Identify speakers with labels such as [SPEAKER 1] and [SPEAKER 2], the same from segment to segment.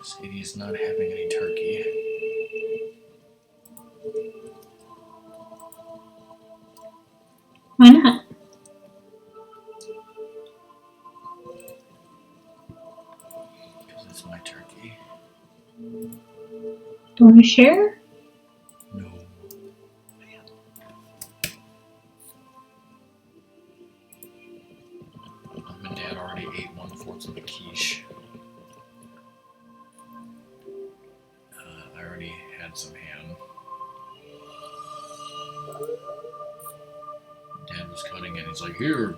[SPEAKER 1] Sadie's not having any turkey.
[SPEAKER 2] Why not?
[SPEAKER 1] Because it's my turkey.
[SPEAKER 2] Do you want to share?
[SPEAKER 1] No. Mom and Dad already ate 1/4 of the quiche. I already had some ham. Dad was cutting it. He's like, here.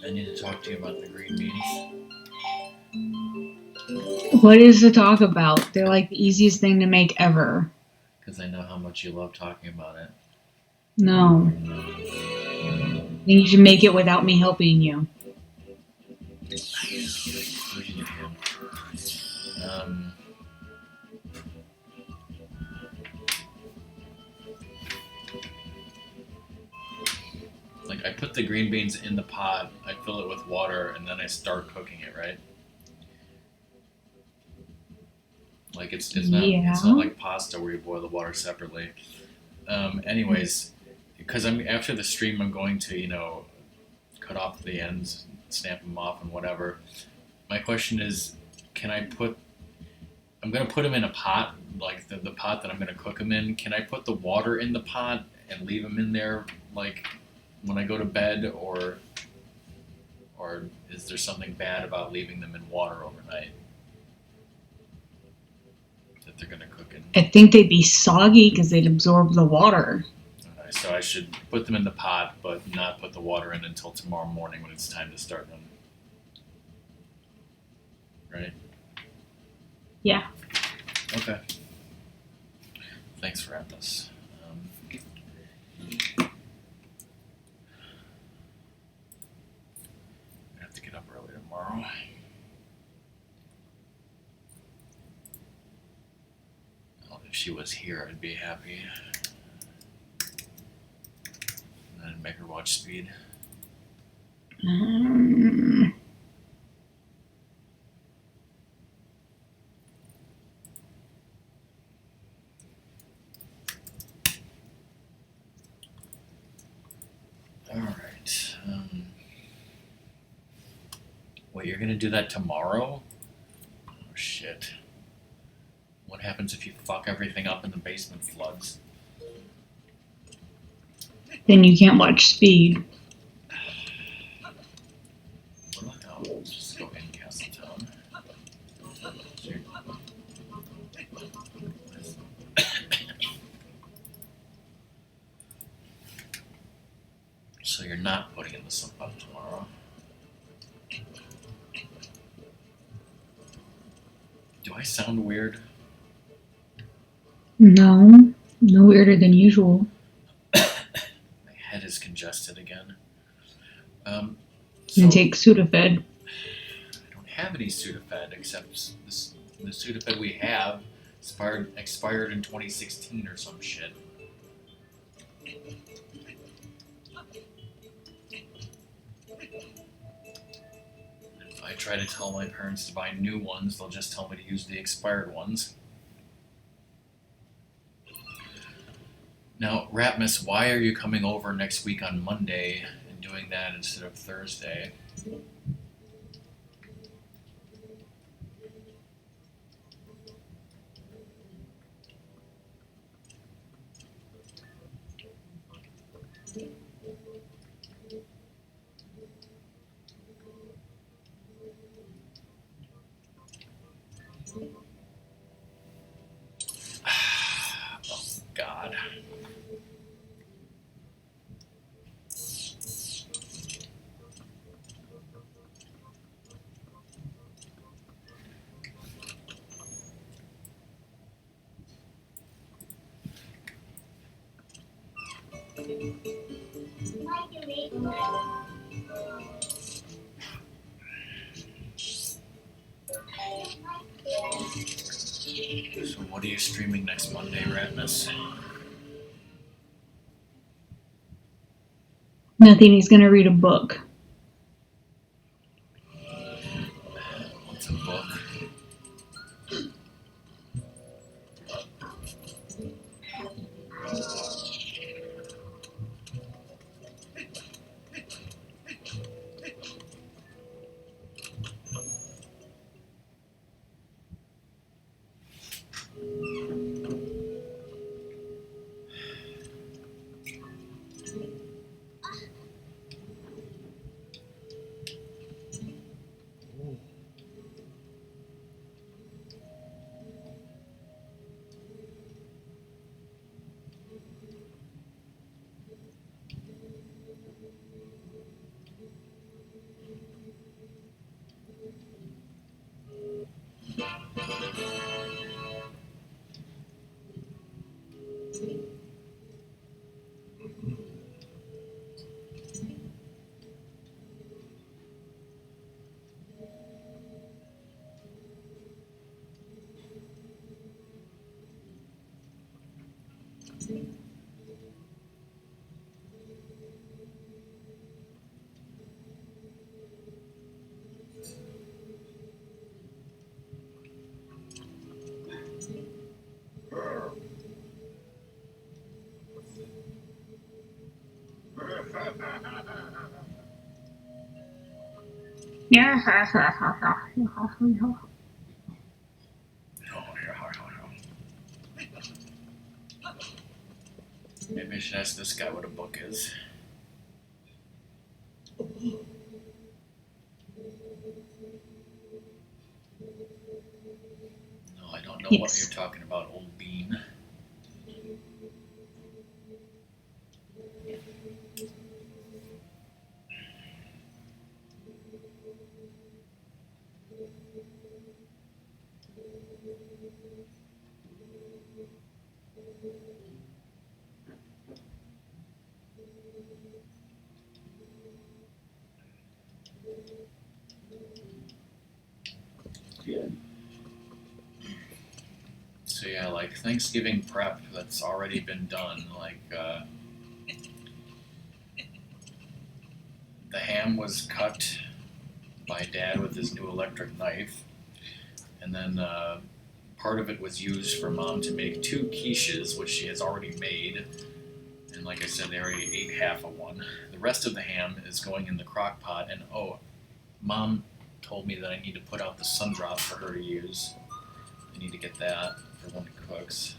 [SPEAKER 1] I need to talk to you about the green beans.
[SPEAKER 2] What is to talk about? They're like the easiest thing to make ever.
[SPEAKER 1] Because I know how much you love talking about it.
[SPEAKER 2] No. Then you should make it without me helping you.
[SPEAKER 1] Like, I put the green beans in the pot, I fill it with water, and then I start cooking it, right? Like, it's not like pasta where you boil the water separately. Anyways, because after the stream, I'm going to, cut off the ends, snap them off, and whatever. My question is, I'm going to put them in a pot, like the pot that I'm going to cook them in. Can I put the water in the pot and leave them in there, like, when I go to bed, or is there something bad about leaving them in water overnight that they're going to cook in?
[SPEAKER 2] I think they'd be soggy because they'd absorb the water.
[SPEAKER 1] Okay, so I should put them in the pot, but not put the water in until tomorrow morning when it's time to start them. Right?
[SPEAKER 2] Yeah.
[SPEAKER 1] Okay. Thanks for Atlas. I have to get up early tomorrow. Well, if she was here, I'd be happy. And I'd make her watch Speed. Alright. Wait, you're gonna do that tomorrow? Oh shit. What happens if you fuck everything up and the basement floods?
[SPEAKER 2] Then you can't watch Speed.
[SPEAKER 1] I'll just go in Castletown. So you're not putting in the sump up tomorrow? Do I sound weird?
[SPEAKER 2] No. No weirder than usual.
[SPEAKER 1] My head is congested again.
[SPEAKER 2] And take Sudafed.
[SPEAKER 1] I don't have any Sudafed except the Sudafed we have expired in 2016 or some shit. If I try to tell my parents to buy new ones, they'll just tell me to use the expired ones. Now, Ratmus, why are you coming over next week on Monday and doing that instead of Thursday? Oh, God. So what are you streaming next Monday, Ratmus?
[SPEAKER 2] Nothing. He's gonna read a book.
[SPEAKER 1] What's a book?
[SPEAKER 2] Yeah.
[SPEAKER 1] Maybe I should ask this guy what a book is. No, I don't know what
[SPEAKER 2] Yes.
[SPEAKER 1] you're talking about, old bean. So yeah, like Thanksgiving prep that's already been done. Like the ham was cut by Dad with his new electric knife, and then part of it was used for Mom to make two quiches, which she has already made. And like I said, they already ate half of one. The rest of the ham is going in the crock pot, and oh, Mom told me that I need to put out the sun drop for her to use. I need to get that for when it cooks.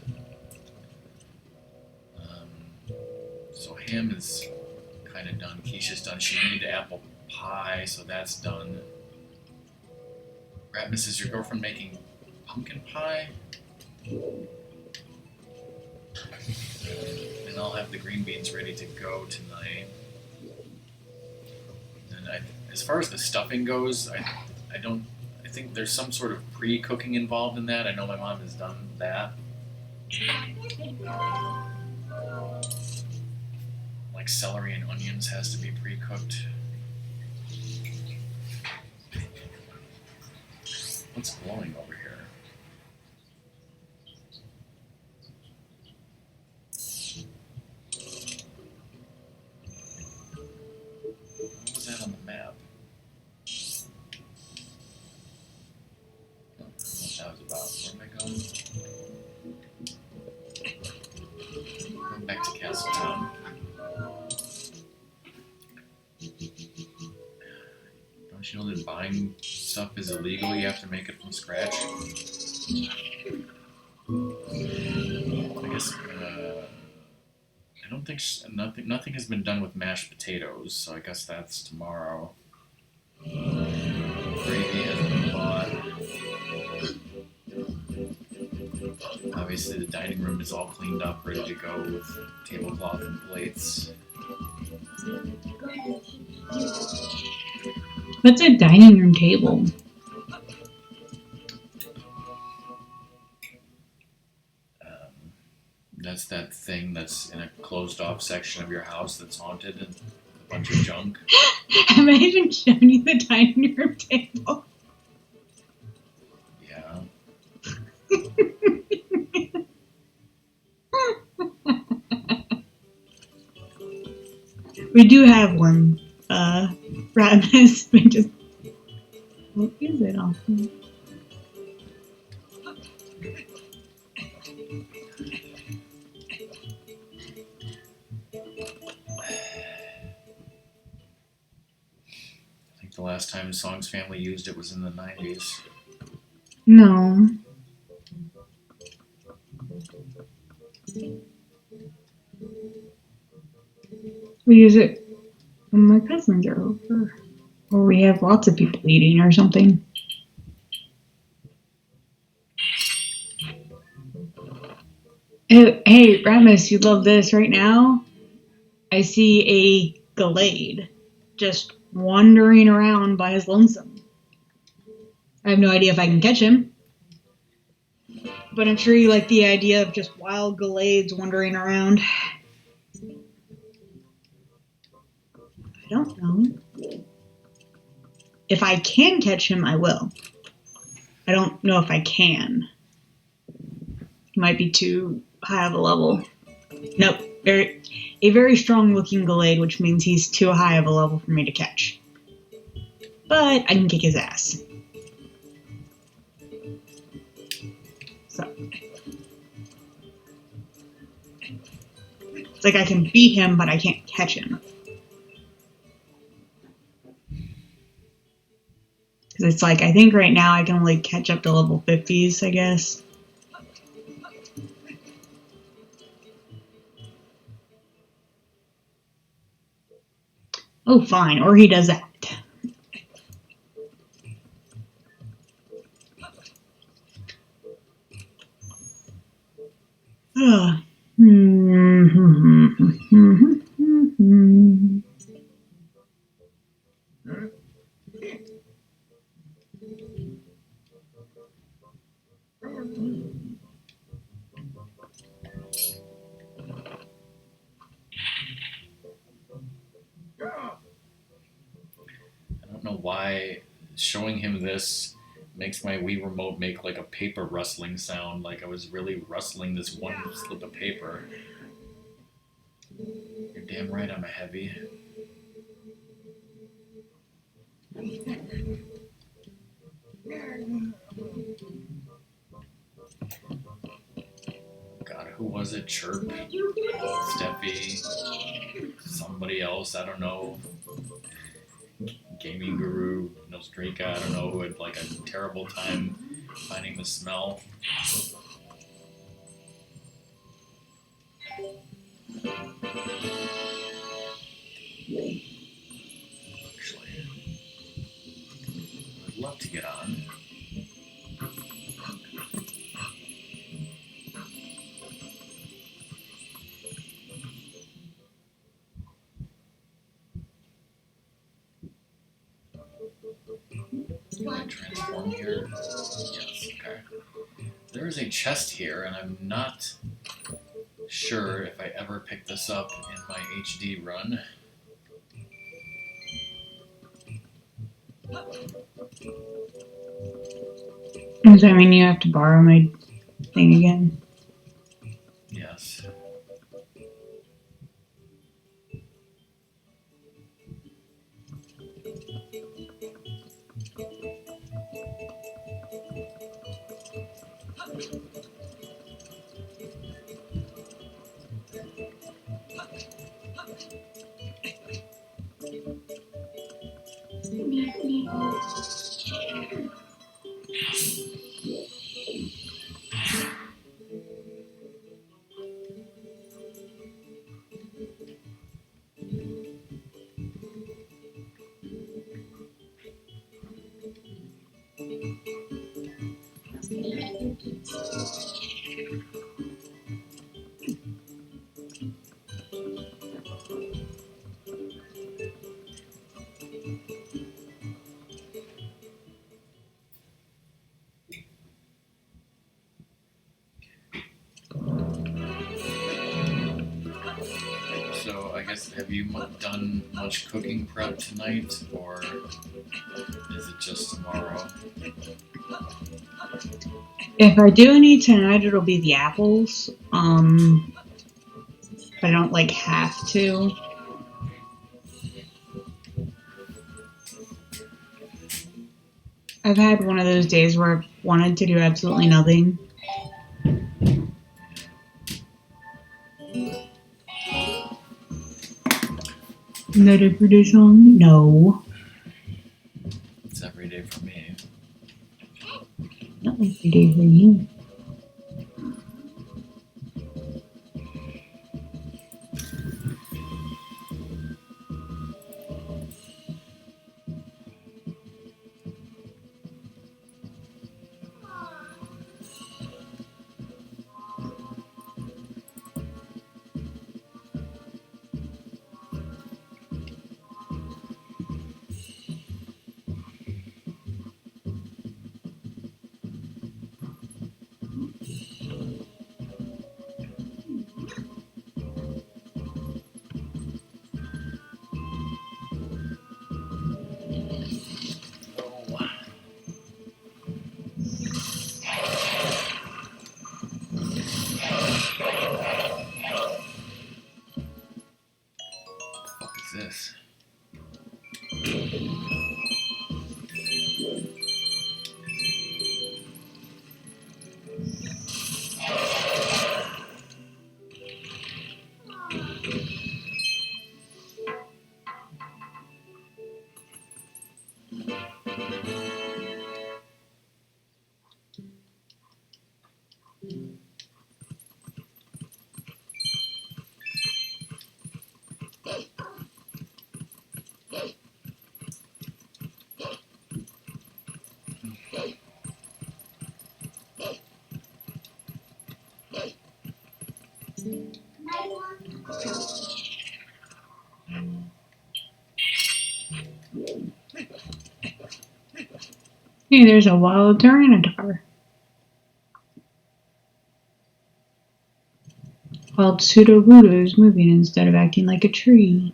[SPEAKER 1] So ham is kind of done. Keisha's done. She made apple pie, so that's done. Ratmus, is your girlfriend making pumpkin pie? And I'll have the green beans ready to go tonight. And as far as the stuffing goes, I think there's some sort of pre-cooking involved in that. I know my mom has done that. Like celery and onions has to be pre-cooked. What's glowing over here? What was that on the map? Oh, I don't know what that was about. Where am I going? Going back to Castletown. Don't you know that buying stuff is illegal? You have to make it from scratch. I guess I don't think nothing has been done with mashed potatoes, so I guess that's tomorrow. Gravy has been bought. Obviously, the dining room is all cleaned up, ready to go with tablecloth and plates.
[SPEAKER 2] What's a dining room table?
[SPEAKER 1] That's that thing that's in a closed-off section of your house that's haunted and a bunch of junk.
[SPEAKER 2] Have I even shown you the dining room table?
[SPEAKER 1] Yeah.
[SPEAKER 2] We do have one, Ratmus. We just... What is it, Austin?
[SPEAKER 1] I think the last time Song's family used it was in the 90s.
[SPEAKER 2] No. We use it when my cousins are over. Or we have lots of people eating or something. Hey, Ramus, you love this right now? I see a Glade just wandering around by his lonesome. I have no idea if I can catch him. But I'm sure you like the idea of just wild Glades wandering around. I don't know. If I can catch him, I will. I don't know if I can. Might be too high of a level. Nope. A very strong looking Glade, which means he's too high of a level for me to catch. But I can kick his ass. So. It's like I can beat him, but I can't catch him. Because it's like, I think right now I can only catch up to level 50s, I guess. Oh, fine. Or he does that. Ugh.
[SPEAKER 1] I don't know why showing him this makes my Wii remote make like a paper rustling sound, like I was really rustling this one slip of paper. You're damn right I'm a heavy. God, who was it? Chirp? Steffi? Somebody else? I don't know. Gaming Guru, Nostrika, I don't know, who had like a terrible time finding the smell. Actually, I'd love to get on. Can I transform here? Yes, okay. There is a chest here, and I'm not sure if I ever pick this up in my HD run.
[SPEAKER 2] Does that mean you have to borrow my thing again?
[SPEAKER 1] Yes. So I guess, have you done much cooking prep tonight, or is it just tomorrow?
[SPEAKER 2] If I do any tonight, it'll be the apples. But I don't like have to. I've had one of those days where I've wanted to do absolutely nothing. Another pretty song? No.
[SPEAKER 1] It's every day for me.
[SPEAKER 2] Not every day for you.
[SPEAKER 1] This.
[SPEAKER 2] Hey, there's a wild Tyranitar. Wild Sudowoodo is moving instead of acting like a tree.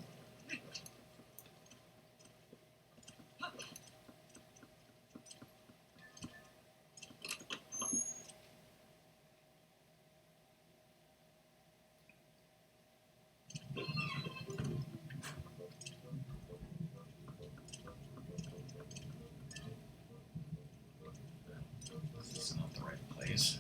[SPEAKER 1] This is not the right place.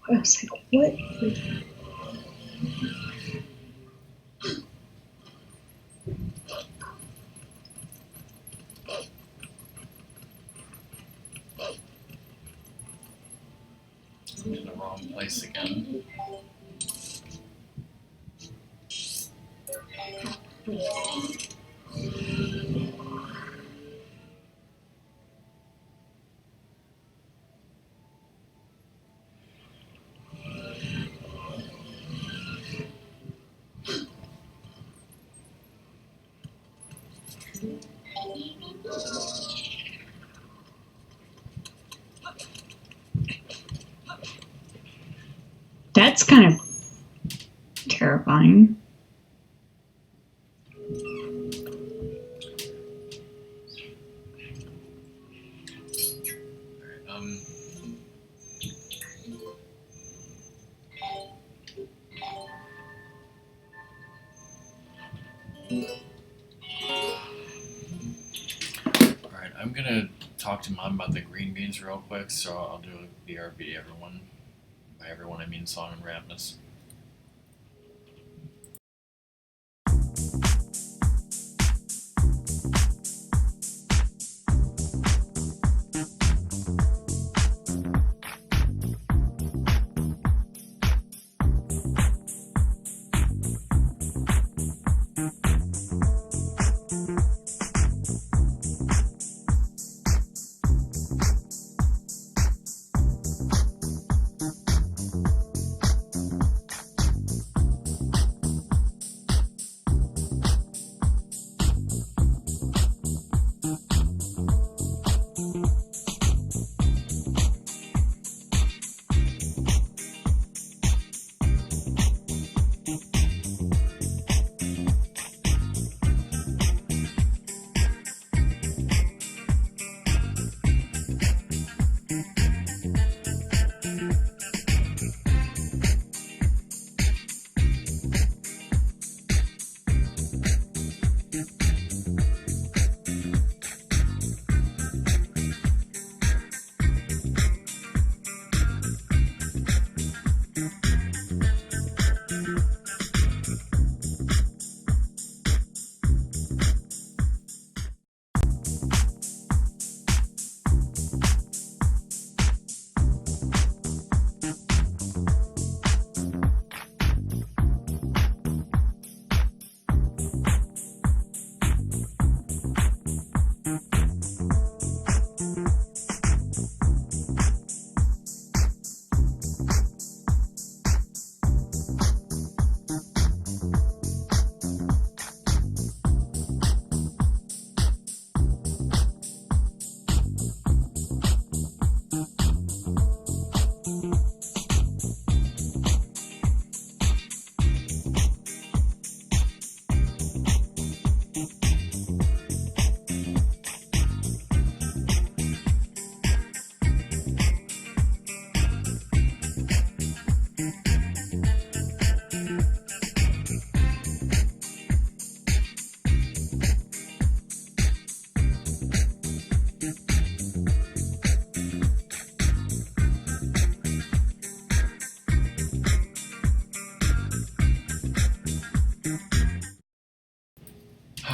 [SPEAKER 2] I was like, what?
[SPEAKER 1] I'm in the wrong place again.
[SPEAKER 2] That's kind of terrifying.
[SPEAKER 1] Alright, I'm gonna talk to Mom about the green beans real quick, so I'll do a BRB, everyone. By everyone, I mean Song and Rapness.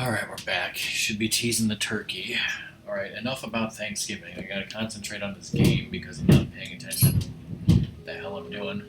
[SPEAKER 1] Alright, we're back. Should be teasing the turkey. Alright, enough about Thanksgiving. I gotta concentrate on this game because I'm not paying attention to what the hell I'm doing.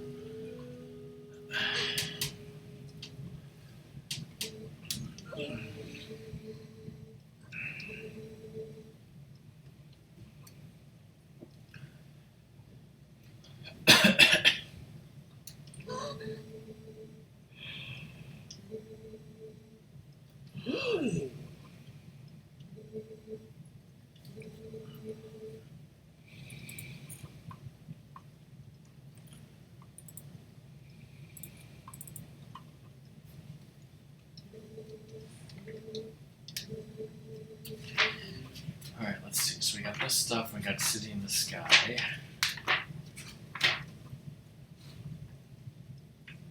[SPEAKER 1] Alright, let's see. So we got this stuff. We got City in the Sky.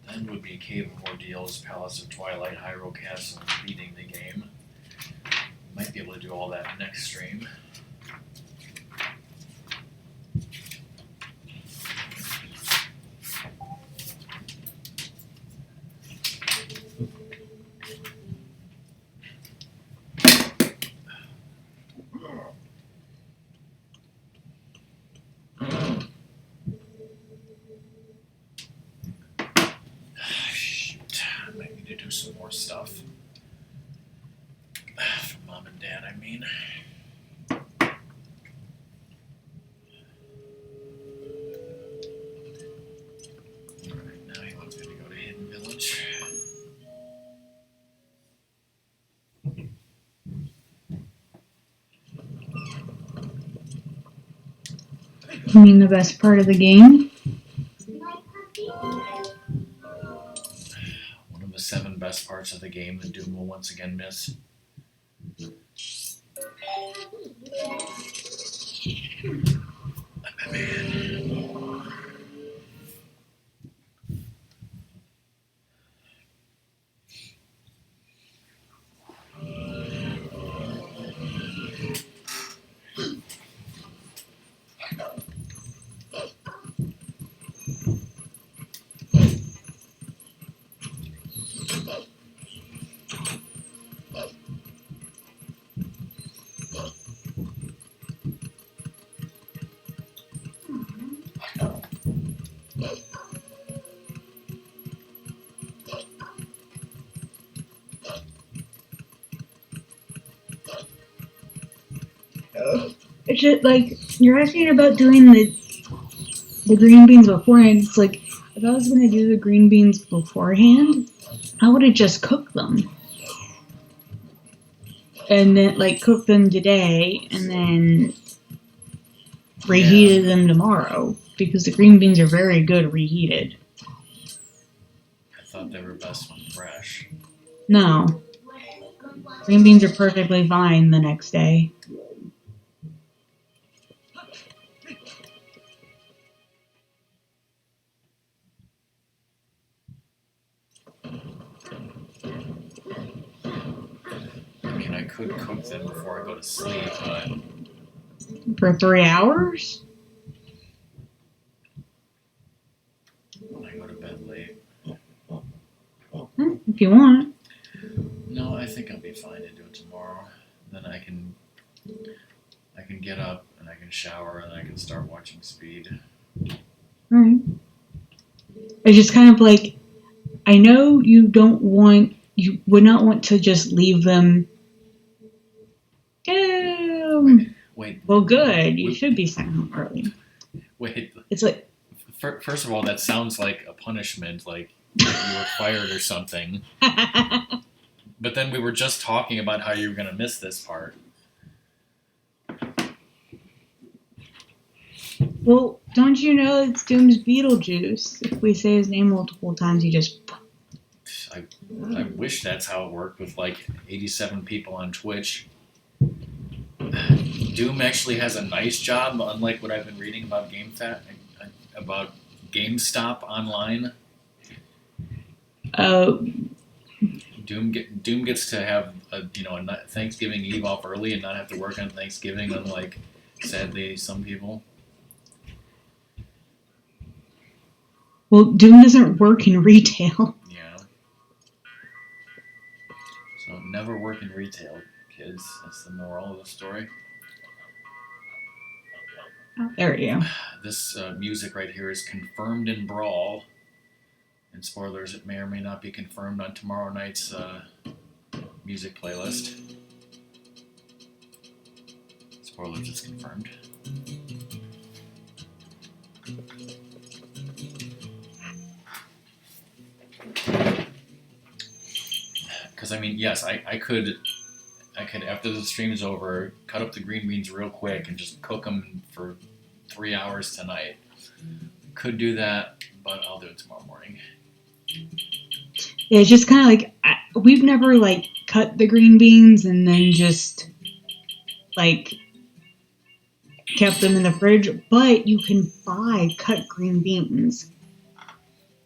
[SPEAKER 1] Then would be Cave of Ordeals, Palace of Twilight, Hyrule Castle, and beating the game. Might be able to do all that next stream. Shoot, I might need to do some more stuff. For Mom and Dad, I mean. Alright, now he wants me to go to Hidden Village.
[SPEAKER 2] You mean the best part of the game?
[SPEAKER 1] One of the 7 best parts of the game that Doom will once again miss.
[SPEAKER 2] It's just like you're asking about doing the green beans beforehand. It's like if I was gonna do the green beans beforehand, I would have just cooked them and then like cooked them today and then reheated them tomorrow because the green beans are very good reheated.
[SPEAKER 1] I thought they were best when fresh.
[SPEAKER 2] No, green beans are perfectly fine the next day.
[SPEAKER 1] I mean, I could cook them before I go to sleep, but
[SPEAKER 2] For 3 hours?
[SPEAKER 1] I go to bed late.
[SPEAKER 2] If you want.
[SPEAKER 1] No, I think I'll be fine to do it tomorrow. Then I can get up and I can shower and I can start watching Speed.
[SPEAKER 2] Alright. It's just kind of like, I know you would not want to just leave them.
[SPEAKER 1] Wait.
[SPEAKER 2] Well, good. You should be sent home early.
[SPEAKER 1] Wait.
[SPEAKER 2] It's like.
[SPEAKER 1] First of all, that sounds like a punishment, like you were fired or something. But then we were just talking about how you were going to miss this part.
[SPEAKER 2] Well, don't you know it's Doom's Beetlejuice? If we say his name multiple times, he just.
[SPEAKER 1] I wish that's how it worked with like 87 people on Twitch. Doom actually has a nice job, unlike what I've been reading about about GameStop online. Doom gets to have a Thanksgiving Eve off early and not have to work on Thanksgiving, unlike sadly some people.
[SPEAKER 2] Well, Doom doesn't work in retail.
[SPEAKER 1] Yeah. So never work in retail, kids. That's the moral of the story.
[SPEAKER 2] Oh, there we go.
[SPEAKER 1] This music right here is confirmed in Brawl. And spoilers, it may or may not be confirmed on tomorrow night's music playlist. Spoilers, it's confirmed. Because I mean, yes, I could after the stream's over, cut up the green beans real quick and just cook them for 3 hours tonight. Could do that, but I'll do it tomorrow morning.
[SPEAKER 2] Yeah, it's just kind of like we've never like cut the green beans and then just like kept them in the fridge. But you can buy cut green beans.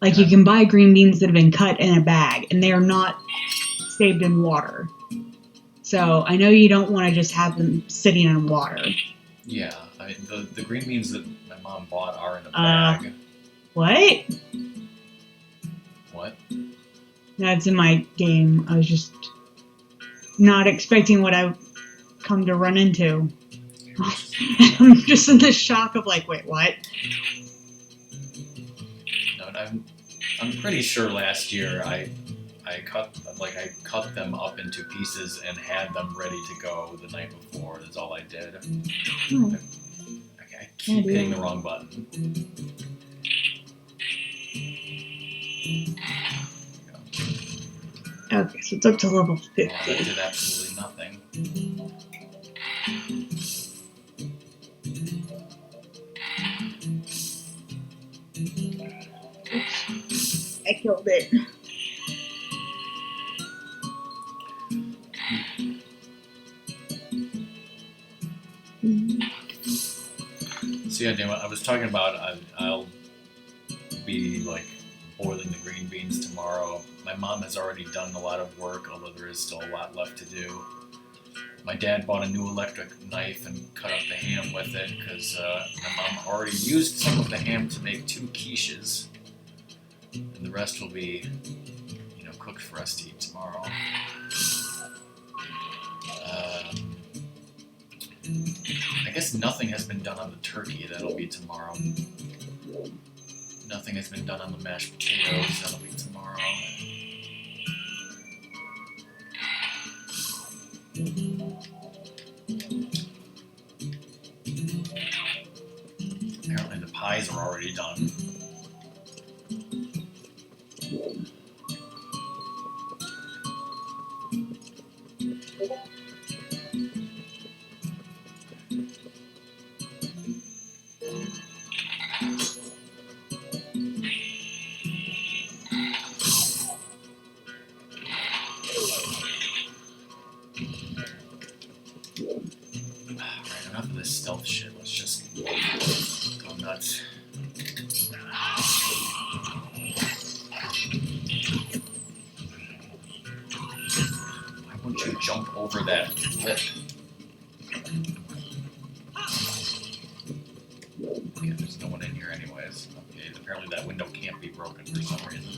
[SPEAKER 2] Like you can buy green beans that have been cut in a bag, and they are not saved in water. So I know you don't want to just have them sitting in water.
[SPEAKER 1] Yeah, I mean, the green beans that my mom bought are in a bag.
[SPEAKER 2] What?
[SPEAKER 1] What?
[SPEAKER 2] That's in my game. I was just not expecting what I come to run into. I'm just in the shock of like, wait, what?
[SPEAKER 1] No, I'm pretty sure last year I cut them up into pieces and had them ready to go the night before. That's all I did.
[SPEAKER 2] Oh.
[SPEAKER 1] I keep hitting the wrong button.
[SPEAKER 2] Okay, so it's up to level 50.
[SPEAKER 1] Oh, that did absolutely nothing.
[SPEAKER 2] Oops. I killed it.
[SPEAKER 1] So yeah, Dan, I was talking about I'll be like boiling the green beans tomorrow. My mom has already done a lot of work, although there is still a lot left to do. My dad bought a new electric knife and cut up the ham with it because my mom already used some of the ham to make 2 quiches, and the rest will be, cooked for us to eat tomorrow. I guess nothing has been done on the turkey. That'll be tomorrow. Nothing has been done on the mashed potatoes. That'll be tomorrow. Apparently the pies are already done. Alright, enough of this stealth shit. Let's just go nuts. Why won't you jump over that lip? Okay, there's no one in here anyways. Okay, apparently that window can't be broken for some reason.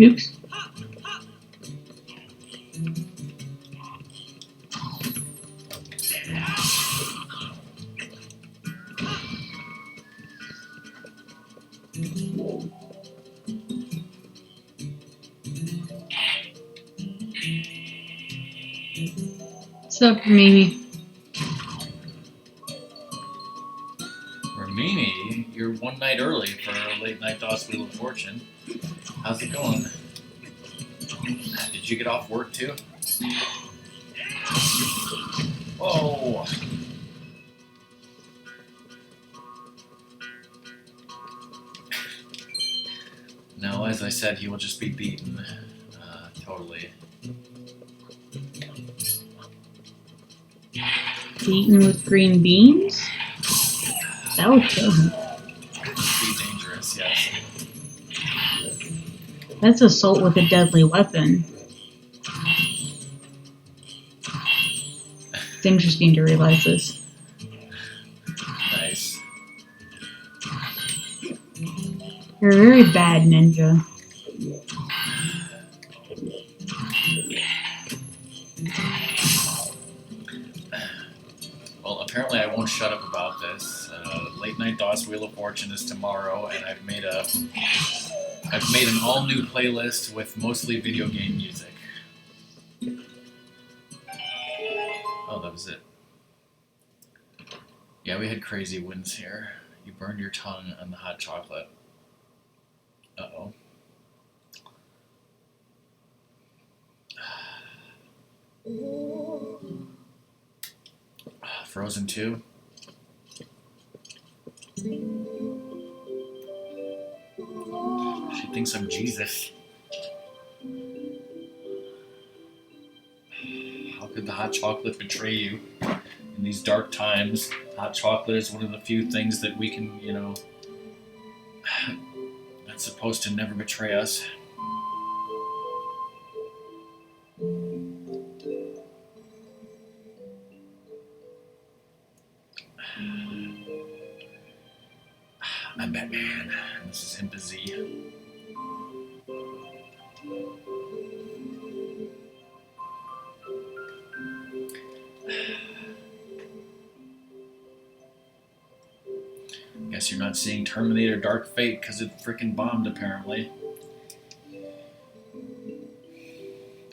[SPEAKER 2] Oops. What's up, Mimi?
[SPEAKER 1] Mimi, you're one night early for Late Night DOS Wheel of Fortune. How's it going? Did you get off work too? Whoa! No, as I said, he will just be beaten. Totally.
[SPEAKER 2] Beaten with green beans? That would kill him.
[SPEAKER 1] Be dangerous, yes.
[SPEAKER 2] That's assault with a deadly weapon. It's interesting to realize this.
[SPEAKER 1] Nice.
[SPEAKER 2] You're a very bad ninja.
[SPEAKER 1] Well, apparently I won't shut up about this. Late Night DOS Wheel of Fortune is tomorrow, and I've made an all-new playlist with mostly video game music. Oh, that was it. Yeah, we had crazy winds here. You burned your tongue on the hot chocolate. Uh-oh. Frozen 2. She thinks I'm Jesus. How could the hot chocolate betray you in these dark times? Hot chocolate is one of the few things that we can, that's supposed to never betray us. I'm Batman. This is Impozy. Guess you're not seeing Terminator Dark Fate because it frickin' bombed, apparently.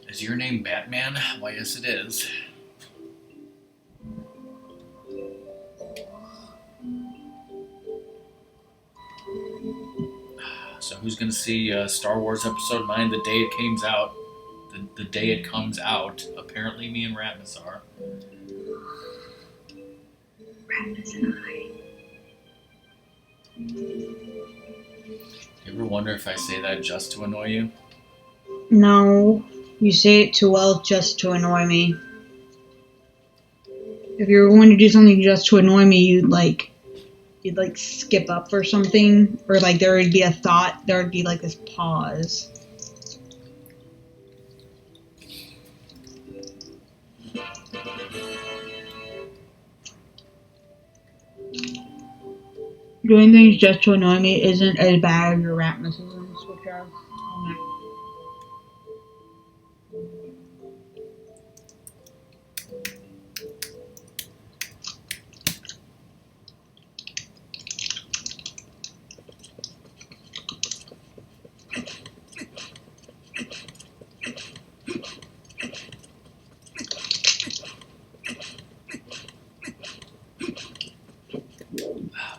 [SPEAKER 1] Is your name Batman? Why, yes, it is. So who's going to see Star Wars Episode 9 the day it comes out? The day it comes out. Apparently me and Ratmus are.
[SPEAKER 2] Ratmus and I.
[SPEAKER 1] You ever wonder if I say that just to annoy you?
[SPEAKER 2] No, you say it too well just to annoy me. If you were going to do something just to annoy me, you'd skip up or something, or like there would be a thought, there would be like this pause. Doing things just to annoy me isn't as bad as your Ratmusisms, which are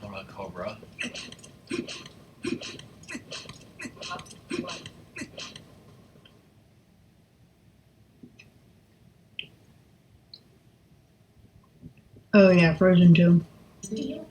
[SPEAKER 1] What about Cobra?
[SPEAKER 2] Oh yeah, Frozen 2.
[SPEAKER 1] Here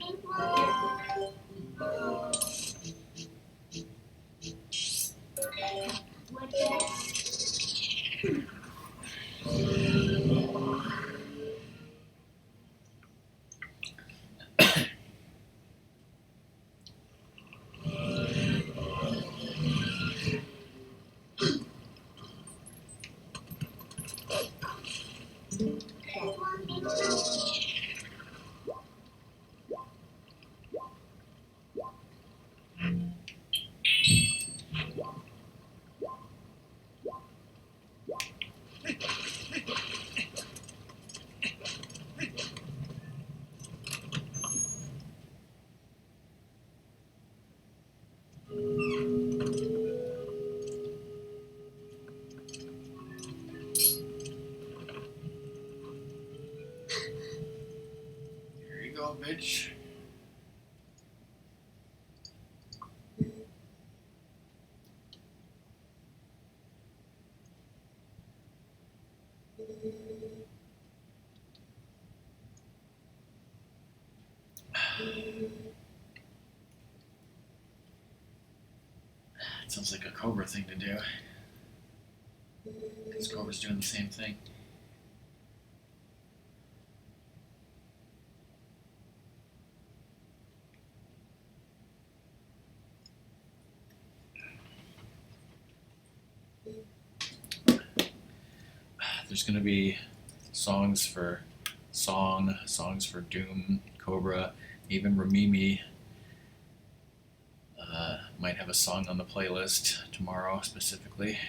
[SPEAKER 1] you go, bitch. It sounds like a Cobra thing to do. Because Cobra's doing the same thing. There's going to be songs for Doom, Cobra, even Ramimi might have a song on the playlist tomorrow specifically.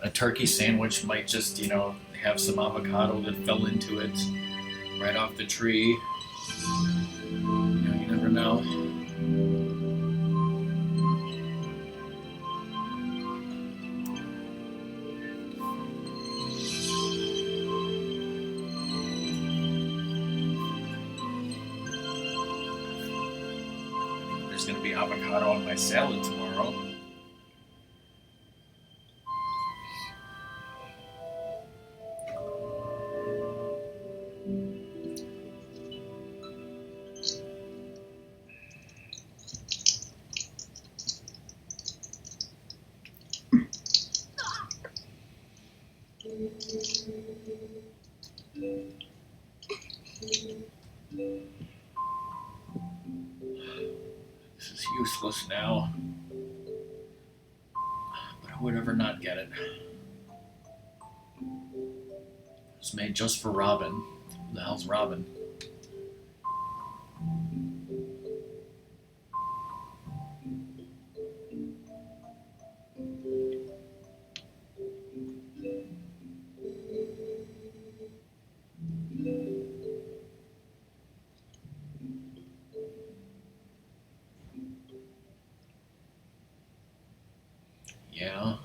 [SPEAKER 1] A turkey sandwich might just, have some avocado that fell into it right off the tree. You never know. There's going to be avocado on my salad tomorrow. This is useless now. But who would ever not get it? It's made just for Robin. Who the hell's Robin? Yeah.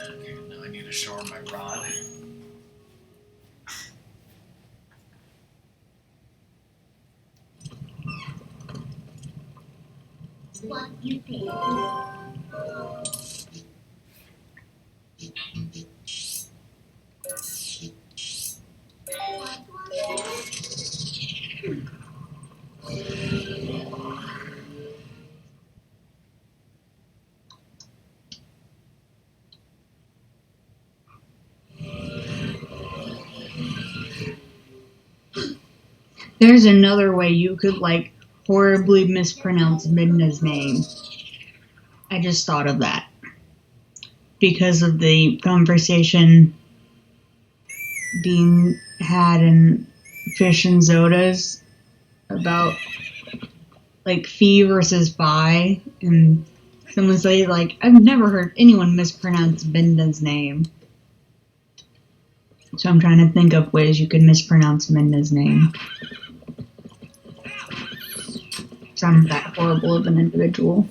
[SPEAKER 1] Okay, now I need to show her my rod.
[SPEAKER 3] What you think?
[SPEAKER 2] There's another way you could, horribly mispronounce Midna's name. I just thought of that. Because of the conversation being had in Fish and Zodas about, fee versus fi, and someone say, I've never heard anyone mispronounce Midna's name. So I'm trying to think of ways you could mispronounce Midna's name. So I'm that horrible of an individual.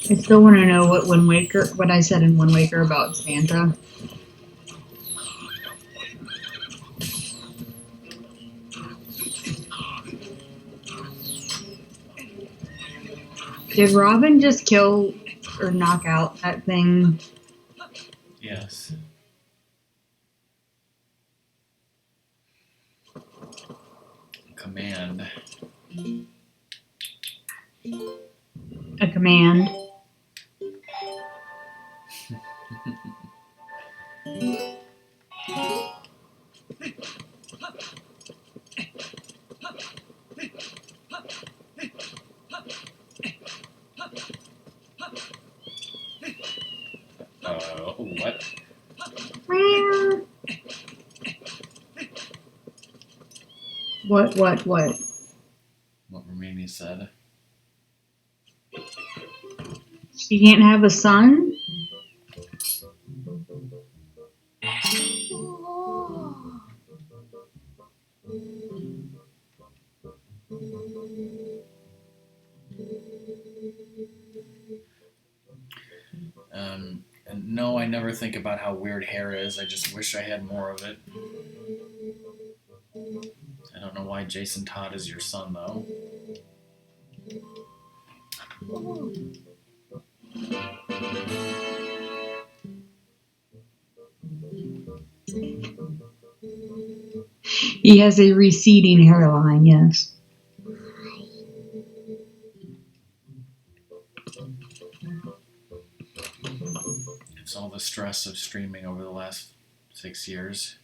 [SPEAKER 2] I still want to know what I said in Wind Waker about Santa. Did Robin just kill or knock out that thing?
[SPEAKER 1] Yes. Command.
[SPEAKER 2] A command.
[SPEAKER 1] What?
[SPEAKER 2] What?
[SPEAKER 1] What Romania said.
[SPEAKER 2] You can't have a son?
[SPEAKER 1] And no, I never think about how weird hair is. I just wish I had more of it. I don't know why Jason Todd is your son, though.
[SPEAKER 2] He has a receding hairline, yes.
[SPEAKER 1] It's all the stress of streaming over the last 6 years.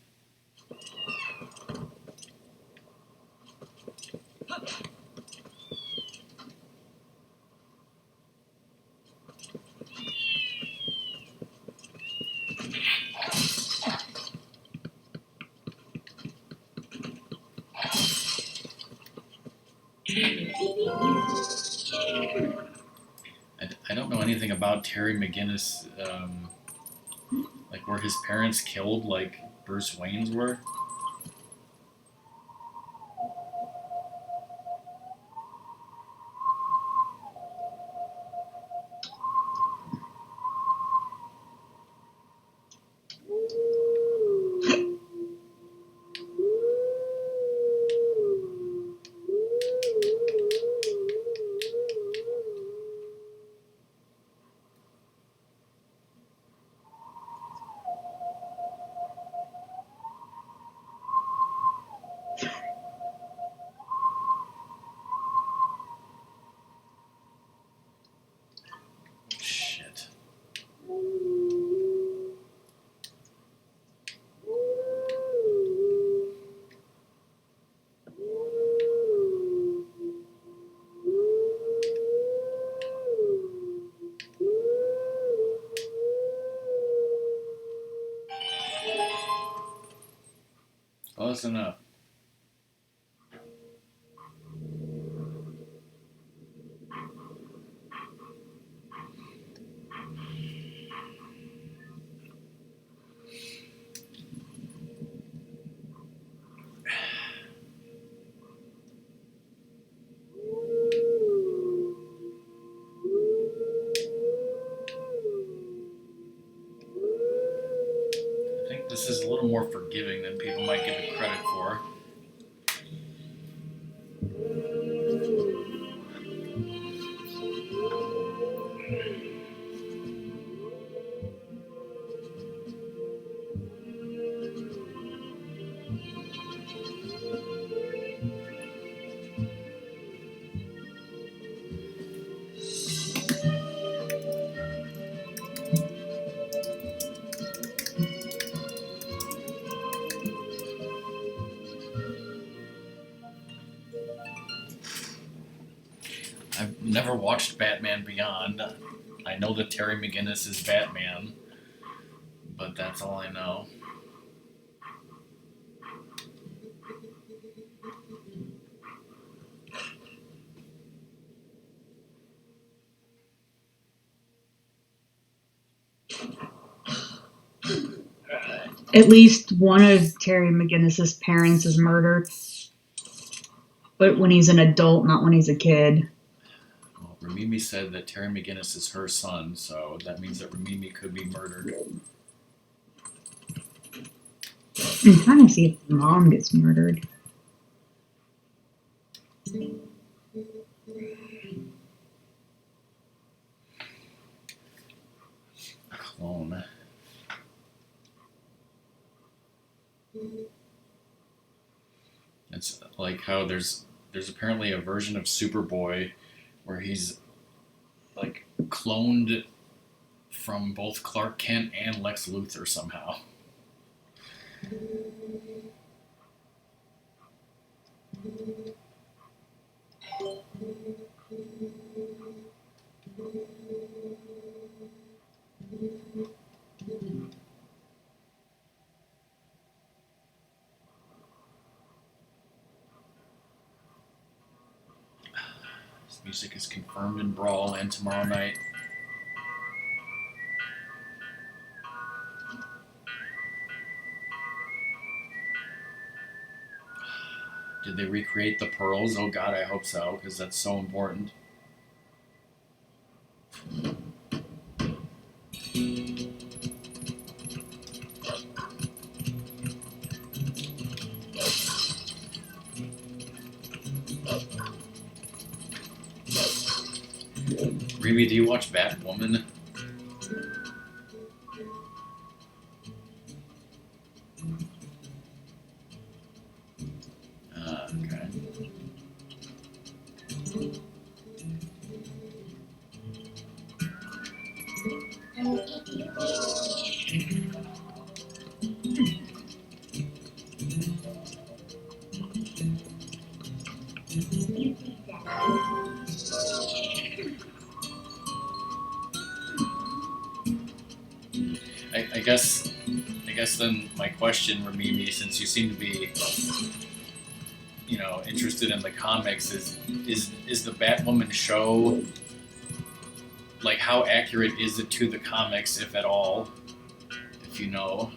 [SPEAKER 1] I don't know anything about Terry McGinnis, like were his parents killed like Bruce Wayne's were? Shit. Close enough. I think this is a little more forgiving than people might give it credit for. I've never watched Batman Beyond. I know that Terry McGinnis is Batman, but that's all I know.
[SPEAKER 2] At least one of Terry McGinnis's parents is murdered. But when he's an adult, not when he's a kid.
[SPEAKER 1] Well, Ramimi said that Terry McGinnis is her son, so that means that Ramimi could be murdered.
[SPEAKER 2] I'm trying to see if the mom gets murdered.
[SPEAKER 1] Clone. It's like how there's apparently a version of Superboy where he's like cloned from both Clark Kent and Lex Luthor somehow. Music is confirmed in Brawl and tomorrow night. Did they recreate the pearls? Oh god, I hope so, because that's so important. Remy, do you watch Batwoman? Okay. I guess then my question, Ramimi, since you seem to be, interested in the comics, is the Batwoman show, like, how accurate is it to the comics, if at all, if you know?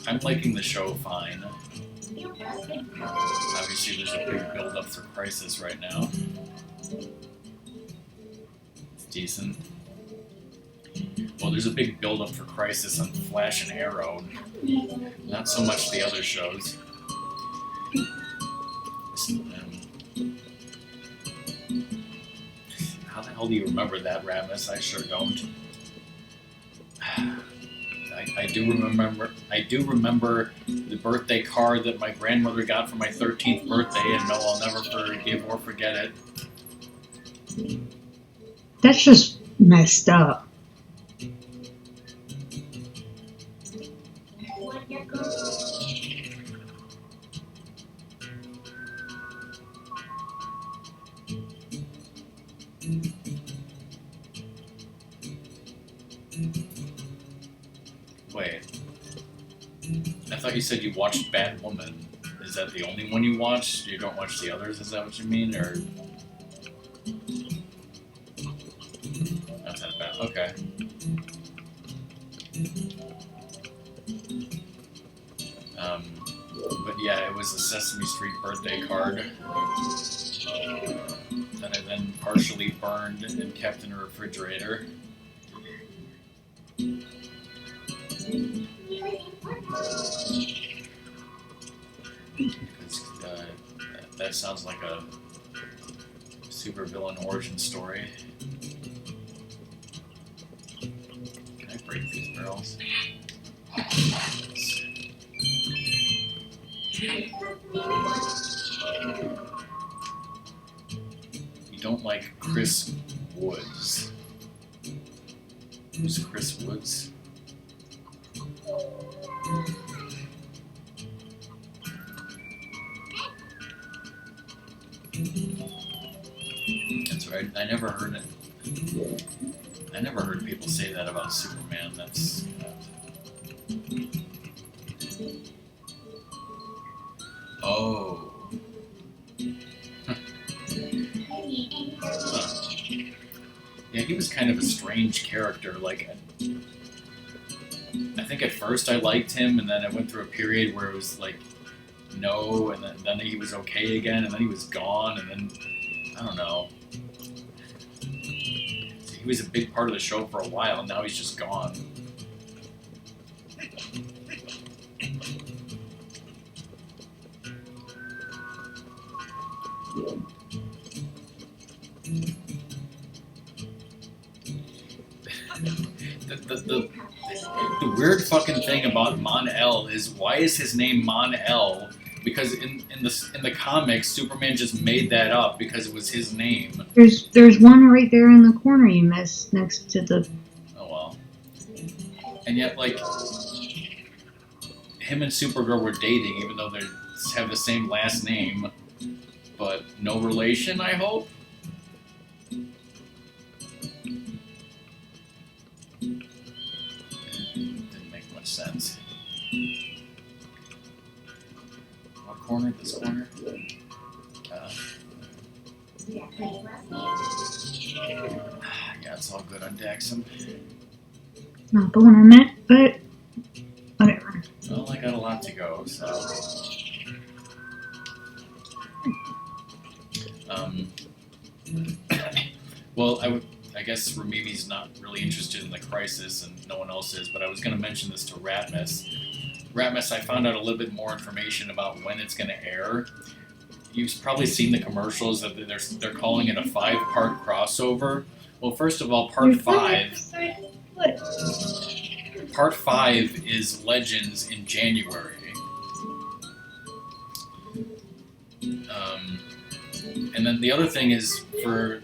[SPEAKER 1] I'm liking the show fine. Obviously, there's a big build-up for Crisis right now. It's decent. Well, there's a big build-up for Crisis on Flash and Arrow. Not so much the other shows. How the hell do you remember that, Ramus? I sure don't. I do remember the birthday card that my grandmother got for my 13th birthday, and no, I'll never forgive or forget it.
[SPEAKER 2] That's just messed up.
[SPEAKER 1] Wait. I thought you said you watched Batwoman. Is that the only one you watched? You don't watch the others? Is that what you mean? Or that's not bad. Okay. But yeah, it was a Sesame Street birthday card that I then partially burned and kept in a refrigerator. Because that sounds like a supervillain origin story. Can I break these barrels? You don't like Chris Woods. Who's Chris Woods? That's right. I never heard it. I never heard people say that about Superman. That's. Oh. Yeah, he was kind of a strange character. Like, I think at first I liked him, and then I went through a period where it was like, no, and then he was okay again, and then he was gone, and then, I don't know. He was a big part of the show for a while, and now he's just gone. The weird fucking thing about Mon-El is, why is his name Mon-El? Because in the comics, Superman just made that up because it was his name.
[SPEAKER 2] There's one right there in the corner you missed next to the.
[SPEAKER 1] Oh well. And yet, like, him and Supergirl were dating, even though they have the same last name, but no relation, I hope? Didn't make much sense. What corner? This corner?
[SPEAKER 3] Yeah,
[SPEAKER 1] it's all good on Daxam.
[SPEAKER 2] Not the one I meant, but whatever.
[SPEAKER 1] Well, I got a lot to go, so. Well, I guess Ramimi's not really interested in the crisis, and no one else is, but I was going to mention this to Ratmus. Ratmus, I found out a little bit more information about when it's going to air. You've probably seen the commercials that they're calling it a 5-part crossover. Well, first of all, part 5 is Legends in January. And then the other thing is for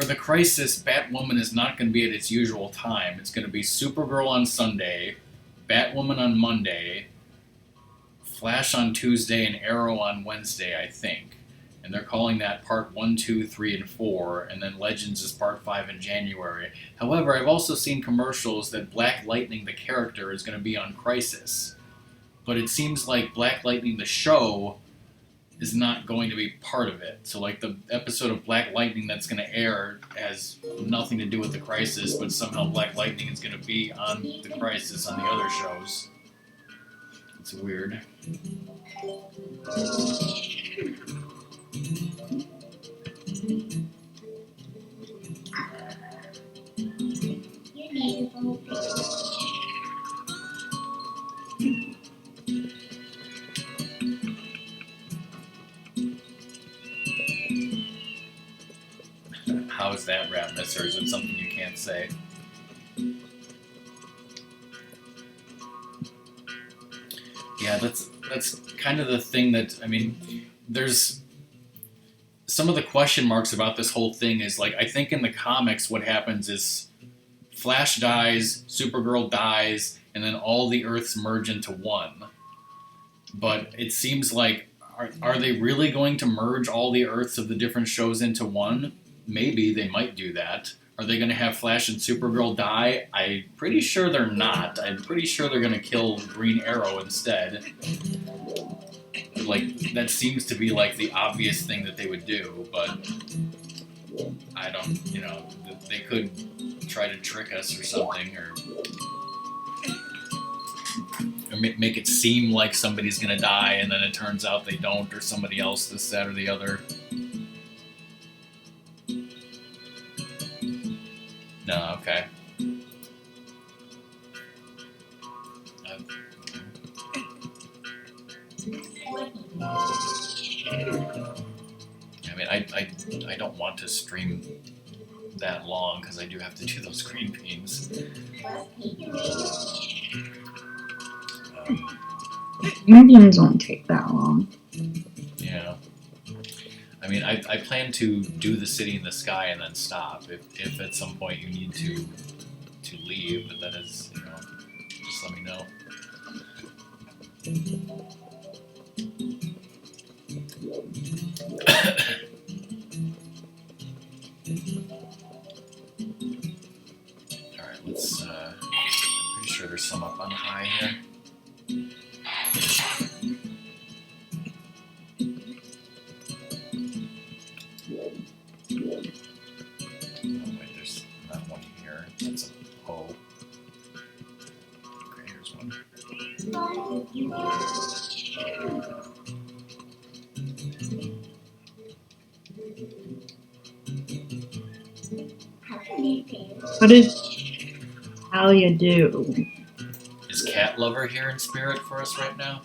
[SPEAKER 1] the Crisis, Batwoman is not going to be at its usual time. It's going to be Supergirl on Sunday, Batwoman on Monday, Flash on Tuesday, and Arrow on Wednesday, I think. And they're calling that part 1, 2, 3, and 4, and then Legends is part 5 in January. However, I've also seen commercials that Black Lightning, the character, is going to be on Crisis. But it seems like Black Lightning, the show, is not going to be part of it. So, like, the episode of Black Lightning that's going to air has nothing to do with the Crisis, but somehow Black Lightning is going to be on the Crisis on the other shows. It's weird.
[SPEAKER 3] you need to go.
[SPEAKER 1] How is that, Ratmus, or is it something you can't say? Yeah, that's kind of the thing that, I mean, there's some of the question marks about this whole thing is, like, I think in the comics what happens is Flash dies, Supergirl dies, and then all the Earths merge into one. But it seems like, are they really going to merge all the Earths of the different shows into one? Maybe they might do that. Are they going to have Flash and Supergirl die? I'm pretty sure they're not. I'm pretty sure they're going to kill Green Arrow instead. Like, that seems to be, like, the obvious thing that they would do, but I don't, they could try to trick us or something, or make it seem like somebody's going to die, and then it turns out they don't, or somebody else, this, that, or the other. No, okay. I mean, I don't want to stream that long because I do have to do those green beans.
[SPEAKER 2] Green beans won't take that long.
[SPEAKER 1] Yeah. I mean, I plan to do the City in the Sky and then stop if at some point you need to leave, but that is, just let me know. Alright, let's, I'm pretty sure there's some up on high here. That's a O. Okay, here's one.
[SPEAKER 2] What did Talia do?
[SPEAKER 1] Is Cat Lover here in spirit for us right now?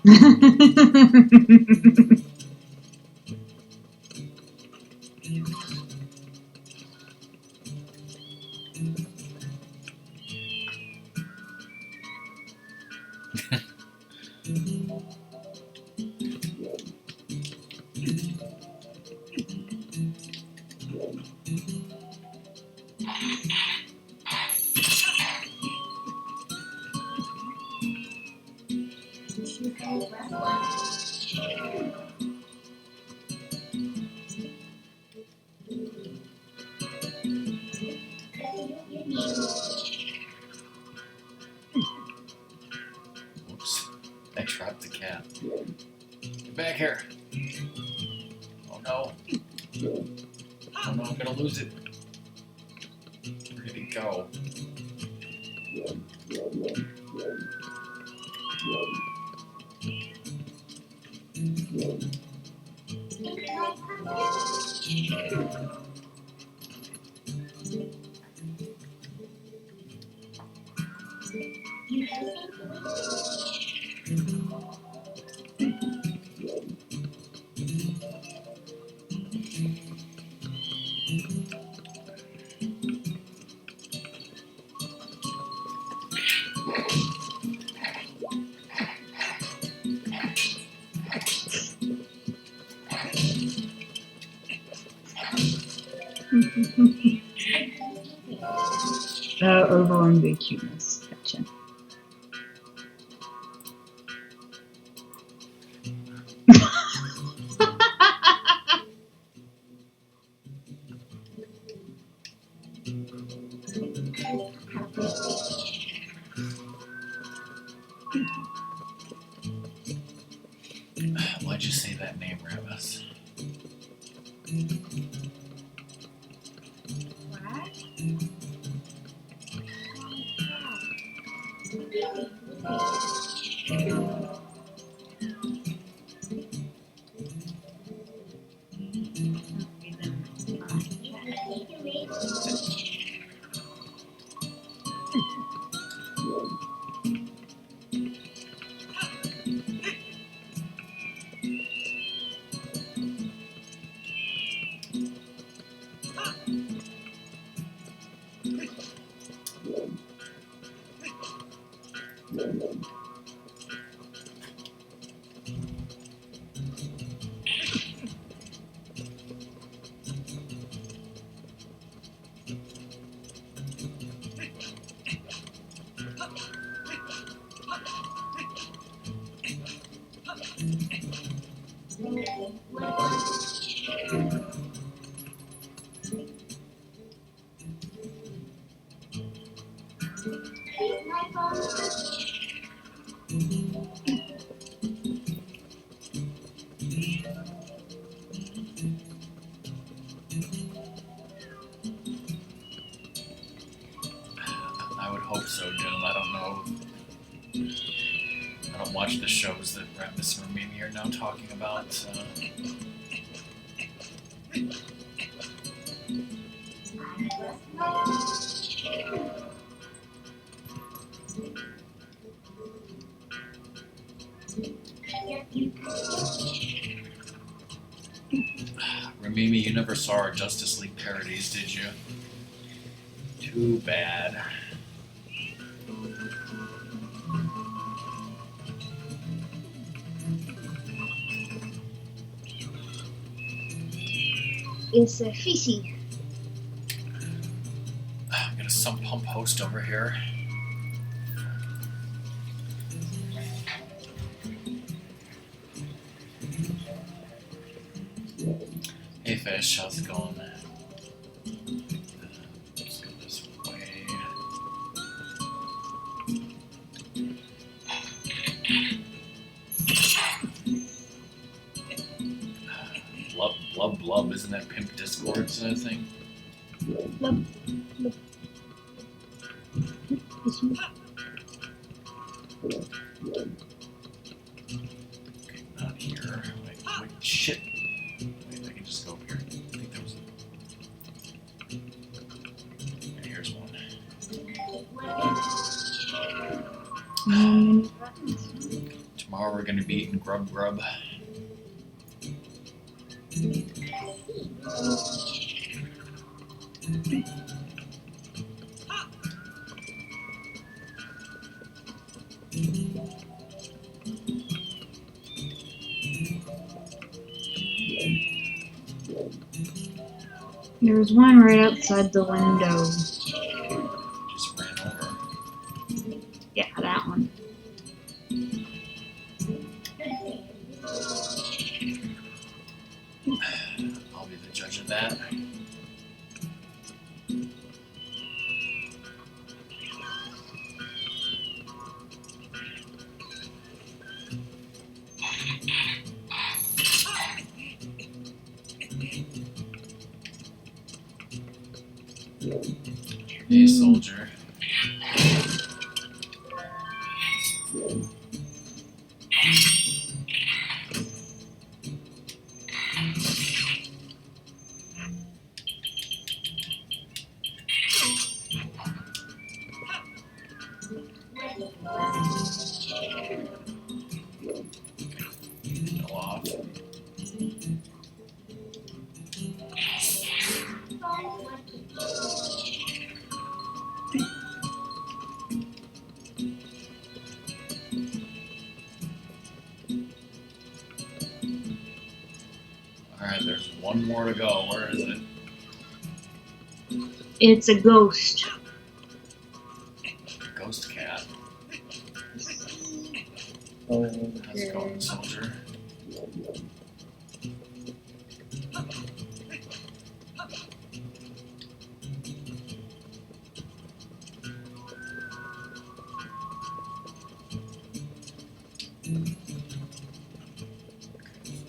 [SPEAKER 1] Oops. I trapped the cat. Get back here. Oh no. Oh no, I'm gonna lose it. Where did it go?
[SPEAKER 2] Overwhelmed the cuteness. Gotcha.
[SPEAKER 1] Why'd you say that name, Ramus? I would hope so, Dylan. I don't know. I don't watch the shows that Ramus and Mimi are now talking about. Mimi, you never saw our Justice League parodies, did you? Too bad.
[SPEAKER 3] It's fishy.
[SPEAKER 1] I'm gonna sump pump host over here. Hey fish, how's it going? Let's go this way. Blub blub, isn't that Pimp Discord's thing?
[SPEAKER 3] Blub, blub. Fishy.
[SPEAKER 1] Okay, not here. Wait, shit. Wait, I can just go over here. I think there was a... Here's one. Tomorrow we're gonna be eating grub grub.
[SPEAKER 2] There was one right outside the window.
[SPEAKER 1] Just ran over.
[SPEAKER 2] Yeah, that one.
[SPEAKER 1] Hey, soldier. Go off. Alright, there's one more to go. Where is it?
[SPEAKER 3] It's a ghost.
[SPEAKER 1] Ghost cat.
[SPEAKER 4] Okay.
[SPEAKER 1] How's it going, soldier?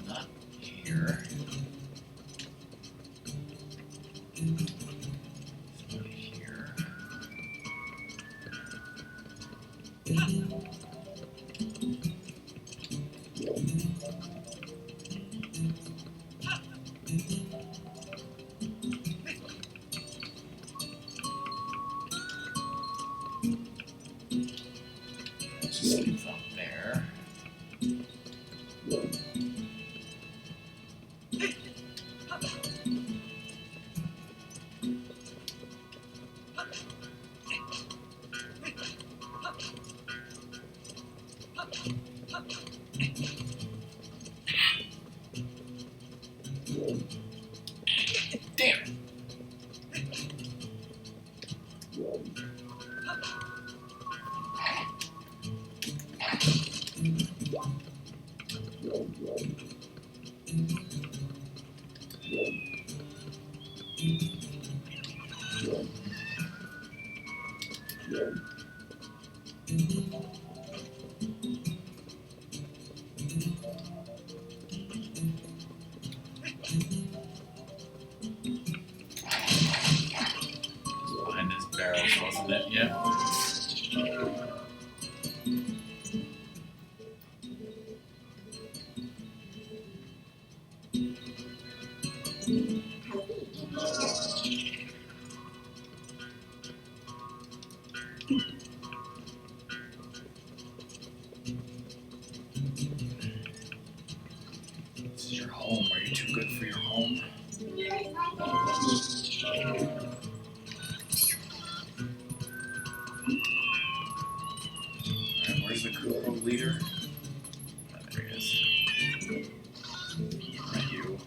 [SPEAKER 1] Not here. It's not here. Let's just leave it up there. Damn it. Behind his barrels, wasn't it? Yep. This is your home. Are you too good for your home? Alright, where's the Kuro leader? Oh, there he is. Right, you.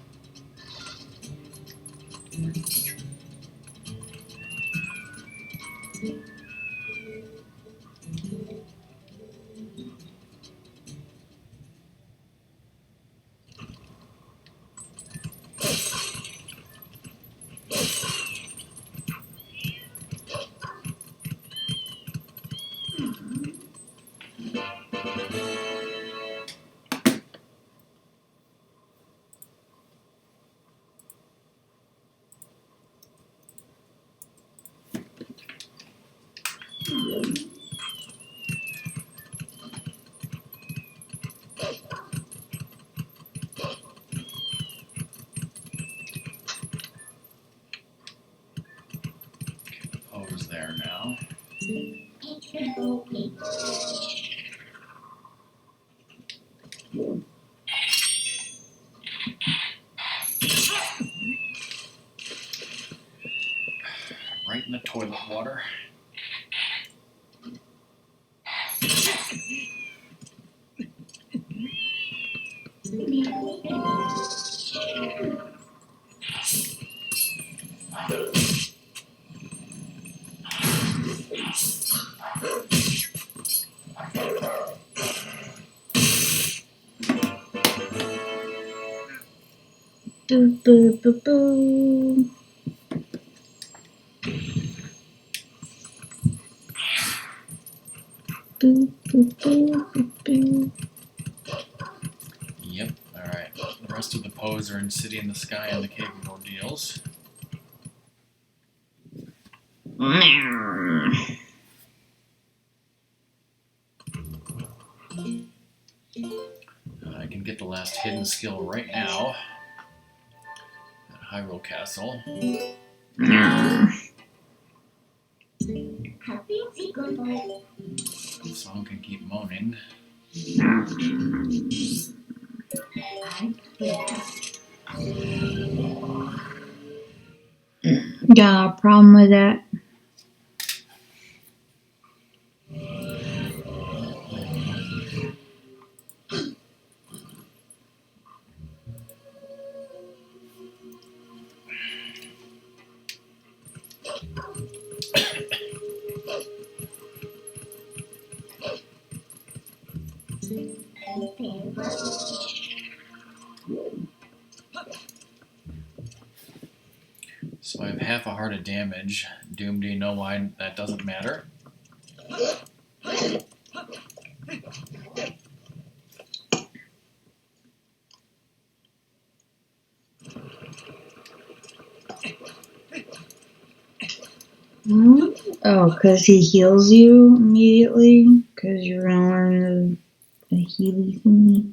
[SPEAKER 1] Poe's there now. Right in the toilet water.
[SPEAKER 3] Boo boo boo boo. Boo boo boo boo boo.
[SPEAKER 1] Yep. Alright. The rest of the Poes are in City in the Sky and the Cave of Ordeals. I can get the last hidden skill right now at Hyrule Castle. The song can keep moaning.
[SPEAKER 2] Got a problem with that?
[SPEAKER 1] So I have half a heart of damage. Doom, do you know why that doesn't matter?
[SPEAKER 2] Oh, because he heals you immediately? Because you're going to learn the healy thingy?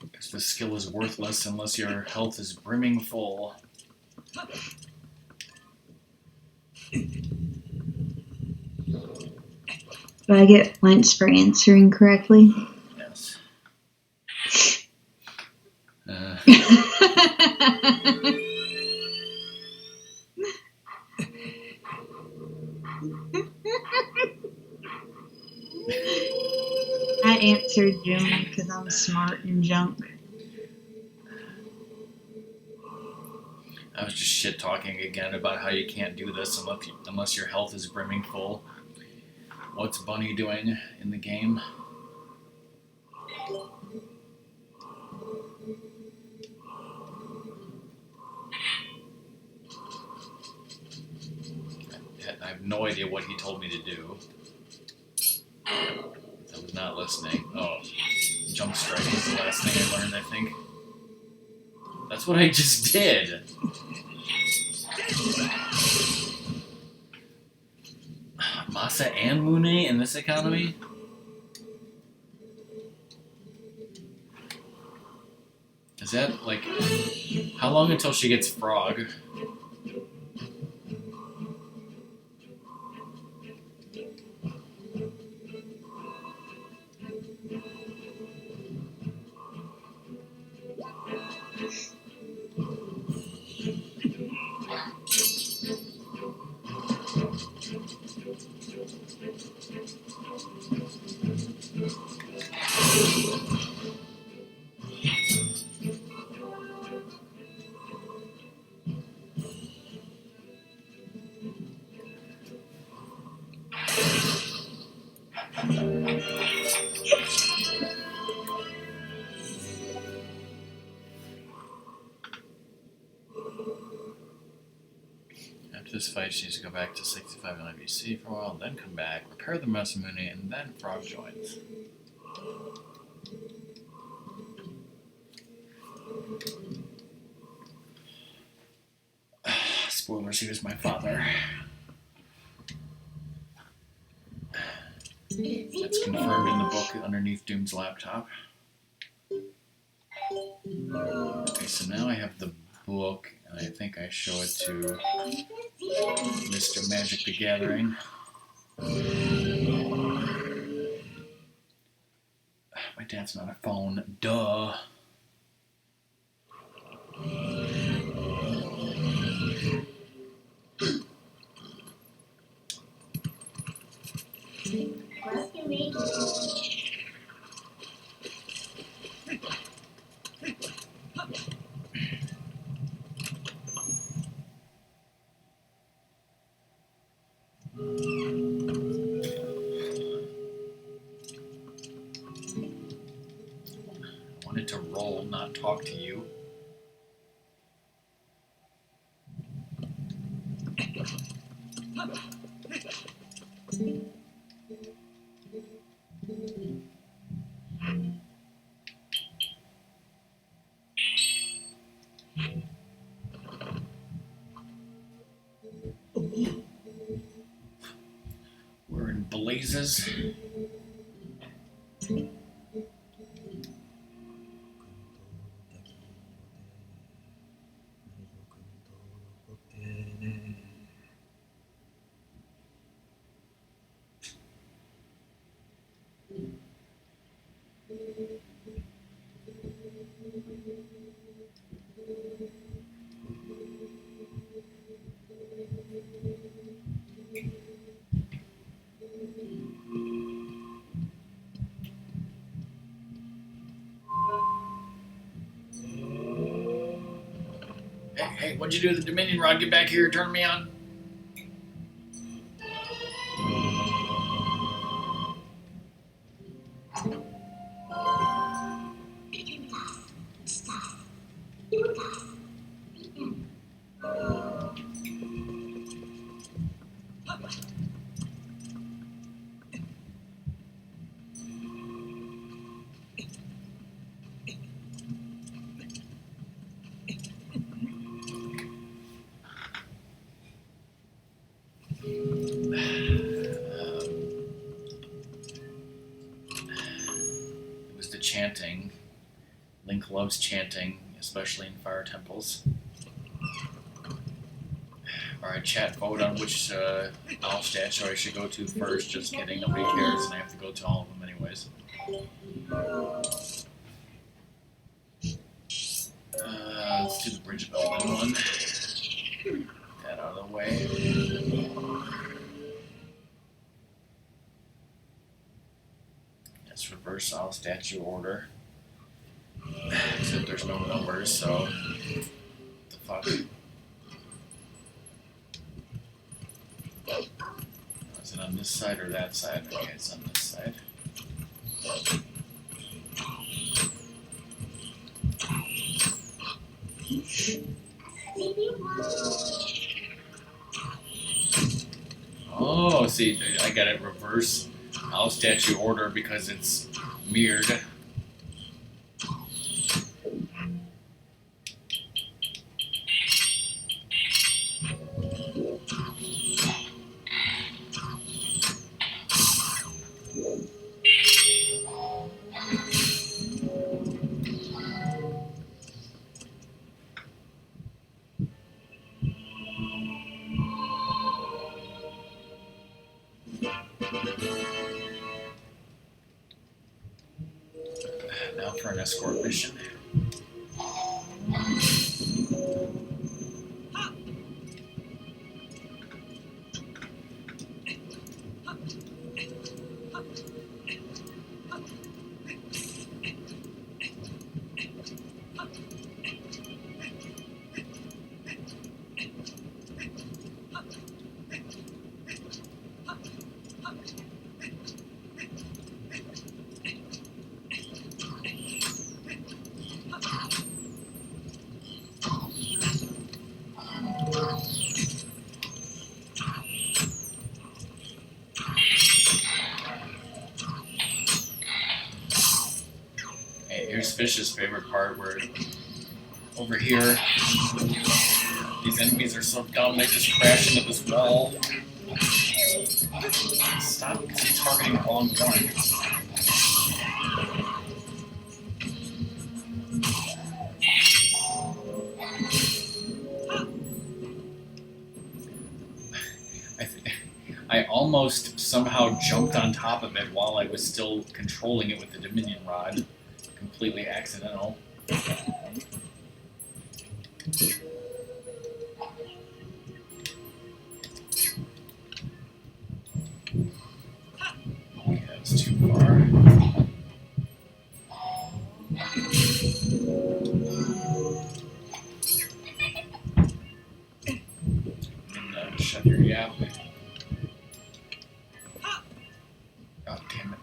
[SPEAKER 1] Because the skill is worthless unless your health is brimming full.
[SPEAKER 2] Do I get points for answering correctly?
[SPEAKER 1] Yes.
[SPEAKER 2] I answered Jim because I'm smart and junk.
[SPEAKER 1] I was just shit talking again about how you can't do this unless your health is brimming full. What's Bunny doing in the game? I have no idea what he told me to do. I was not listening. Oh, jump strike is the last thing I learned, I think. That's what I just did. Masa and Mune in this economy? Is that, like, how long until she gets Frog? After this fight, she needs to go back to 65 LBC for a while, then come back, repair the Masamune, and then Frog joins. Spoilers, he was my father. That's confirmed in the book underneath Doom's laptop. Okay, so now I have the book, and I think I show it to Mr. Magic the Gathering. My dad's not a phone. Duh. I wanted to roll, not talk to you. blazes. Hey, what'd you do with the Dominion rod? Get back here, turn me on. It was the chanting. Link loves chanting, especially in fire temples. Alright, chat, vote on which owl statue I should go to first. Just kidding, nobody cares, and I have to go to all of them anyways. Let's do the bridge building one. Get that out of the way. Let's reverse owl statue order. Except there's no numbers, so what the fuck? Is it on this side or that side? Okay, it's on this side. Oh, see, I got it reverse owl statue order because it's mirrored. Now for an escort mission. Here's Fish's favorite part where over here these enemies are so dumb they just crash into this wall. Stop targeting the wrong one. I almost somehow jumped on top of it while I was still controlling it with the Dominion rod. Completely accidental. Okay, that's too far. And shut your yap. Oh, damn it.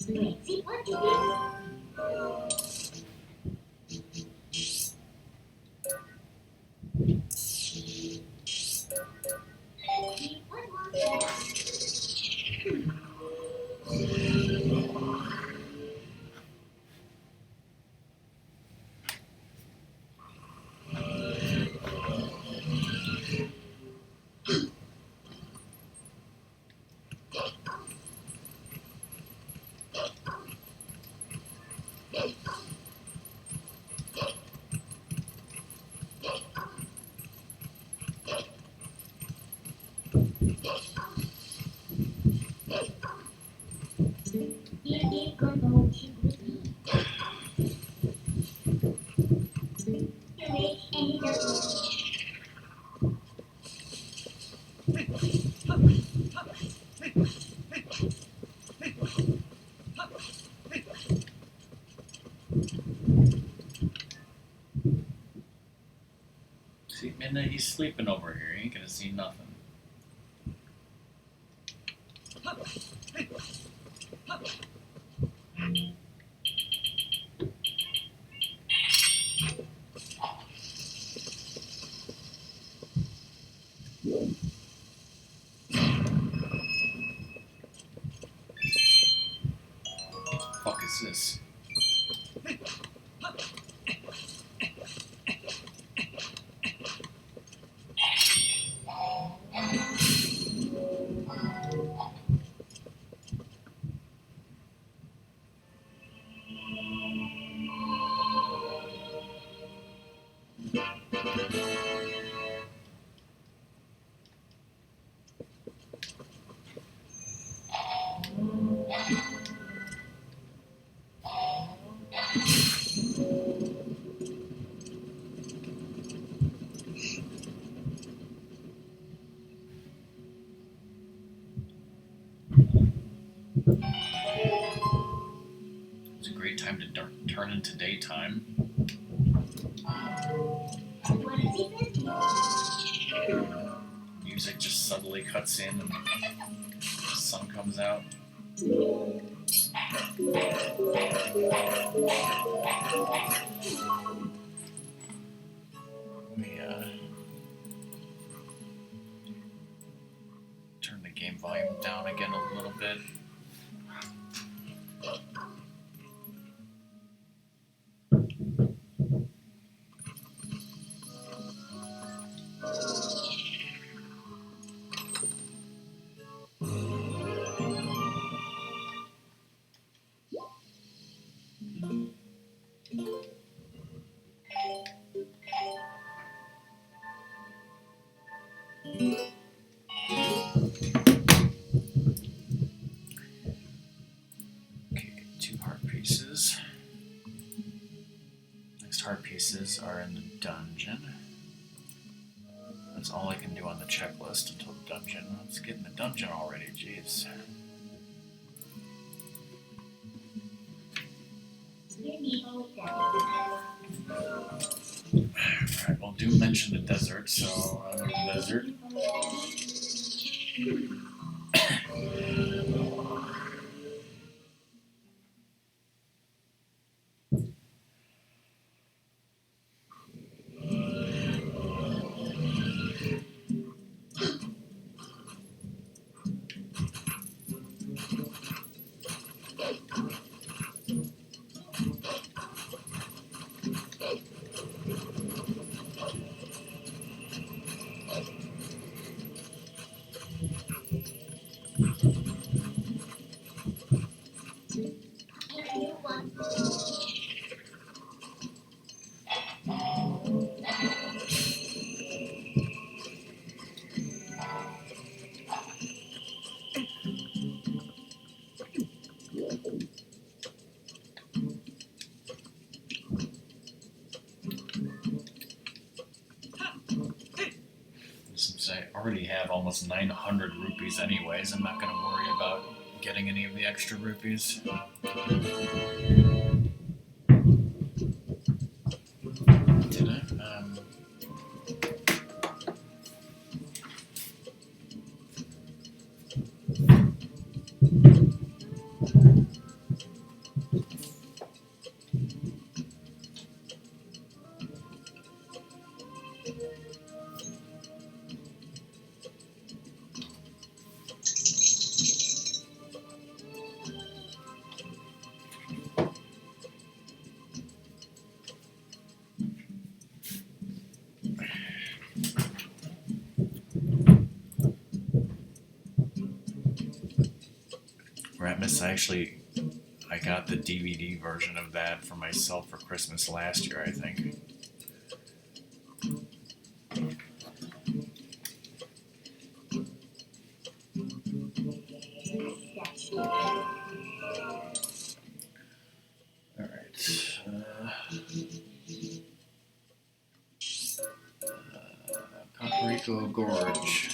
[SPEAKER 1] See, Midnight, he's sleeping over here. He ain't gonna see nothing. Fuck is this? It's a great time to turn into daytime. Music just suddenly cuts in and the sun comes out. Let me turn the game volume down again a little bit. Okay, 2 heart pieces. Next heart pieces are in the dungeon. That's all I can do on the checklist until the dungeon. Let's get in the dungeon already, jeez. Alright, well, do mention the desert, so I'm in the desert. Since I already have almost 900 rupees anyways, I'm not going to worry about getting any of the extra rupees. Did I? Grimace, I got the DVD version of that for myself for Christmas last year, I think. Alright. Paprika Gorge.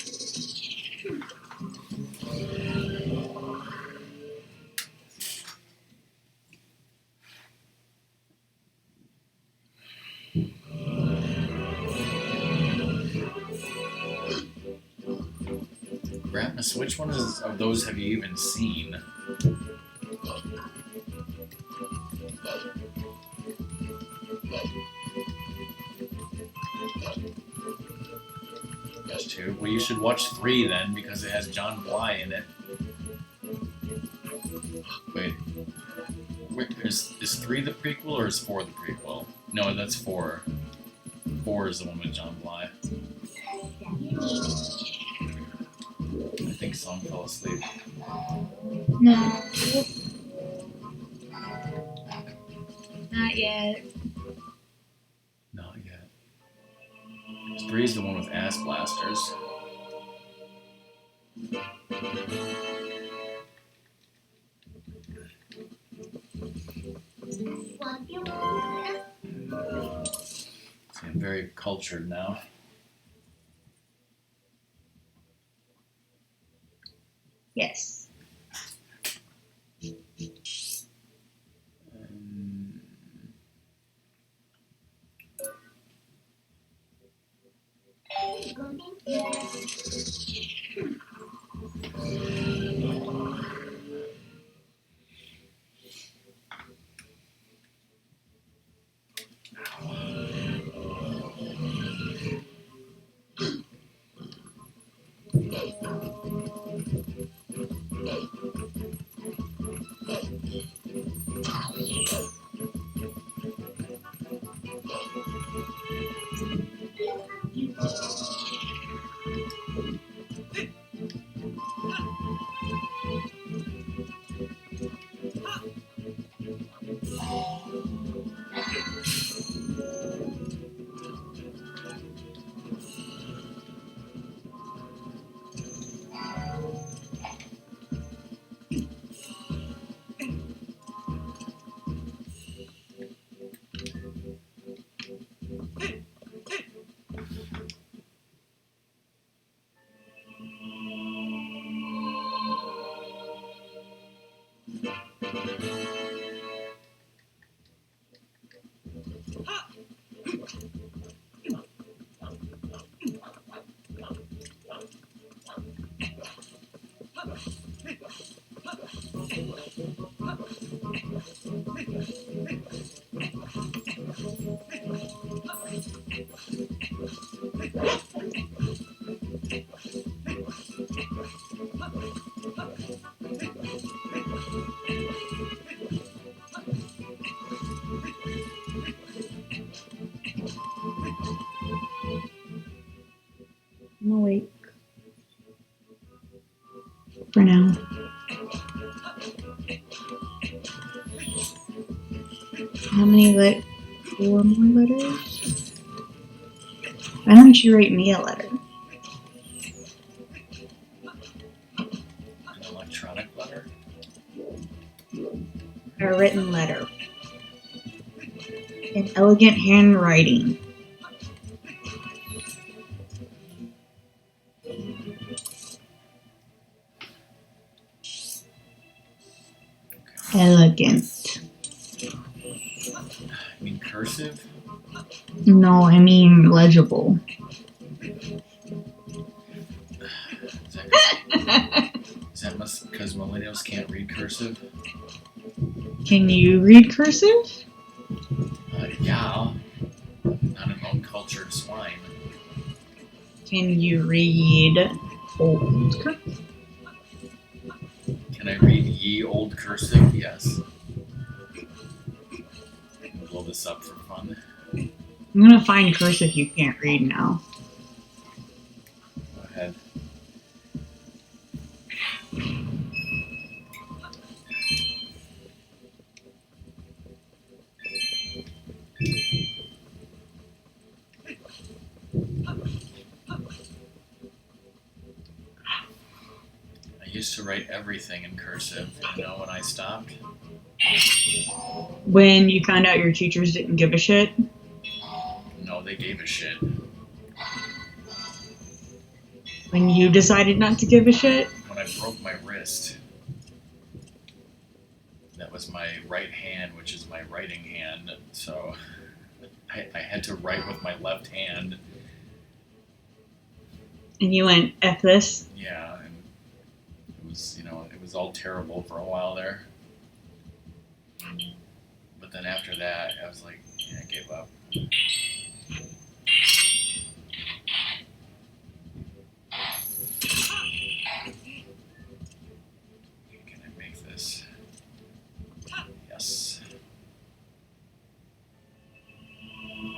[SPEAKER 1] Grimace, which one of those have you even seen? Just two. Well, you should watch 3 then, because it has John Bly in it. Wait, is 3 the prequel or is 4 the prequel? No, that's 4. 4 is the one with John Bly. I think Song fell asleep.
[SPEAKER 3] No. Not yet.
[SPEAKER 1] Not yet. 3 is the one with ass blasters. See, I'm very cultured now.
[SPEAKER 2] Yes. I'm awake. For now. How many 4 more letters? Why don't you write me a letter?
[SPEAKER 1] An electronic letter?
[SPEAKER 2] A written letter. In elegant handwriting. Elegant.
[SPEAKER 1] I mean cursive?
[SPEAKER 2] No, I mean legible.
[SPEAKER 1] Is that because millennials can't read cursive?
[SPEAKER 2] Can you read cursive?
[SPEAKER 1] Yeah. Not an uncultured swine.
[SPEAKER 2] Can you read old cursive?
[SPEAKER 1] Can I read ye old cursive? Yes. Blow this up for fun.
[SPEAKER 2] I'm gonna find cursive you can't read now.
[SPEAKER 1] Go ahead. used to write everything in cursive, you know, when I stopped.
[SPEAKER 2] When you found out your teachers didn't give a shit?
[SPEAKER 1] No, they gave a shit.
[SPEAKER 2] When you decided not to give a shit?
[SPEAKER 1] When I broke my wrist. That was my right hand, which is my writing hand, so I had to write with my left hand.
[SPEAKER 2] And you went, F this?
[SPEAKER 1] Yeah, and it was, you know, it was all terrible for a while there. But then after that, I was like, yeah, I gave up. Can I make this? Yes.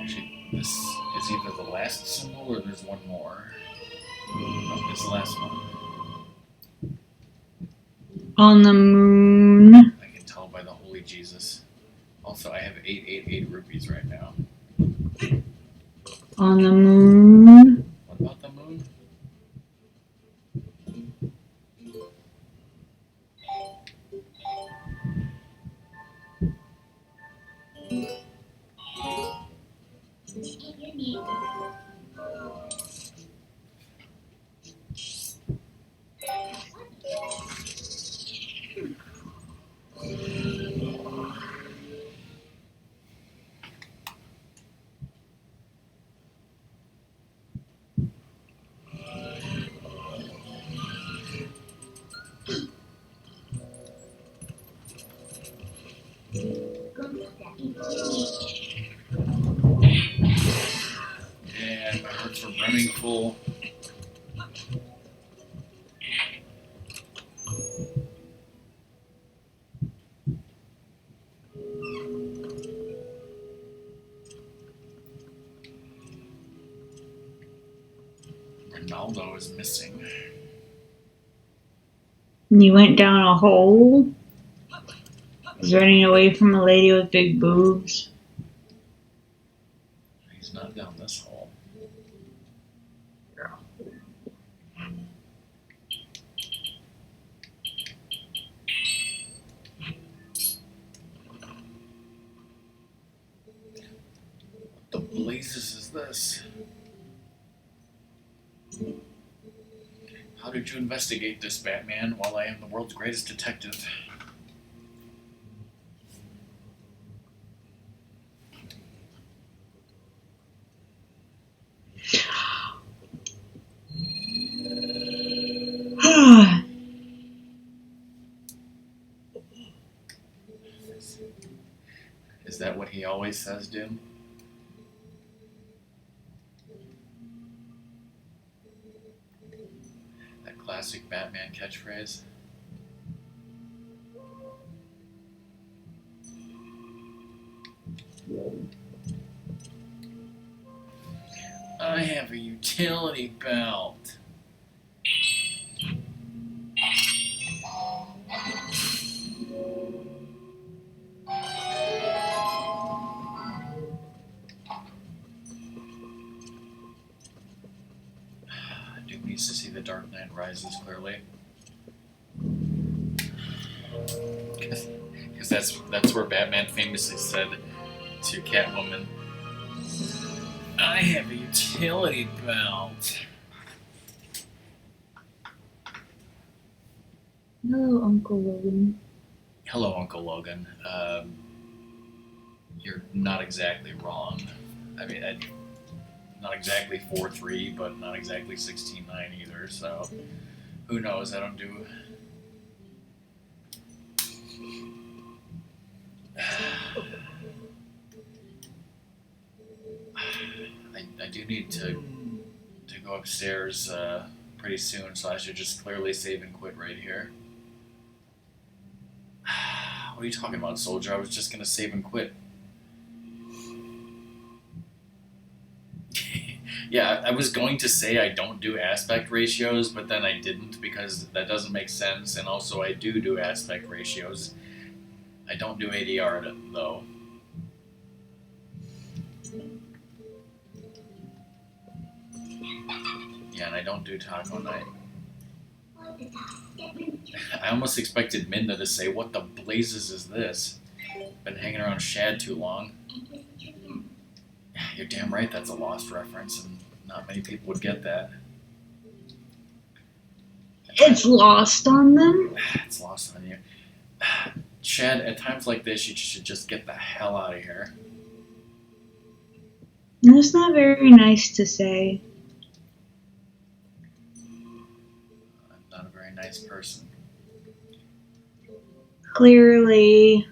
[SPEAKER 1] Actually, this is either the last symbol or there's one more. No, it's the last one.
[SPEAKER 2] On the moon.
[SPEAKER 1] I can tell by the Holy Jesus. Also, I have 888 rupees right now.
[SPEAKER 2] On the moon.
[SPEAKER 1] What about the moon? Yeah, my hearts were burning full. Ronaldo is missing.
[SPEAKER 2] You went down a hole. Was running away from a lady with big boobs.
[SPEAKER 1] He's not down this hole. What the blazes is this? How did you investigate this, Batman, while I am the world's greatest detective? Is that what he always says, Doom? That classic Batman catchphrase? I have a utility belt. Duke needs to see The Dark Knight Rises clearly. Because that's where Batman famously said to Catwoman, I have a utility belt.
[SPEAKER 3] Hello, Uncle Logan.
[SPEAKER 1] Hello, Uncle Logan. You're not exactly wrong. I mean, not exactly 4-3, but not exactly 16-9 either, so who knows? I don't do... I do need to go upstairs pretty soon, so I should just clearly save and quit right here. What are you talking about, soldier? I was just gonna save and quit. Yeah, I was going to say I don't do aspect ratios, but then I didn't because that doesn't make sense, and also I do aspect ratios. I don't do ADR though. Yeah, and I don't do Taco Night. I almost expected Minda to say, "What the blazes is this? Been hanging around Shad too long." You're damn right that's a lost reference, and not many people would get that.
[SPEAKER 2] It's lost on them.
[SPEAKER 1] It's lost on you. Shad, at times like this, you should just get the hell out of here.
[SPEAKER 2] That's not very nice to say.
[SPEAKER 1] I'm not a very nice person.
[SPEAKER 2] Clearly.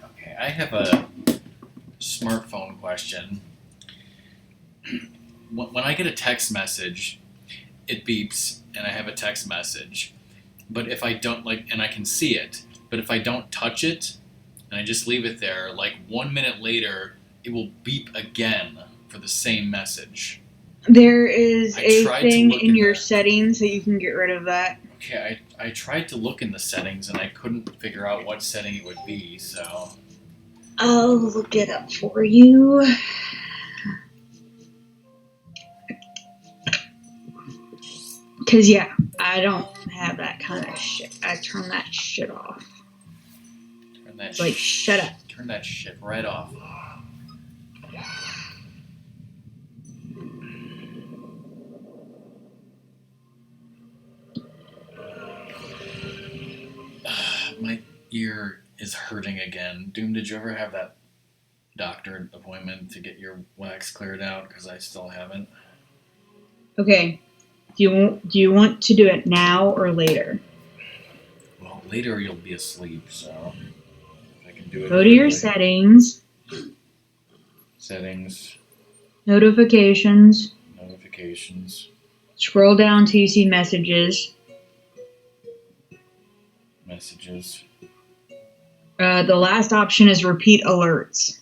[SPEAKER 1] Okay, I have a smartphone question. When I get a text message, it beeps and I have a text message. But if I don't and I can see it, but if I don't touch it and I just leave it there, 1 minute later, it will beep again for the same message.
[SPEAKER 2] There is a thing in your
[SPEAKER 1] that.
[SPEAKER 2] settings that you can get rid of that.
[SPEAKER 1] Okay, I tried to look in the settings and I couldn't figure out what setting it would be, so.
[SPEAKER 2] I'll look it up for you. Because, yeah, I don't have that kind of shit. I turn that shit off.
[SPEAKER 1] Turn that
[SPEAKER 2] shut up.
[SPEAKER 1] Turn that shit right off. My ear is hurting again. Doom, did you ever have that doctor appointment to get your wax cleared out? Because I still haven't.
[SPEAKER 2] Okay. Do you want to do it now or later?
[SPEAKER 1] Well, later you'll be asleep, so if I can do it.
[SPEAKER 2] Go to your settings.
[SPEAKER 1] Settings.
[SPEAKER 2] Notifications.
[SPEAKER 1] Notifications.
[SPEAKER 2] Scroll down till you see messages.
[SPEAKER 1] Messages.
[SPEAKER 2] The last option is repeat alerts.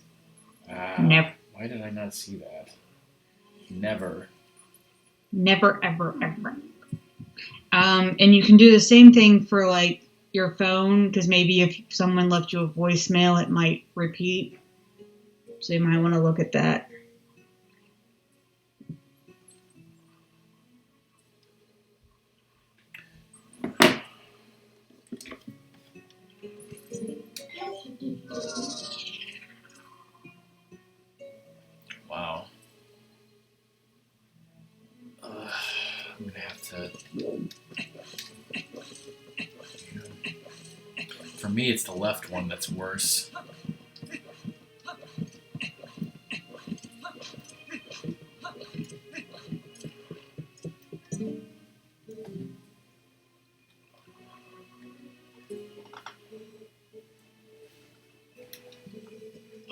[SPEAKER 1] Never. Why did I not see that? Never.
[SPEAKER 2] Never, ever, ever. And you can do the same thing for your phone, because maybe if someone left you a voicemail, it might repeat. So you might want to look at that.
[SPEAKER 1] Wow. I'm gonna have to. For me, it's the left one that's worse.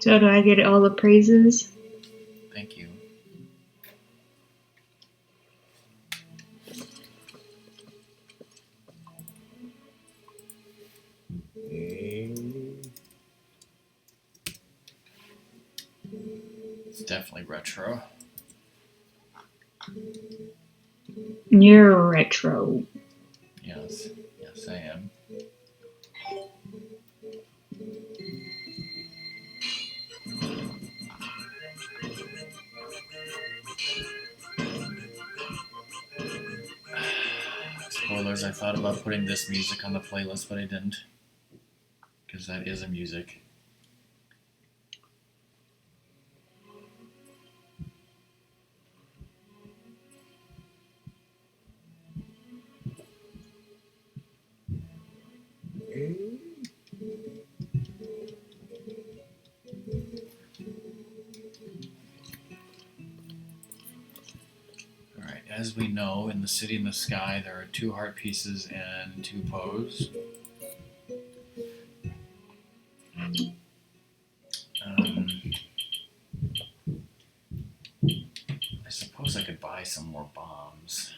[SPEAKER 2] So do I get all the praises?
[SPEAKER 1] Thank you. It's definitely retro.
[SPEAKER 2] You're retro.
[SPEAKER 1] Yes. Yes, I am. Spoilers, I thought about putting this music on the playlist, but I didn't. Because that is a music. Alright, as we know, in the city in the sky, there are 2 heart pieces and 2 pose. I suppose I could buy some more bombs.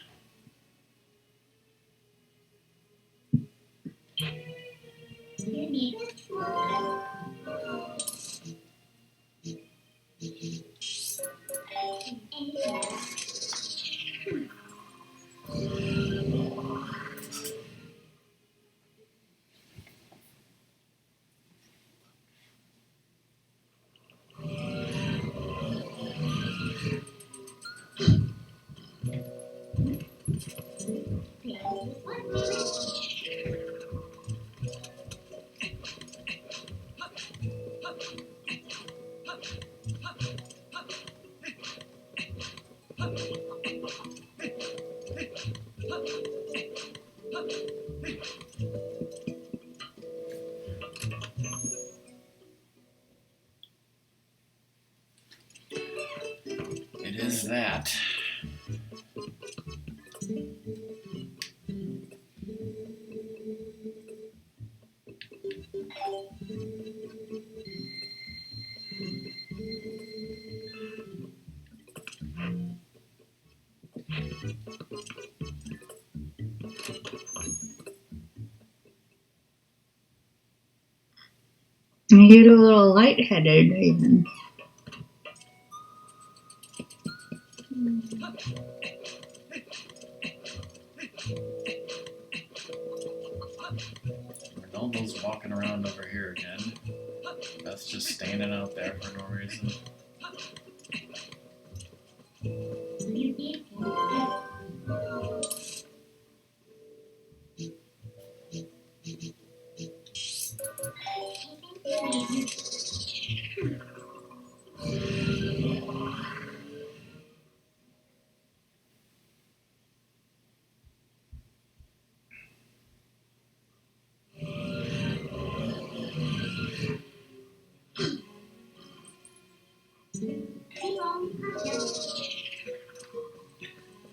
[SPEAKER 1] It is that.
[SPEAKER 2] I get a little lightheaded even.
[SPEAKER 1] Ronaldo's walking around over here again. That's just standing out there for no reason.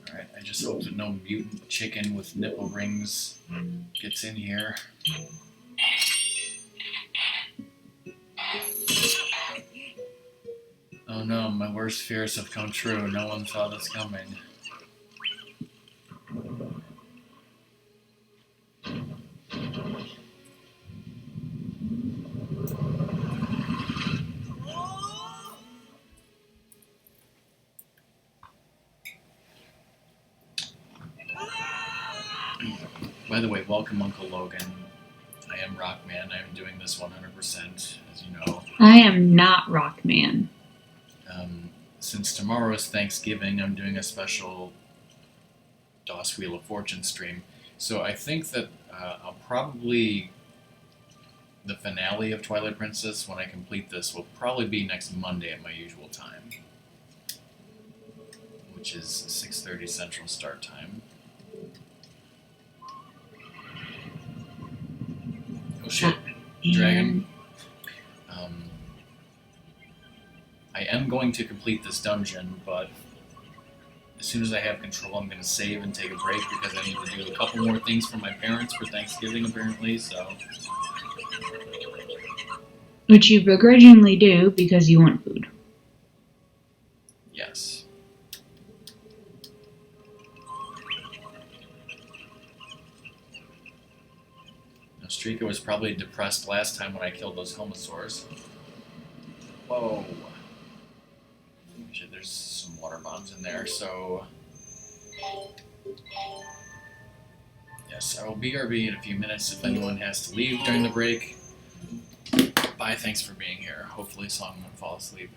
[SPEAKER 1] Alright, I just hope that no mutant chicken with nipple rings gets in here. Oh no, my worst fears have come true. No one saw this coming. By the way, welcome Uncle Logan. I am Rockman. I am doing this 100%, as you know.
[SPEAKER 2] I am not Rockman.
[SPEAKER 1] Since tomorrow is Thanksgiving, I'm doing a special DOS Wheel of Fortune stream. So I think that I'll probably... The finale of Twilight Princess, when I complete this, will probably be next Monday at my usual time. Which is 6:30 Central start time. Oh shit, dragon. I am going to complete this dungeon, but as soon as I have control, I'm going to save and take a break because I need to do a couple more things for my parents for Thanksgiving, apparently, so...
[SPEAKER 2] Which you begrudgingly do because you want food.
[SPEAKER 1] Yes. Now, Strika was probably depressed last time when I killed those Homosaurs. Whoa. Shit, there's some water bombs in there, so... Yes, I will BRB in a few minutes if anyone has to leave during the break. Bye, thanks for being here. Hopefully Song won't fall asleep.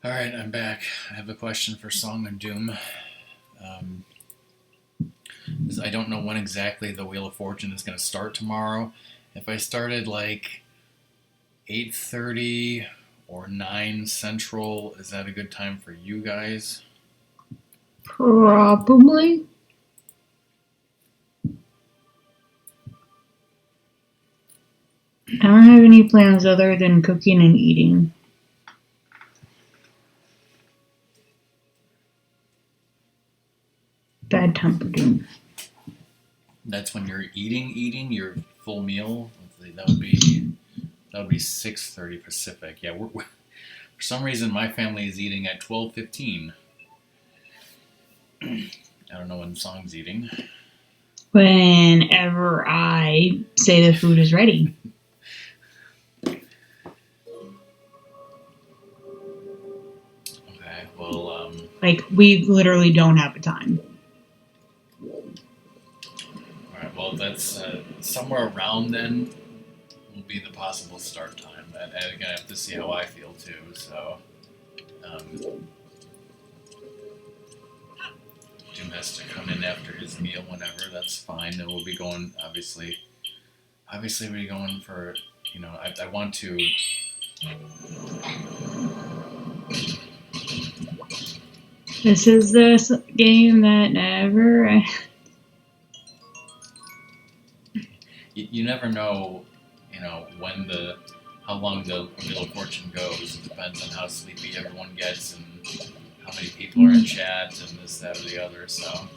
[SPEAKER 1] All right, I'm back. I have a question for Song and Doom. Um, I don't know when exactly the Wheel of Fortune is going to start tomorrow. If I started like 8:30 or 9 Central, is that a good time for you guys?
[SPEAKER 2] Probably. I don't have any plans other than cooking and eating. Bad temper doom.
[SPEAKER 1] That's when you're eating your full meal. That would be 6:30 Pacific. Yeah, for some reason my family is eating at 12:15. I don't know when Song's eating.
[SPEAKER 2] Whenever I say the food is ready.
[SPEAKER 1] Okay, well,
[SPEAKER 2] Like, we literally don't have a time.
[SPEAKER 1] alright, well, that's somewhere around then will be the possible start time. And again, I have to see how I feel too, so. Jim has to come in after his meal whenever, that's fine. And we'll be going, obviously we'll be going for, I want to.
[SPEAKER 2] This is this game that never.
[SPEAKER 1] You never know, how long the Wheel of Fortune goes. It depends on how sleepy everyone gets and how many people are in chat and this, that, or the other. So.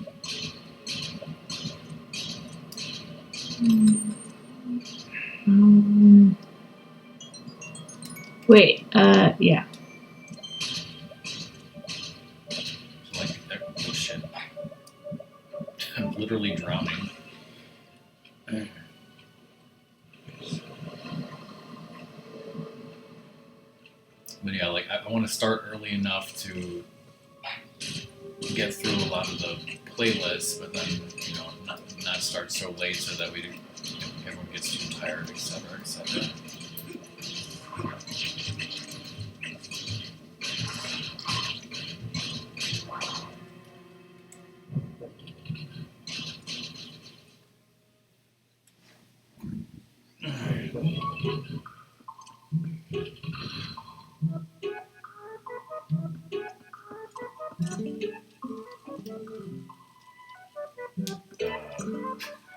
[SPEAKER 2] Wait, yeah.
[SPEAKER 1] Oh shit. I'm literally drowning. But yeah, I want to start early enough to get through a lot of the playlists, but then, not start so late so that everyone gets too tired, etc., etc.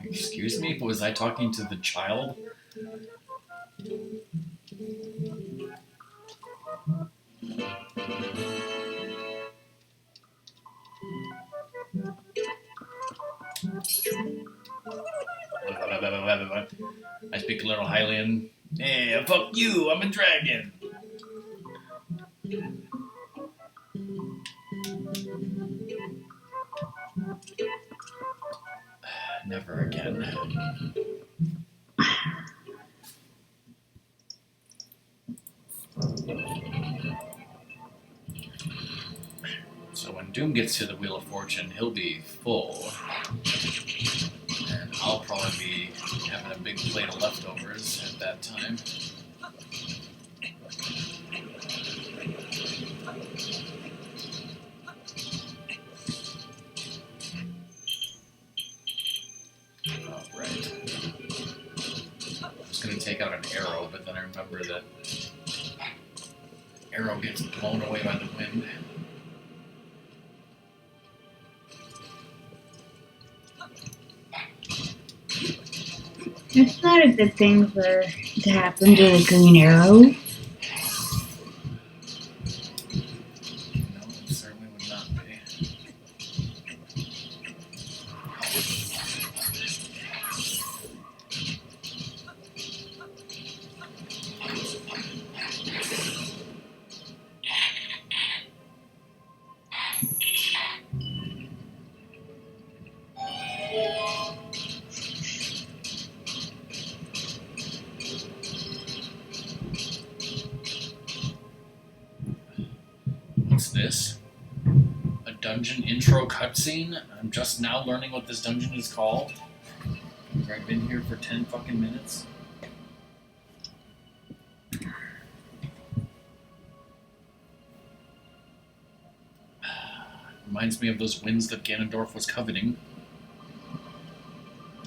[SPEAKER 1] Excuse me, was I talking to the child? I speak a little Hylian. Hey, fuck you, I'm a dragon. Never again. So when Doom gets to the Wheel of Fortune, he'll be full. And I'll probably be having a big plate of leftovers at that time. Oh, right. I was going to take out an arrow, but then I remember that arrow gets blown away by the wind.
[SPEAKER 2] It's not a good thing to happen to the green arrow.
[SPEAKER 1] No, it certainly would not be. What's this? A dungeon intro cutscene? I'm just now learning what this dungeon is called. I've been here for 10 fucking minutes. Reminds me of those winds that Ganondorf was coveting.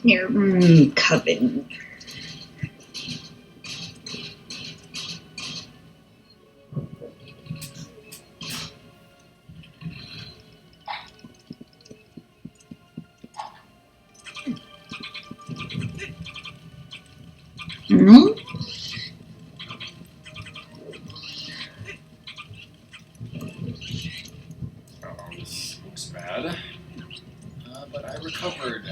[SPEAKER 2] You're coveting. Hmm?
[SPEAKER 1] Oh, this looks bad. But I recovered.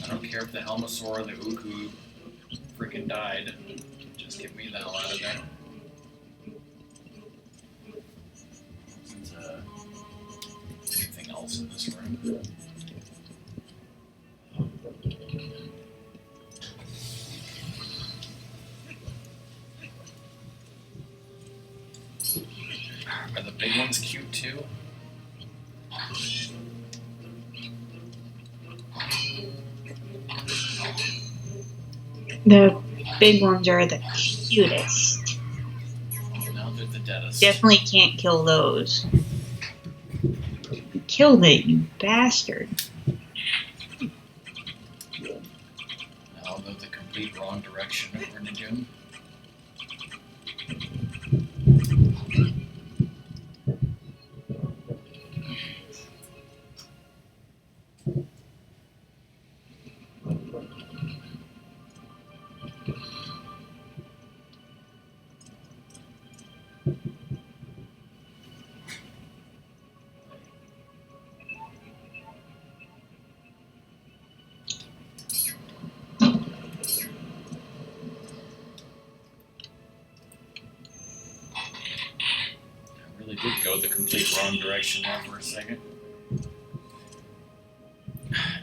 [SPEAKER 1] I don't care if the Helmasaur or the Uku freaking died. Just get me the hell out of there. Isn't anything else in this room? Are the big ones cute too?
[SPEAKER 2] The big ones are the cutest.
[SPEAKER 1] Oh, now they're the deadest.
[SPEAKER 2] Definitely can't kill those. You killed it, you bastard.
[SPEAKER 1] Now they're the complete wrong direction over in the gym. Really did go the complete wrong direction there for a second.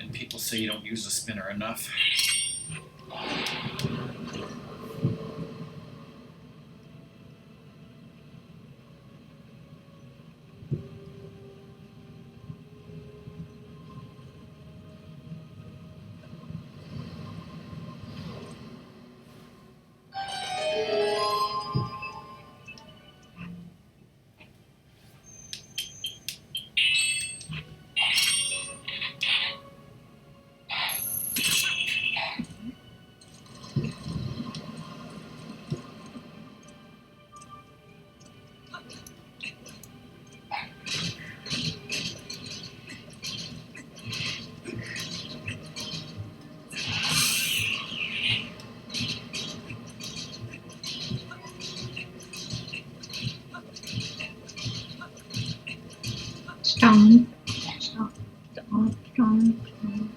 [SPEAKER 1] And people say you don't use the spinner enough.
[SPEAKER 2] Stomp, stomp, stomp, stomp, stomp.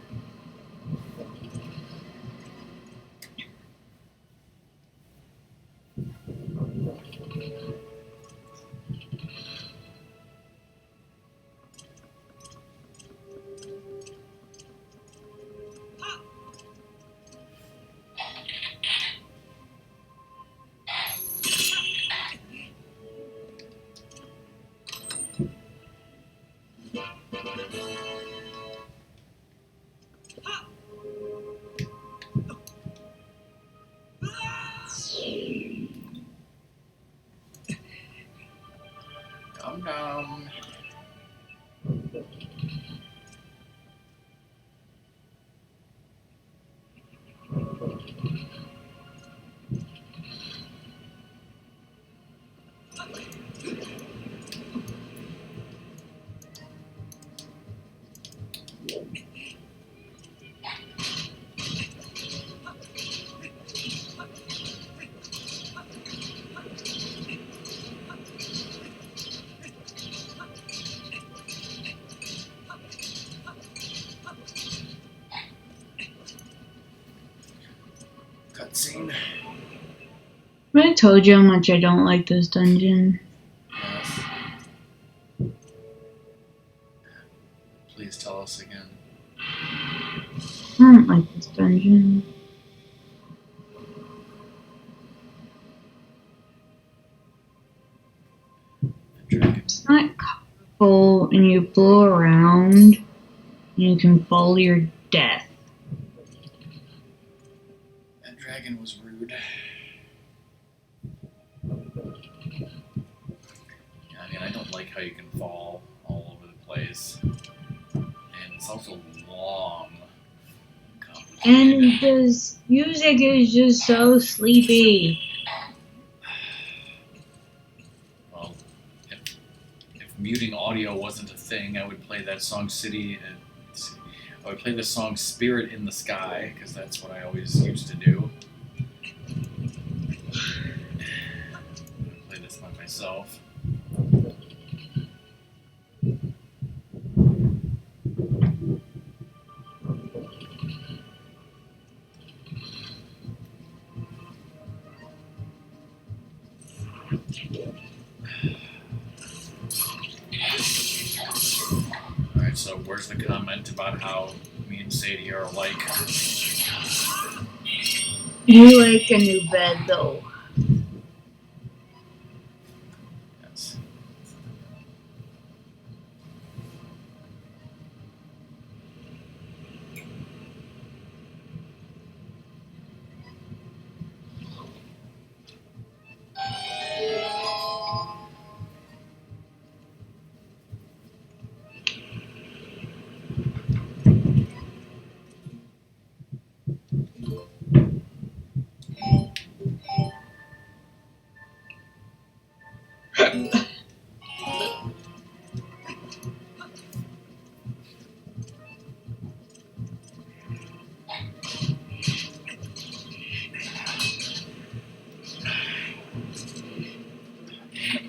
[SPEAKER 1] Dum dum. Cutscene.
[SPEAKER 2] I told you how much I don't like this dungeon.
[SPEAKER 1] Yes. Please tell us again.
[SPEAKER 2] I don't like this dungeon.
[SPEAKER 1] The dragon.
[SPEAKER 2] It's not colorful, and you blow around, and you can fall to your death.
[SPEAKER 1] That dragon was rude. Yeah, I mean, I don't like how you can fall all over plays, and it's also long,
[SPEAKER 3] And
[SPEAKER 1] complicated.
[SPEAKER 3] the music is just so sleepy.
[SPEAKER 1] Well, if muting audio wasn't a thing, I would play that song City. I would play the song Spirit in the Sky, because that's what I always used to do. Play this by myself. Alright, so where's the comment about how me and Sadie are alike?
[SPEAKER 3] You like a new bed though.
[SPEAKER 1] Yes.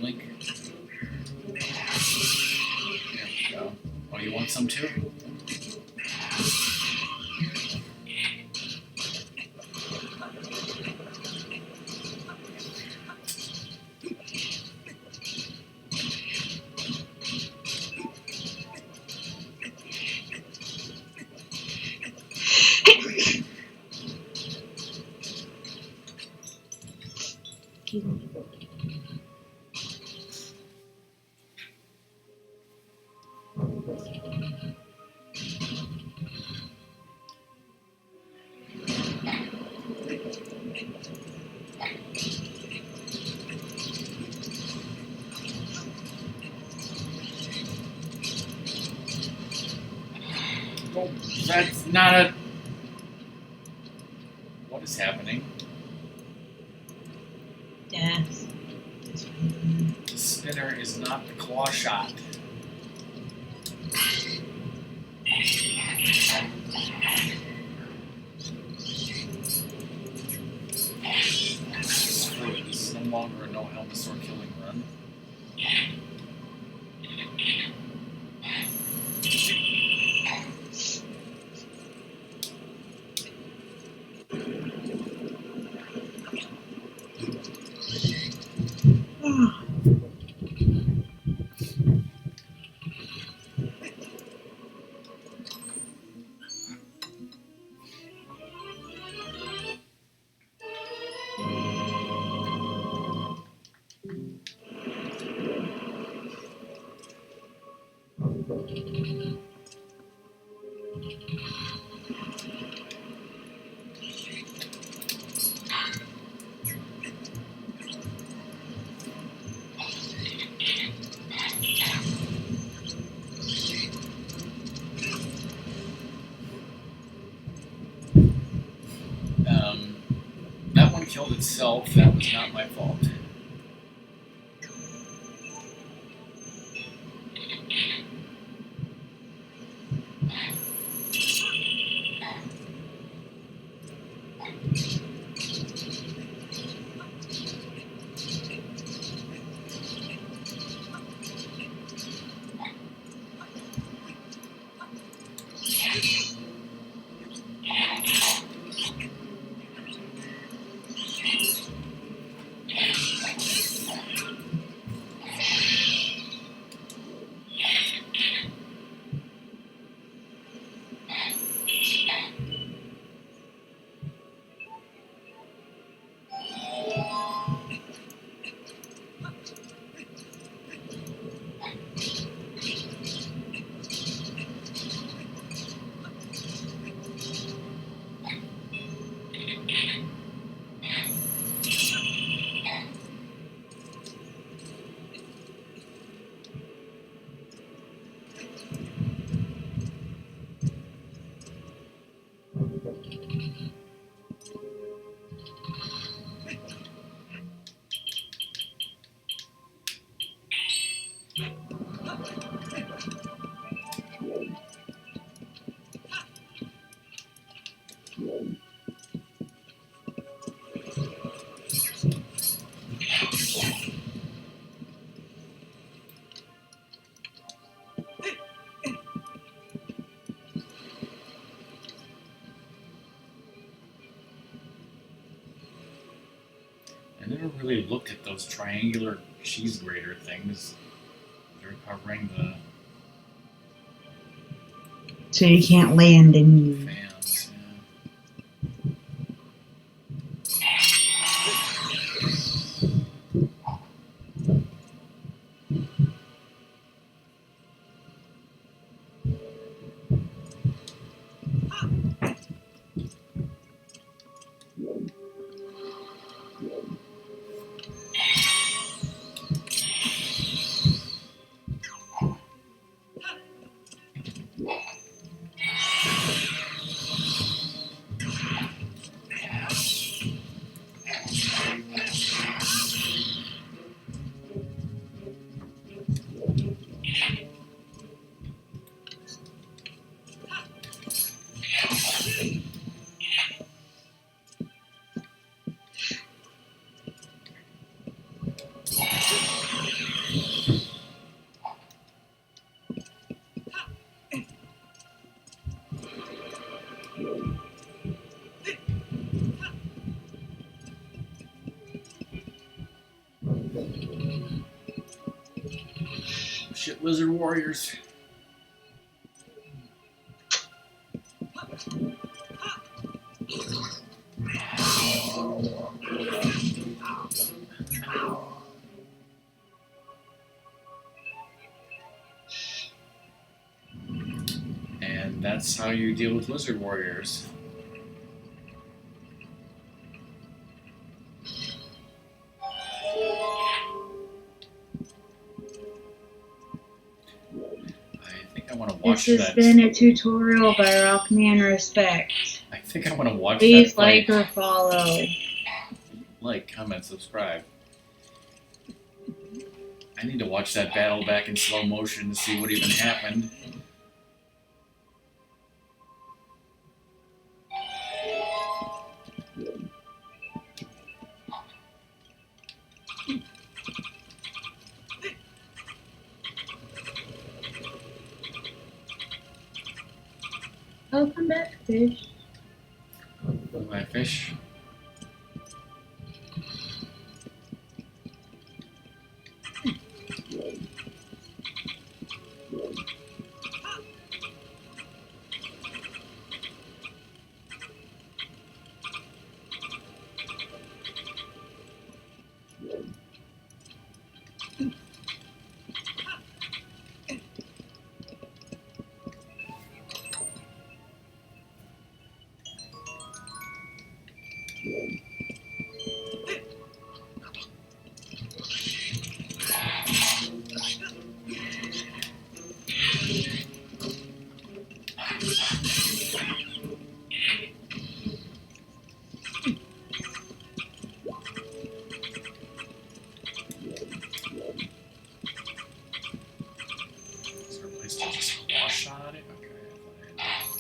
[SPEAKER 1] Link. There we go. Oh, you want some too? Oh, that's not a... What is happening?
[SPEAKER 2] Death.
[SPEAKER 1] The spinner is not the claw shot. Screw it, this is no longer a no Helmasaur killing run. That one killed itself. That was not my fault. I never really looked at those triangular cheese grater things. They're covering the
[SPEAKER 2] So you can't land in.
[SPEAKER 1] fans. Shit, lizard warriors. And that's how you deal with lizard warriors. I think I want to watch
[SPEAKER 3] This has
[SPEAKER 1] that.
[SPEAKER 3] been a tutorial by Rockman Respect.
[SPEAKER 1] I think I want to watch
[SPEAKER 3] Please
[SPEAKER 1] that fight.
[SPEAKER 3] like or follow.
[SPEAKER 1] Like, comment, subscribe. I need to watch that battle back in slow motion to see what even happened.
[SPEAKER 3] Oh, come back, fish.
[SPEAKER 1] My fish. Is there a place to just squash on it? Okay, I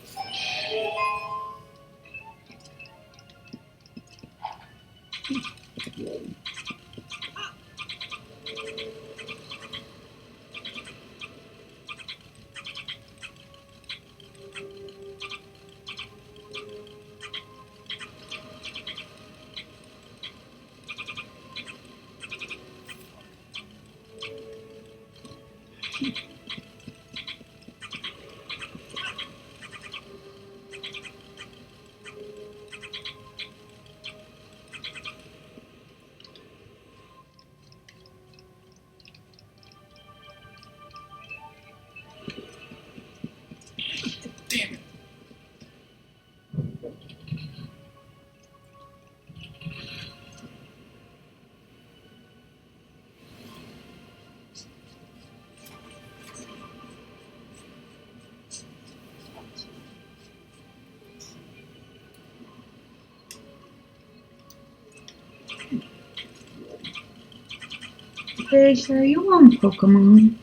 [SPEAKER 1] thought I had Damn it.
[SPEAKER 2] Fish, are you on Pokemon?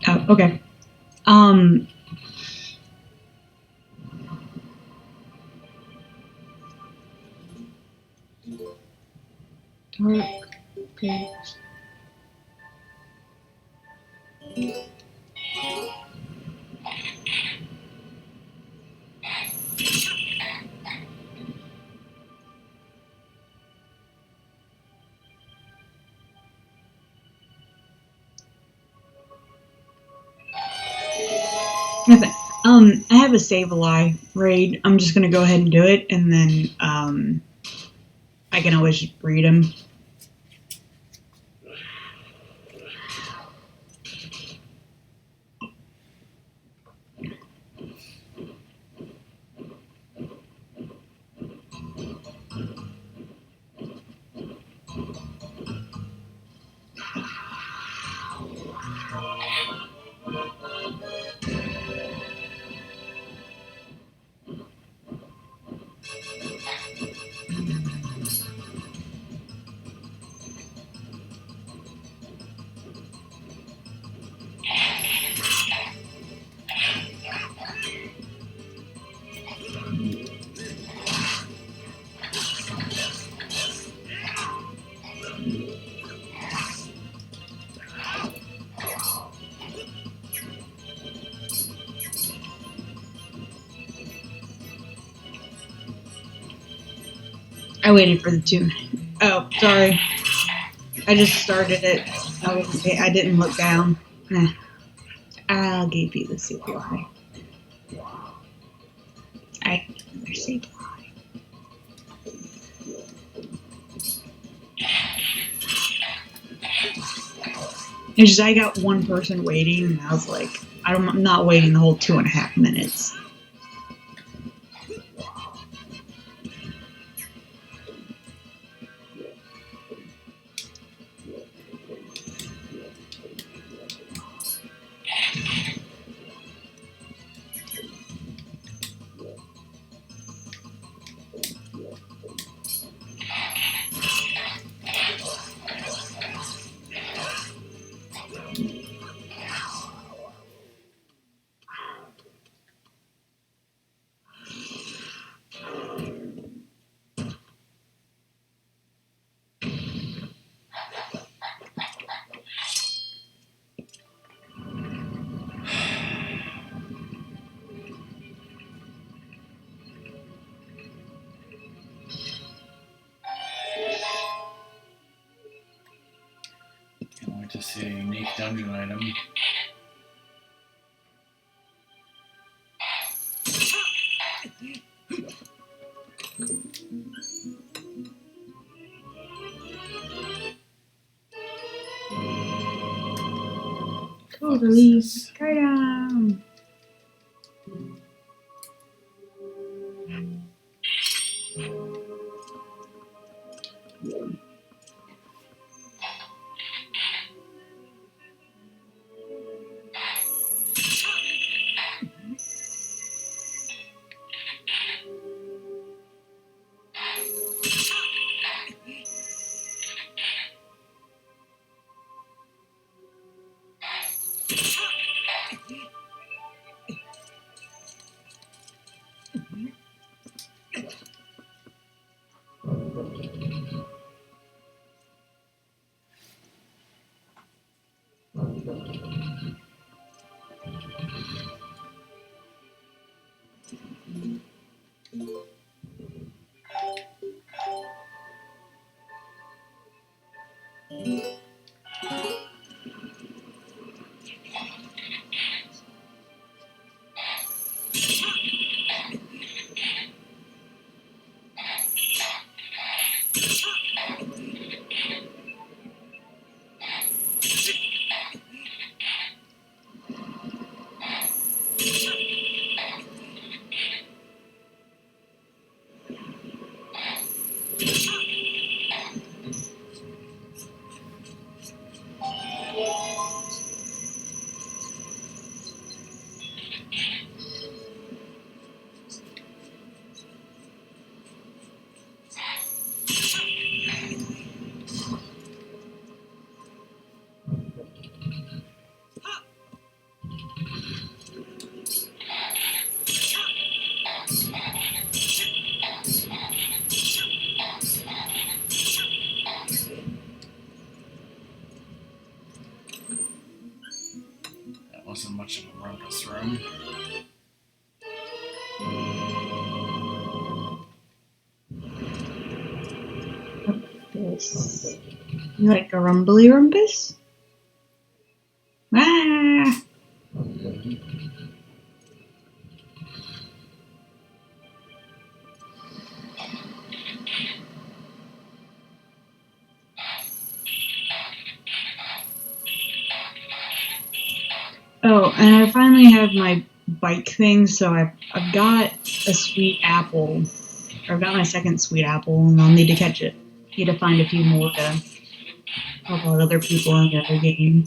[SPEAKER 2] Oh, okay. Dark Pits. Okay. I have a Save-A-Lie raid. I'm just gonna go ahead and do it, and then I can always read them. I waited for the tune. Oh, sorry. I just started it. I didn't look down. I'll give you the Save-A-Lie. I another Save-A-Lie. It's just I got one person waiting, and I was like, I'm not waiting the whole 2.5 minutes.
[SPEAKER 1] Can't wait to see a unique dungeon item.
[SPEAKER 2] Totally.
[SPEAKER 1] Fuck is this?
[SPEAKER 2] Go down.
[SPEAKER 1] That wasn't much of a rumpus room.
[SPEAKER 2] Rumpus. You like a rumbly rumpus? Ah! Oh, and I finally have my bike thing, so I've got a sweet apple. Or I've got my second sweet apple, and I'll need to catch it. Need to find a few more to help out other people in the other game.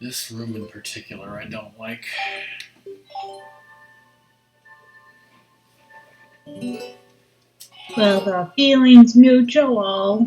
[SPEAKER 1] This room in particular I don't like.
[SPEAKER 3] Well, the feeling's mutual.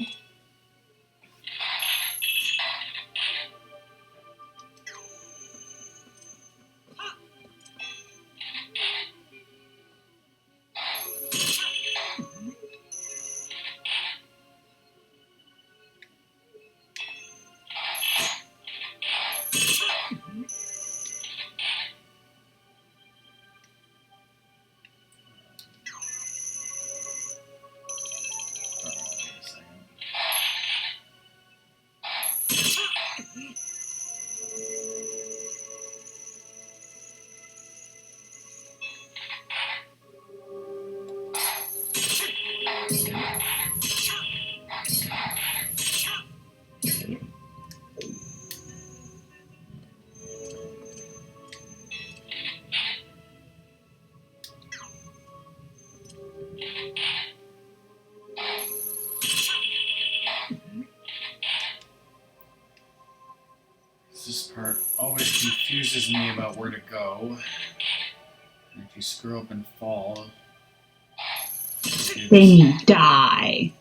[SPEAKER 1] confuses me about where to go. And if you screw up and fall,
[SPEAKER 2] then you die.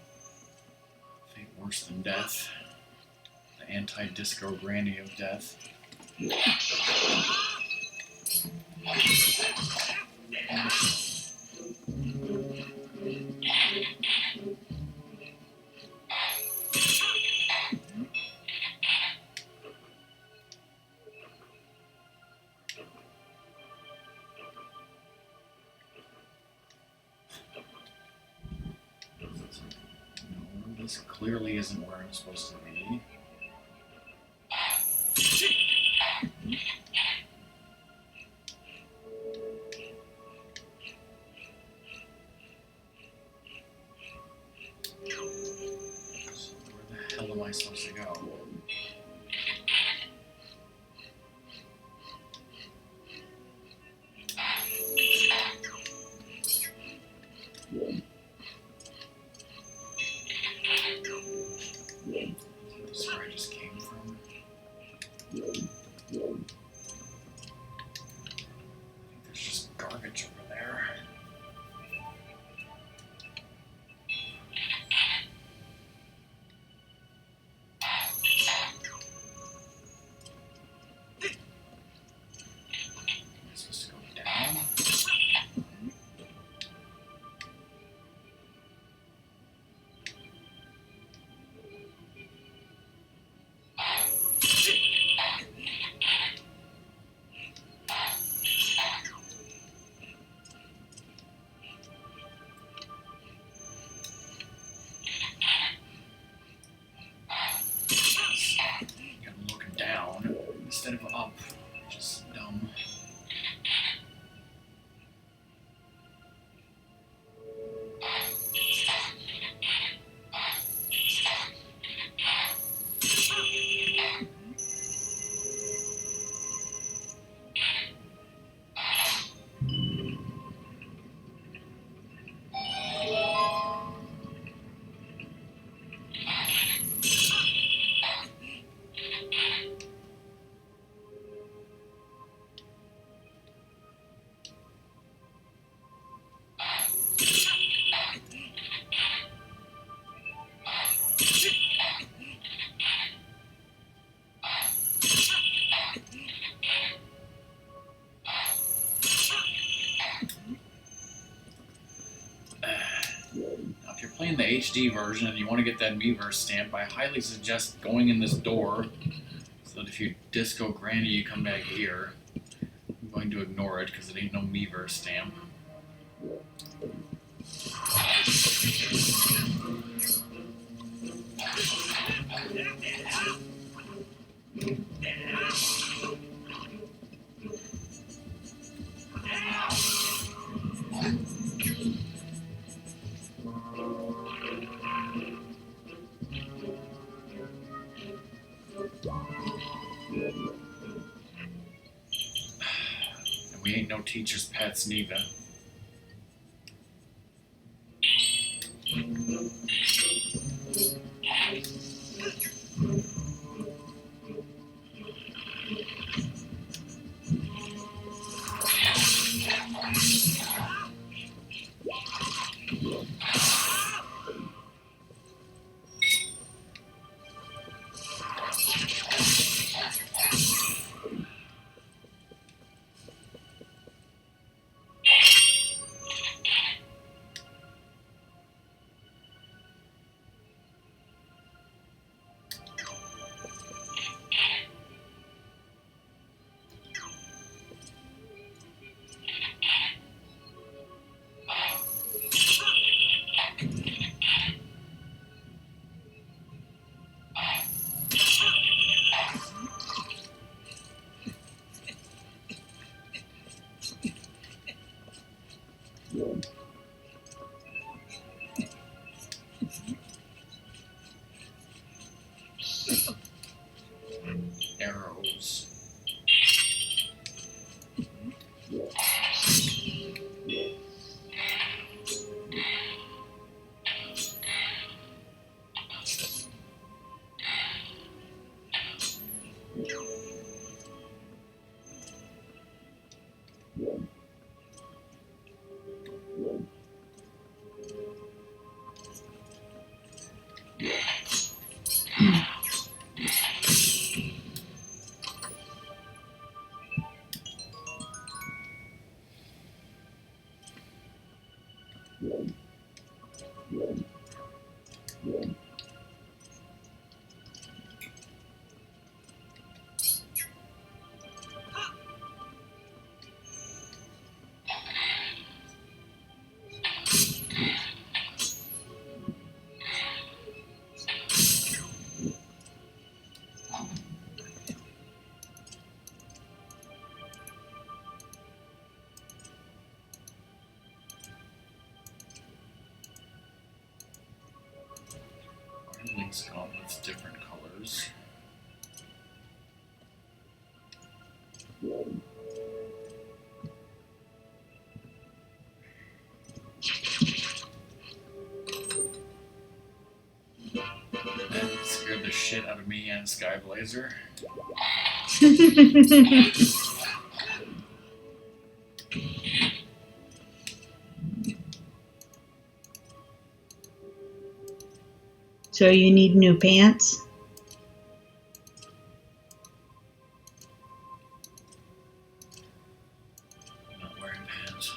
[SPEAKER 1] Fate worse than death. The anti-disco granny of death. No, this clearly isn't where I'm supposed to be. So where the hell am I supposed to go? This is where I just came from. I think there's just garbage over there. Am I supposed to go down? I'm looking down instead of up. Just dumb. Now, if you're playing the HD version and you want to get that Miiverse stamp, I highly suggest going in this door so that if you disco granny, you come back here. I'm going to ignore it because it ain't no Miiverse stamp. And we ain't no teacher's pets neither. Arrows. Link's gauntlets, different colors. That scared the shit out of me and Sky Blazer.
[SPEAKER 2] So you need new pants?
[SPEAKER 1] I'm not wearing pants.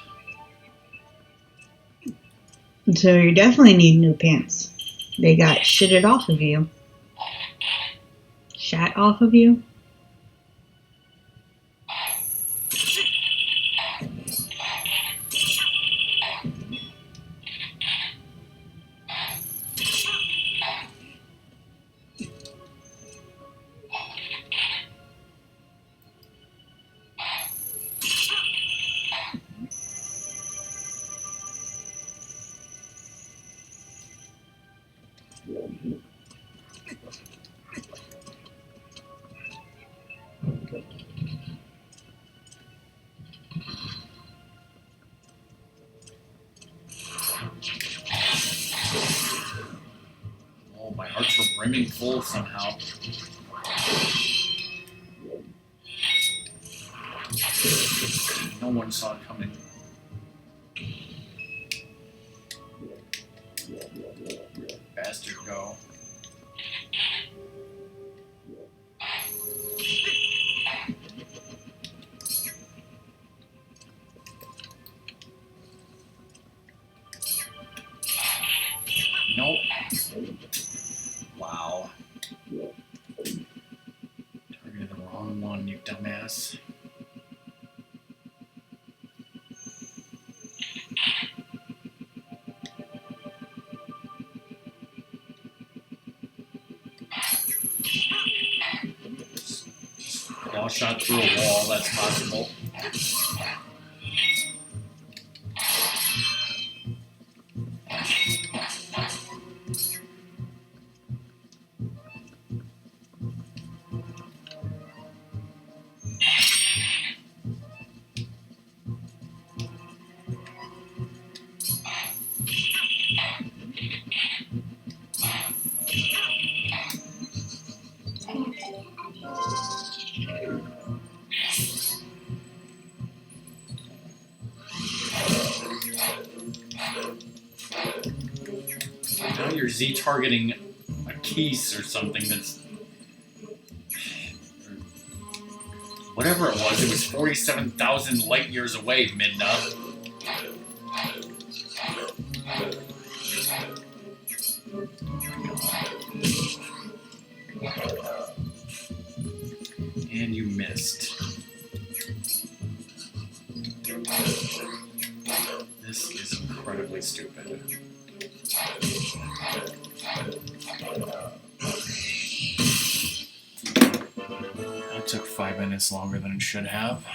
[SPEAKER 2] So you definitely need new pants. They got shitted off of you. Shat off of you?
[SPEAKER 1] Oh, my hearts were brimming full somehow. No one saw it coming. Bastard go. Nope. Wow. Targeted the wrong one, you dumbass. Claw shot through a wall, that's possible. Now you're Z-targeting a keys or something that's... Whatever it was 47,000 light years away, Midna. And you missed. This is incredibly stupid. That took 5 minutes longer than it should have.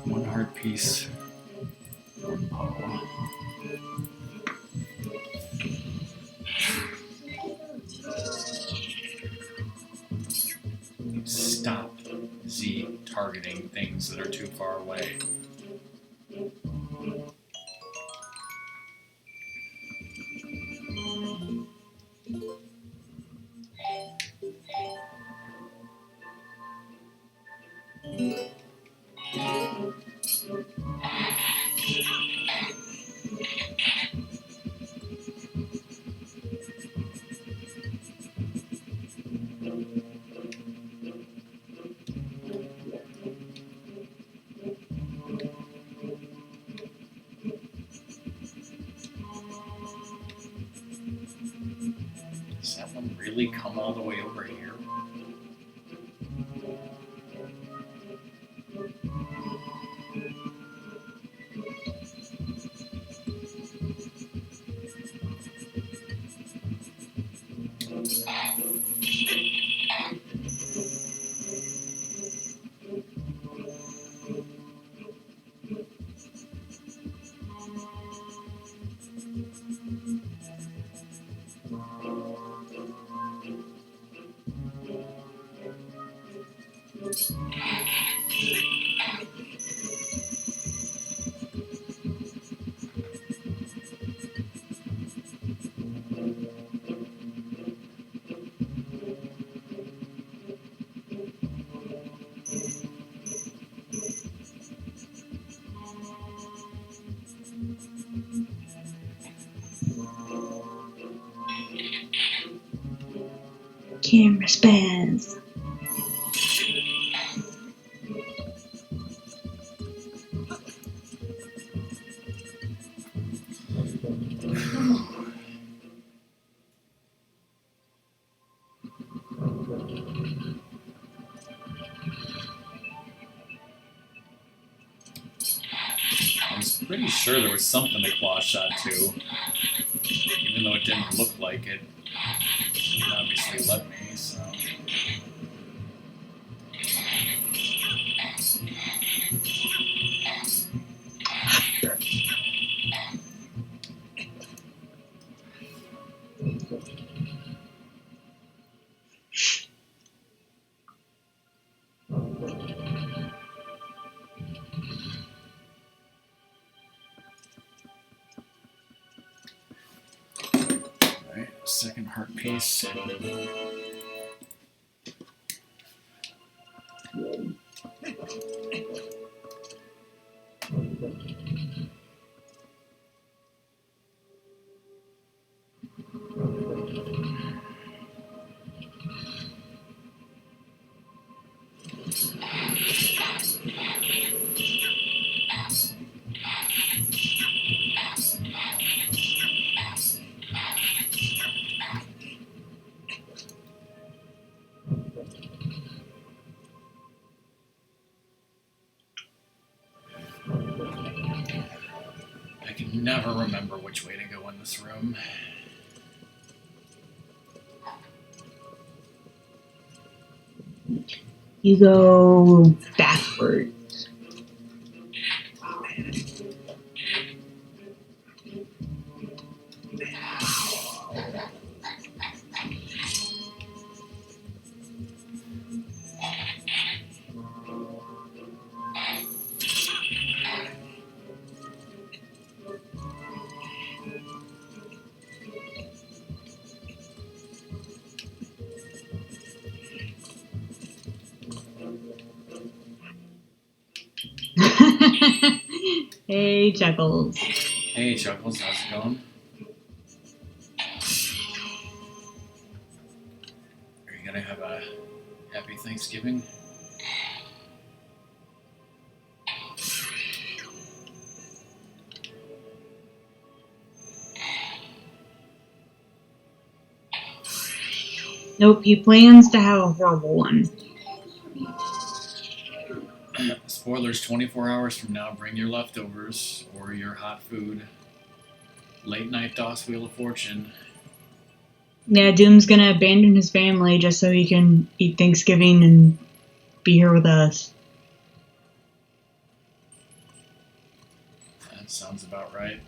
[SPEAKER 1] One heart piece, one Poe. Stop Z targeting things that are too far away. really come all the way over here?
[SPEAKER 2] Camera spaz.
[SPEAKER 1] I was pretty sure there was something to claw shot to, even though it didn't look like it. It obviously let me, so. Alright, second heart piece. I can never remember which way to go in this room.
[SPEAKER 2] You go backward. Hey, Chuckles.
[SPEAKER 1] Hey, Chuckles, how's it going? Are you gonna have a happy Thanksgiving?
[SPEAKER 2] Nope, he plans to have a horrible one.
[SPEAKER 1] Spoilers, 24 hours from now, bring your leftovers or your hot food. Late night DOS Wheel of Fortune.
[SPEAKER 2] Yeah, Doom's gonna abandon his family just so he can eat Thanksgiving and be here with us.
[SPEAKER 1] That sounds about right.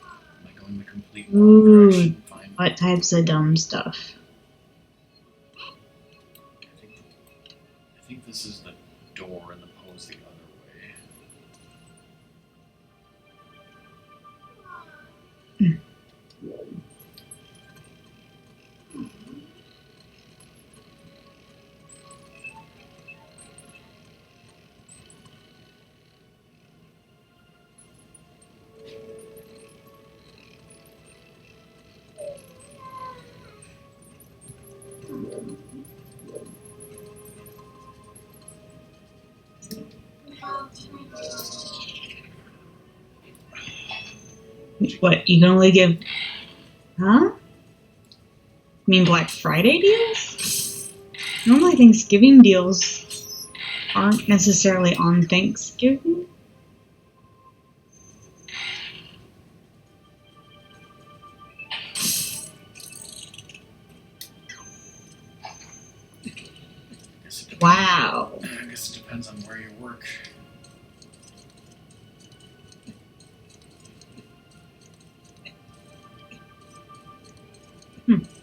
[SPEAKER 1] Am I going the complete wrong
[SPEAKER 2] Ooh,
[SPEAKER 1] direction? Fine.
[SPEAKER 2] what types of dumb stuff?
[SPEAKER 1] I think this is the door and the pose the other way.
[SPEAKER 2] What, you can only give Huh? You mean Black Friday deals? Normally Thanksgiving deals aren't necessarily on Thanksgiving. Wow.
[SPEAKER 1] I guess it depends on where you work.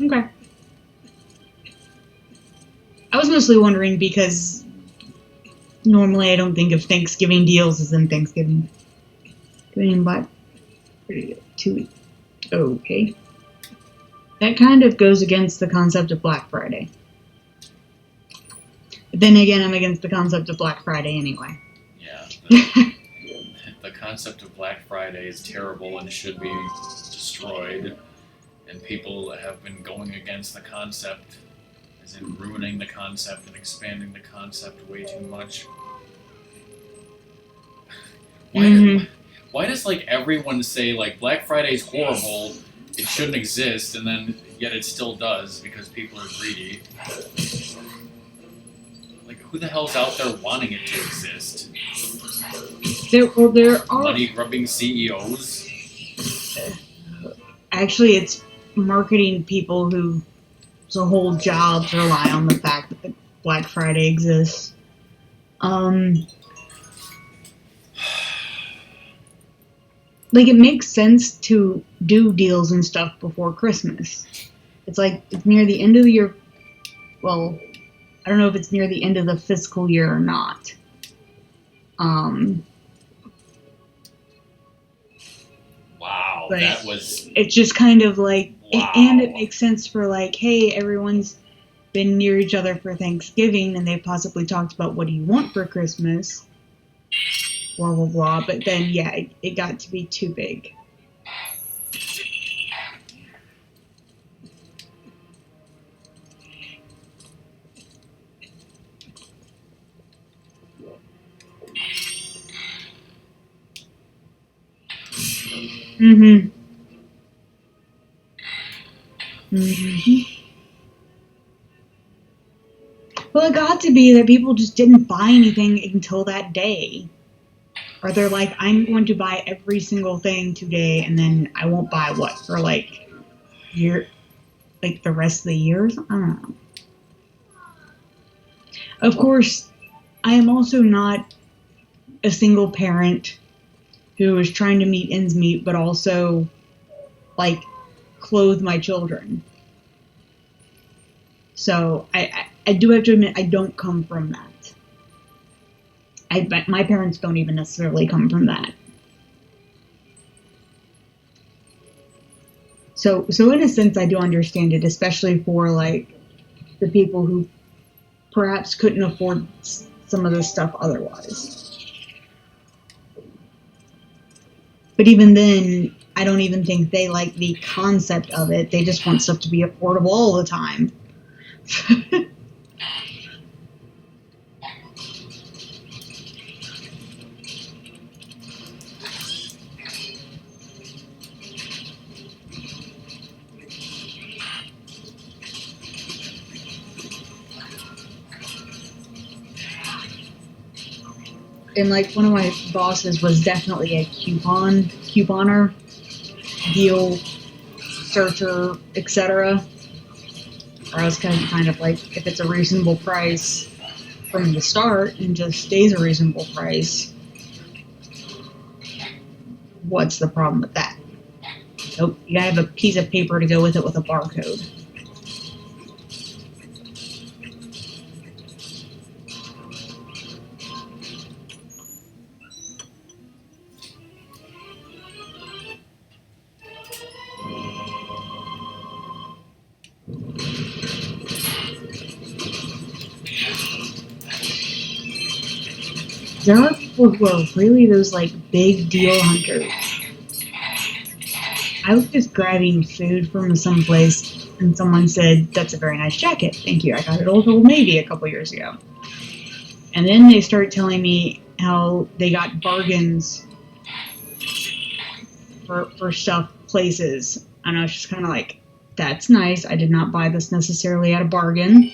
[SPEAKER 2] Okay. I was mostly wondering because normally I don't think of Thanksgiving deals as in Thanksgiving. Giving Black Friday 2 weeks. Okay. That kind of goes against the concept of Black Friday. But then again, I'm against the concept of Black Friday anyway.
[SPEAKER 1] Yeah. The concept of Black Friday is terrible and should be destroyed. And people have been going against the concept, as in ruining the concept and expanding the concept way too much. Why does like everyone say like Black Friday is horrible, it shouldn't exist, and then yet it still does because people are greedy? Like who the hell's out there wanting it to exist?
[SPEAKER 2] There are
[SPEAKER 1] money-grubbing CEOs.
[SPEAKER 2] Actually, it's marketing people whose whole jobs rely on the fact that Black Friday exists. Like, it makes sense to do deals and stuff before Christmas. It's like, it's near the end of the year. Well, I don't know if it's near the end of the fiscal year or not.
[SPEAKER 1] Wow,
[SPEAKER 2] but
[SPEAKER 1] that was...
[SPEAKER 2] It's just kind of like...
[SPEAKER 1] Wow.
[SPEAKER 2] And it makes sense for like, hey, everyone's been near each other for Thanksgiving and they've possibly talked about what do you want for Christmas. Blah, blah, blah. But then, yeah, it got to be too big. Mm-hmm. Well, it got to be that people just didn't buy anything until that day. Or they're like, I'm going to buy every single thing today, and then I won't buy what for like the rest of the years. I don't know. Of course, I am also not a single parent who is trying to meet ends meet, but also like clothe my children. So I do have to admit I don't come from that. My parents don't even necessarily come from that. So in a sense, I do understand it, especially for like the people who perhaps couldn't afford some of this stuff otherwise. But even then, I don't even think they like the concept of it. They just want stuff to be affordable all the time. And like one of my bosses was definitely a couponer, deal searcher, etc. Or I was kind of like, if it's a reasonable price from the start and just stays a reasonable price, what's the problem with that? Nope, you gotta have a piece of paper to go with it with a barcode. There are people who are really those like big deal hunters. I was just grabbing food from someplace and someone said, "That's a very nice jacket. Thank you. I got it at Old Navy a couple years ago." And then they started telling me how they got bargains for stuff places And I was just kind of like, that's nice. I did not buy this necessarily at a bargain.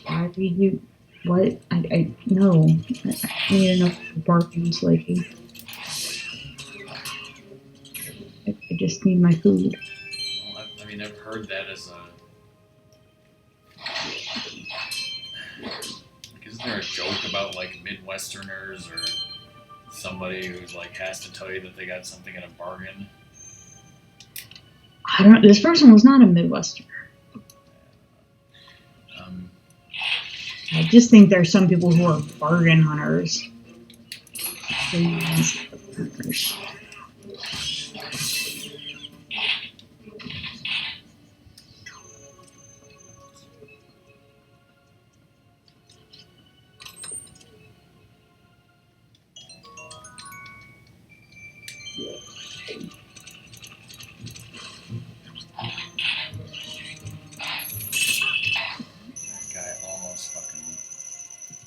[SPEAKER 2] Why would you... What? I no. I need to know what bargains, like... I just need my food.
[SPEAKER 1] Well, I mean, I've heard that as a... Like, isn't there a joke about, like, Midwesterners or somebody who's, like, has to tell you that they got something at a bargain?
[SPEAKER 2] I don't... This person was not a Midwesterner. I just think there's some people who are bargain hunters.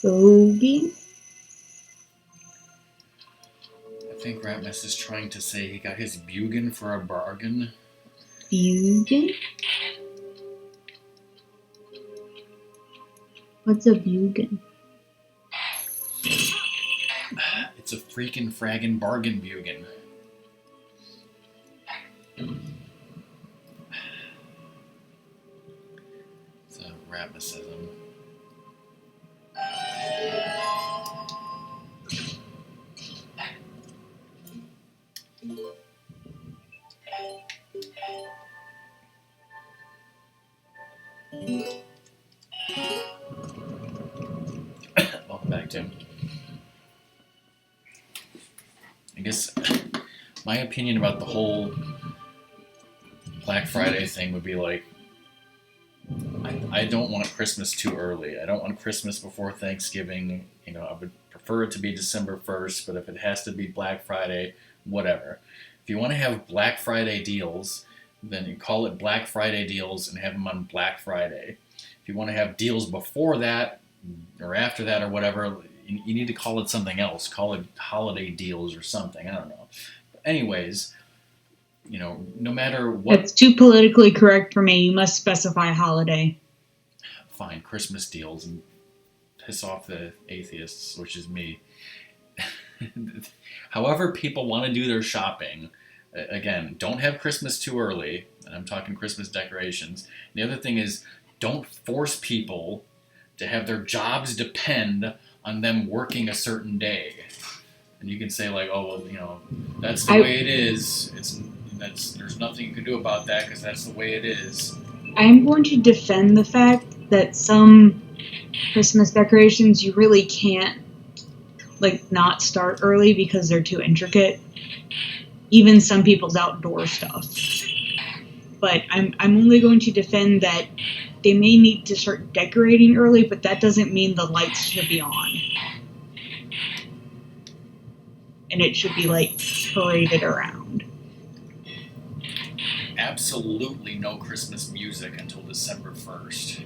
[SPEAKER 2] Bogey?
[SPEAKER 1] I think Ratmus is trying to say he got his Bugan for a bargain.
[SPEAKER 2] Bugan? What's a Bugan?
[SPEAKER 1] It's a freaking fraggin' bargain Bugan. It's a Ratmusism. Welcome back, Tim. I guess my opinion about the whole Black Friday thing would be like, I don't want Christmas too early. I don't want Christmas before Thanksgiving. You know, I would prefer it to be December 1st, but if it has to be Black Friday, whatever. If you want to have Black Friday deals, then you call it Black Friday deals and have them on Black Friday. If you want to have deals before that or after that or whatever, you need to call it something else. Call it holiday deals or something. I don't know. But anyways, you know, no matter what...
[SPEAKER 2] It's too politically correct for me. You must specify holiday.
[SPEAKER 1] Fine, Christmas deals and piss off the atheists, which is me. However people want to do their shopping, again, don't have Christmas too early. And I'm talking Christmas decorations. The other thing is, don't force people to have their jobs depend on them working a certain day. And you can say like, oh, well, you know, that's the way it is. There's nothing you can do about that because that's the way it is.
[SPEAKER 2] I'm going to defend the fact that some Christmas decorations you really can't like not start early because they're too intricate. Even some people's outdoor stuff. But I'm only going to defend that they may need to start decorating early, but that doesn't mean the lights should be on. And it should be like paraded around.
[SPEAKER 1] Absolutely no Christmas music until December 1st.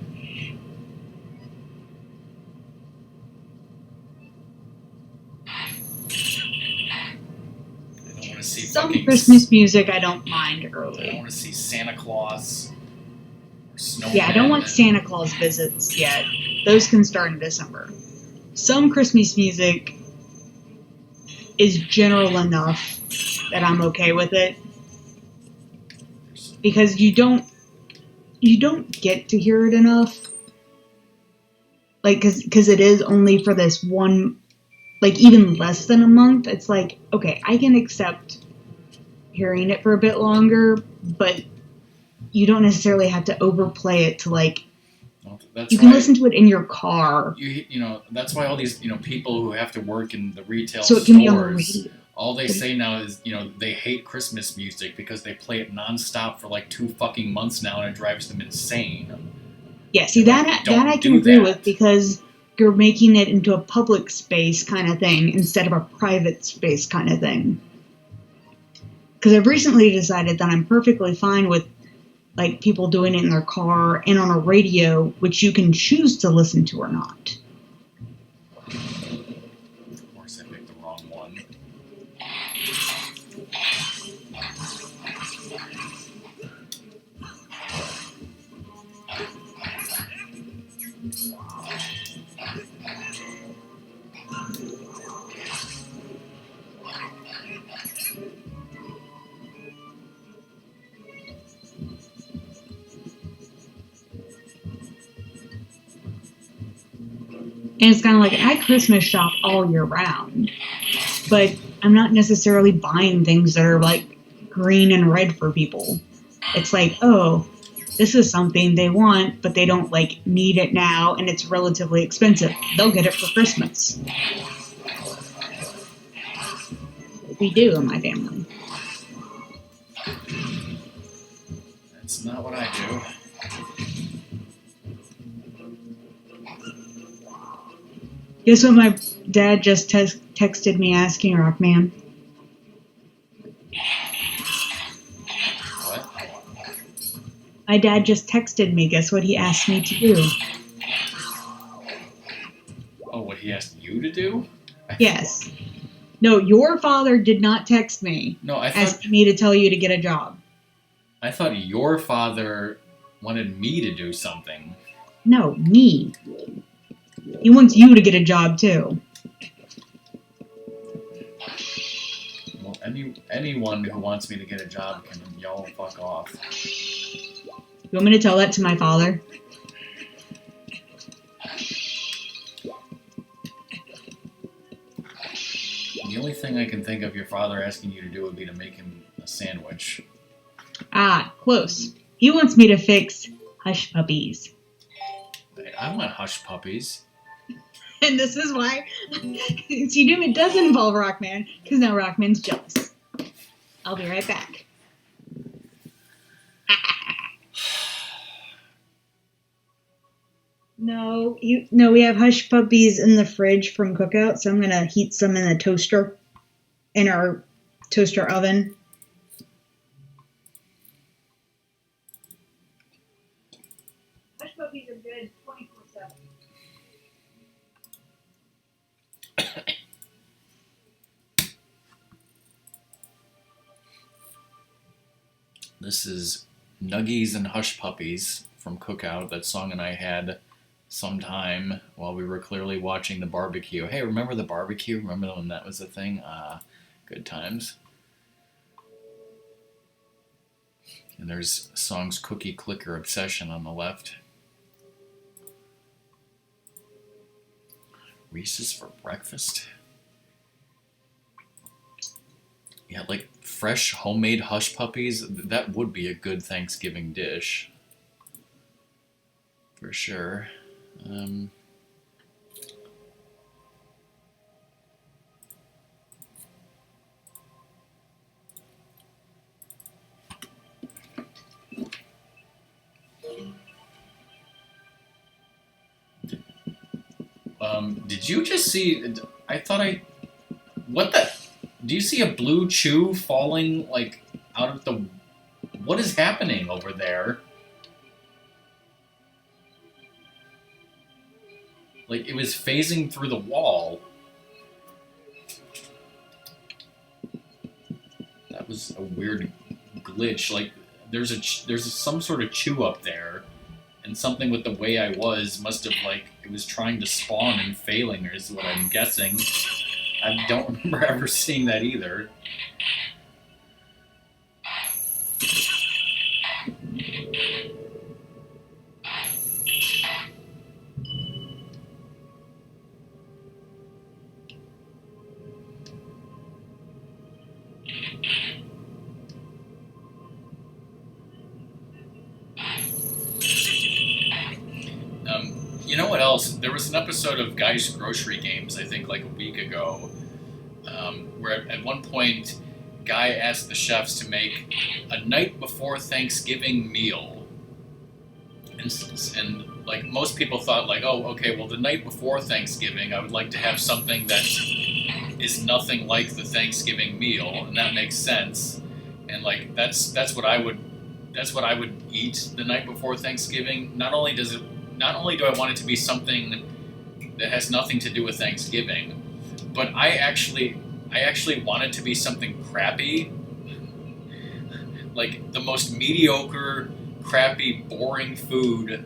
[SPEAKER 2] Some Christmas music I don't mind early.
[SPEAKER 1] I don't want to see Santa Claus or Snowman.
[SPEAKER 2] Yeah, I don't want Santa Claus visits yet. Those can start in December. Some Christmas music is general enough that I'm okay with it. Because you don't get to hear it enough. Like, because it is only for this one, like, even less than a month. It's like, okay, I can accept hearing it for a bit longer, but you don't necessarily have to overplay it to, like, you can listen to it in your car.
[SPEAKER 1] You know, that's why all these, you know, people who have to work in the retail
[SPEAKER 2] so it
[SPEAKER 1] stores,
[SPEAKER 2] can be on the radio.
[SPEAKER 1] All they say now is, you know, they hate Christmas music because they play it nonstop for like 2 fucking months now and it drives them insane.
[SPEAKER 2] Yeah, see, that I can agree with because you're making it into a public space kind of thing instead of a private space kind of thing. Because I've recently decided that I'm perfectly fine with like people doing it in their car and on a radio, which you can choose to listen to or not.
[SPEAKER 1] Of course, I picked the wrong one.
[SPEAKER 2] And it's kind of like, I Christmas shop all year round, but I'm not necessarily buying things that are like green and red for people. It's like, oh, this is something they want, but they don't like need it now, and it's relatively expensive. They'll get it for Christmas. We do in my family.
[SPEAKER 1] That's not what I do.
[SPEAKER 2] Guess what my dad just texted me asking, Rockman?
[SPEAKER 1] What?
[SPEAKER 2] My dad just texted me. Guess what he asked me to do?
[SPEAKER 1] Oh, what he asked you to do?
[SPEAKER 2] Yes. No, your father did not text me.
[SPEAKER 1] No, I thought
[SPEAKER 2] asking me to tell you to get a job.
[SPEAKER 1] I thought your father wanted me to do something.
[SPEAKER 2] No, me. He wants you to get a job too.
[SPEAKER 1] Well, anyone who wants me to get a job can y'all fuck off.
[SPEAKER 2] You want me to tell that to my father?
[SPEAKER 1] The only thing I can think of your father asking you to do would be to make him a sandwich.
[SPEAKER 2] Ah, close. He wants me to fix hush puppies.
[SPEAKER 1] I want hush puppies.
[SPEAKER 2] And this is why see, it does involve Rockman, because now Rockman's jealous. I'll be right back. No, we have hush puppies in the fridge from Cookout, so I'm gonna heat some in the toaster, in our toaster oven. Hush puppies are good 24/7.
[SPEAKER 1] This is Nuggies and Hush Puppies from Cookout. That song and I had sometime while we were clearly watching the barbecue. Hey, remember the barbecue? Remember when that was a thing? Good times. And there's songs Cookie Clicker Obsession on the left. Reese's for breakfast? Yeah, like fresh homemade hush puppies, that would be a good Thanksgiving dish. For sure. Did you just see, what the, do you see a blue chew falling, like, out of the, what is happening over there? Like, it was phasing through the wall. That was a weird glitch. Like, there's some sort of chew up there, and something with the way I was must have, like, it was trying to spawn and failing, is what I'm guessing. I don't remember ever seeing that either. You know what else? There was an episode of Guy's Grocery Games, I think, like a week ago, where at one point, Guy asked the chefs to make a night before Thanksgiving meal. And like, most people thought, like, oh, okay, well, the night before Thanksgiving, I would like to have something that is nothing like the Thanksgiving meal, and that makes sense. And like, that's what I would eat the night before Thanksgiving. Not only do I want it to be something that has nothing to do with Thanksgiving, but I actually want it to be something crappy, like the most mediocre, crappy, boring food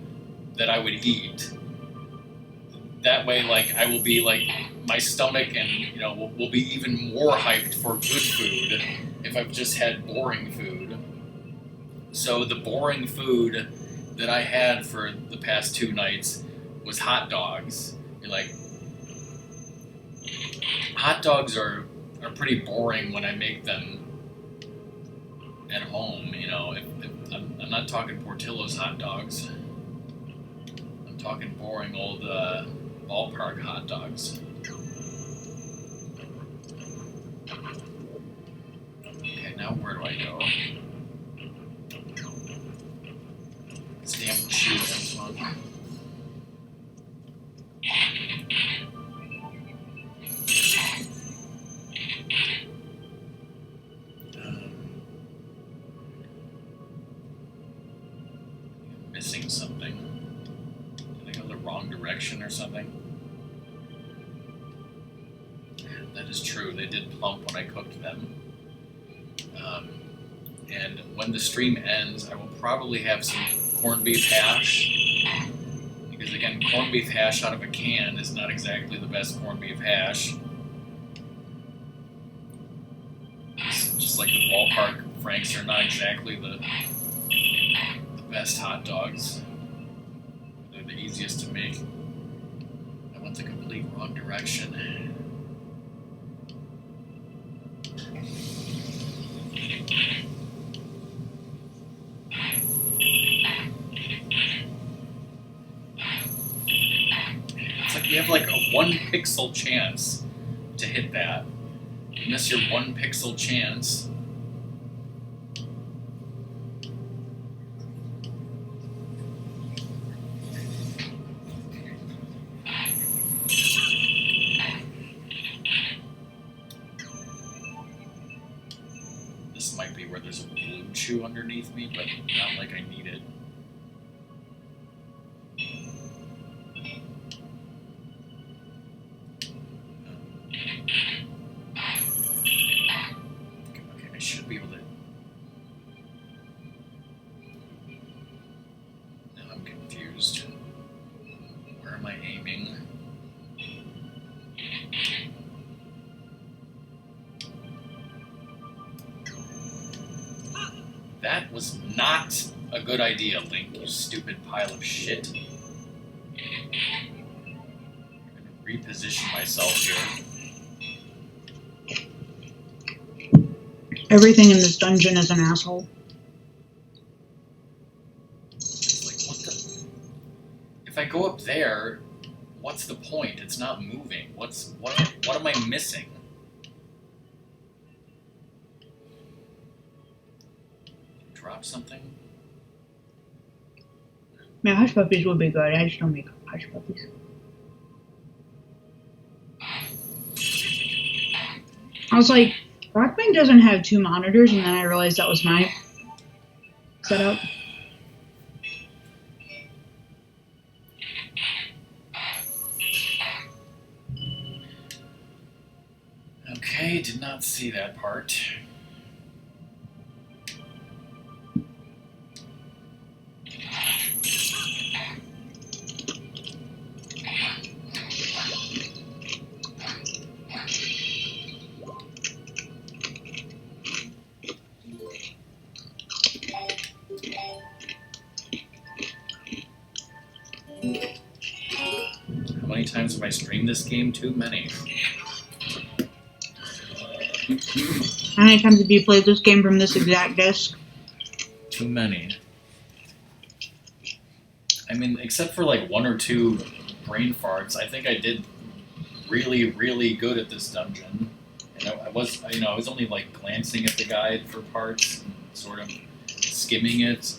[SPEAKER 1] that I would eat. That way, like, I will be like, my stomach and will be even more hyped for good food if I've just had boring food. So the boring food that I had for the past 2 nights was hot dogs. You're like, hot dogs are pretty boring when I make them at home. You know, if I'm not talking Portillo's hot dogs. I'm talking boring old ballpark hot dogs. Okay, now where do I go? This damn chew this one. Missing something. Did I go the wrong direction or something? That is true. They did plump when I cooked them. And when the stream ends, I will probably have some corned beef hash. Because again, corned beef hash out of a can is not exactly the best corned beef hash. Just like the ballpark Franks are not exactly the best hot dogs. They're the easiest to make. I went the complete wrong direction. It's like you have like a 1 pixel chance to hit that. You miss your 1 pixel chance. This might be where there's a blue chew underneath me, but not like I need it. Okay, I should be able to. Now I'm confused. Where am I aiming? That was not a good idea, Link, you stupid pile of shit. I'm gonna reposition myself here.
[SPEAKER 2] Everything in this dungeon is an asshole.
[SPEAKER 1] It's like, what the... If I go up there, what's the point? It's not moving. What am I missing? Drop something?
[SPEAKER 2] Man, hush puppies would be good. I just don't make hush puppies. I was like, Rockband doesn't have 2 monitors, and then I realized that was my setup.
[SPEAKER 1] Okay, did not see that part. How many times have I streamed this game? Too many.
[SPEAKER 2] How many times have you played this game from this exact disc?
[SPEAKER 1] Too many. I mean, except for like 1 or 2 brain farts, I think I did really, really good at this dungeon. And I was only like glancing at the guide for parts and sort of skimming it.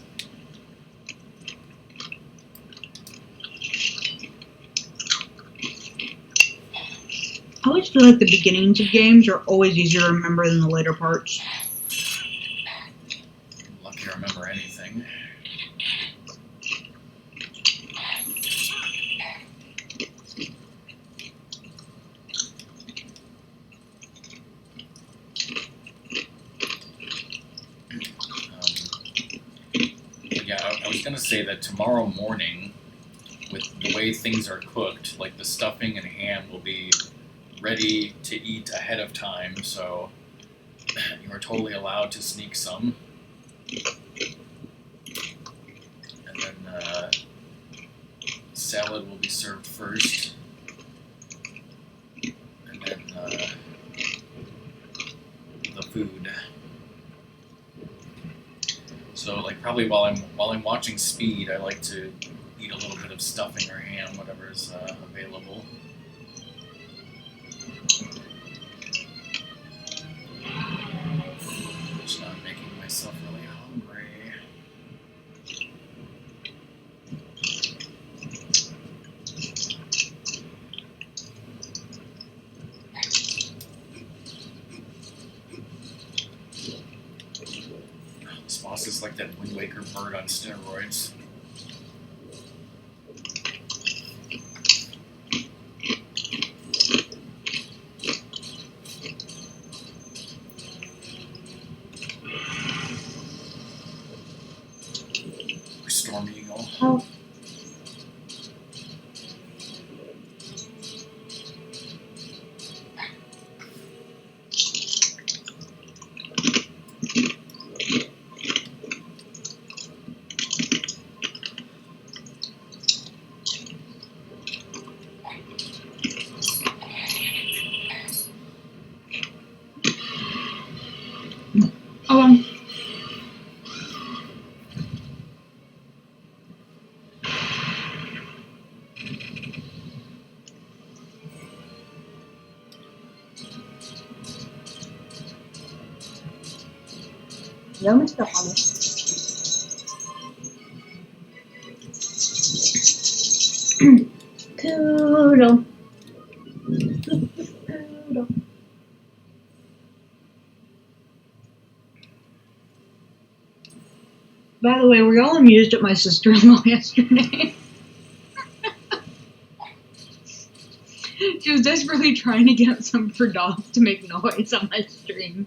[SPEAKER 2] I always feel like the beginnings of games are always easier to remember than the later parts.
[SPEAKER 1] I'm lucky to remember anything. I was going to say that tomorrow morning, with the way things are cooked, like the stuffing and ham will be ready to eat ahead of time, so you are totally allowed to sneak some. And then salad will be served first. And probably while I'm watching Speed, I like to eat a little bit of stuffing or ham, whatever's available. Just not making myself really hungry. This boss is like that Wind Waker bird on steroids. Storm Eagle.
[SPEAKER 3] Oh.
[SPEAKER 2] Oh,
[SPEAKER 3] No messed up on it. Toodle. Toodle.
[SPEAKER 2] by the way, were y'all amused at my sister-in-law yesterday? She was desperately trying to get some of her dogs to make noise on my stream.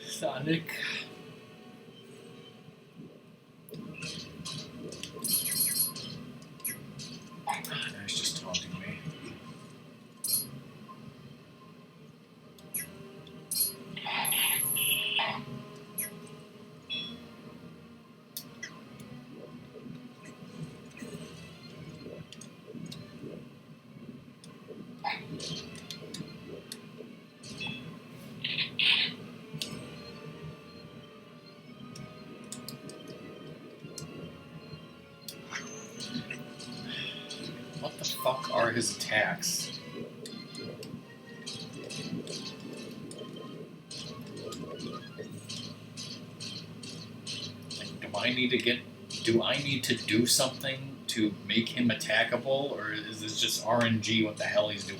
[SPEAKER 1] Sonic. Now he's just taunting me. What the fuck are his attacks? Like, do I need to do something to make him attackable, or is this just RNG what the hell he's doing?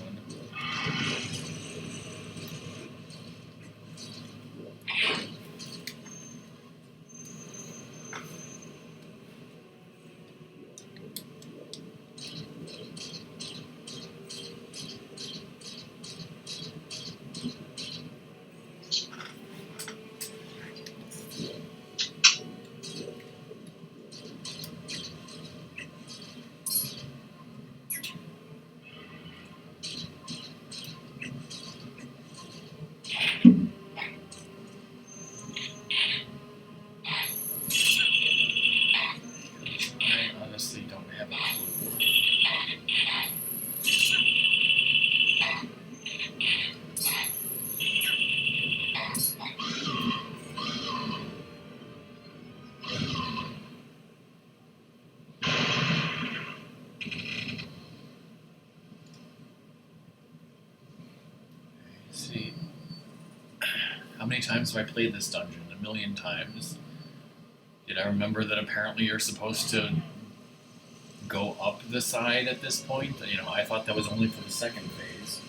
[SPEAKER 1] I honestly don't have a clue. Let's see. How many times have I played this dungeon? 1,000,000 times. Did I remember that apparently you're supposed to go up the side at this point? You know, I thought that was only for the second phase.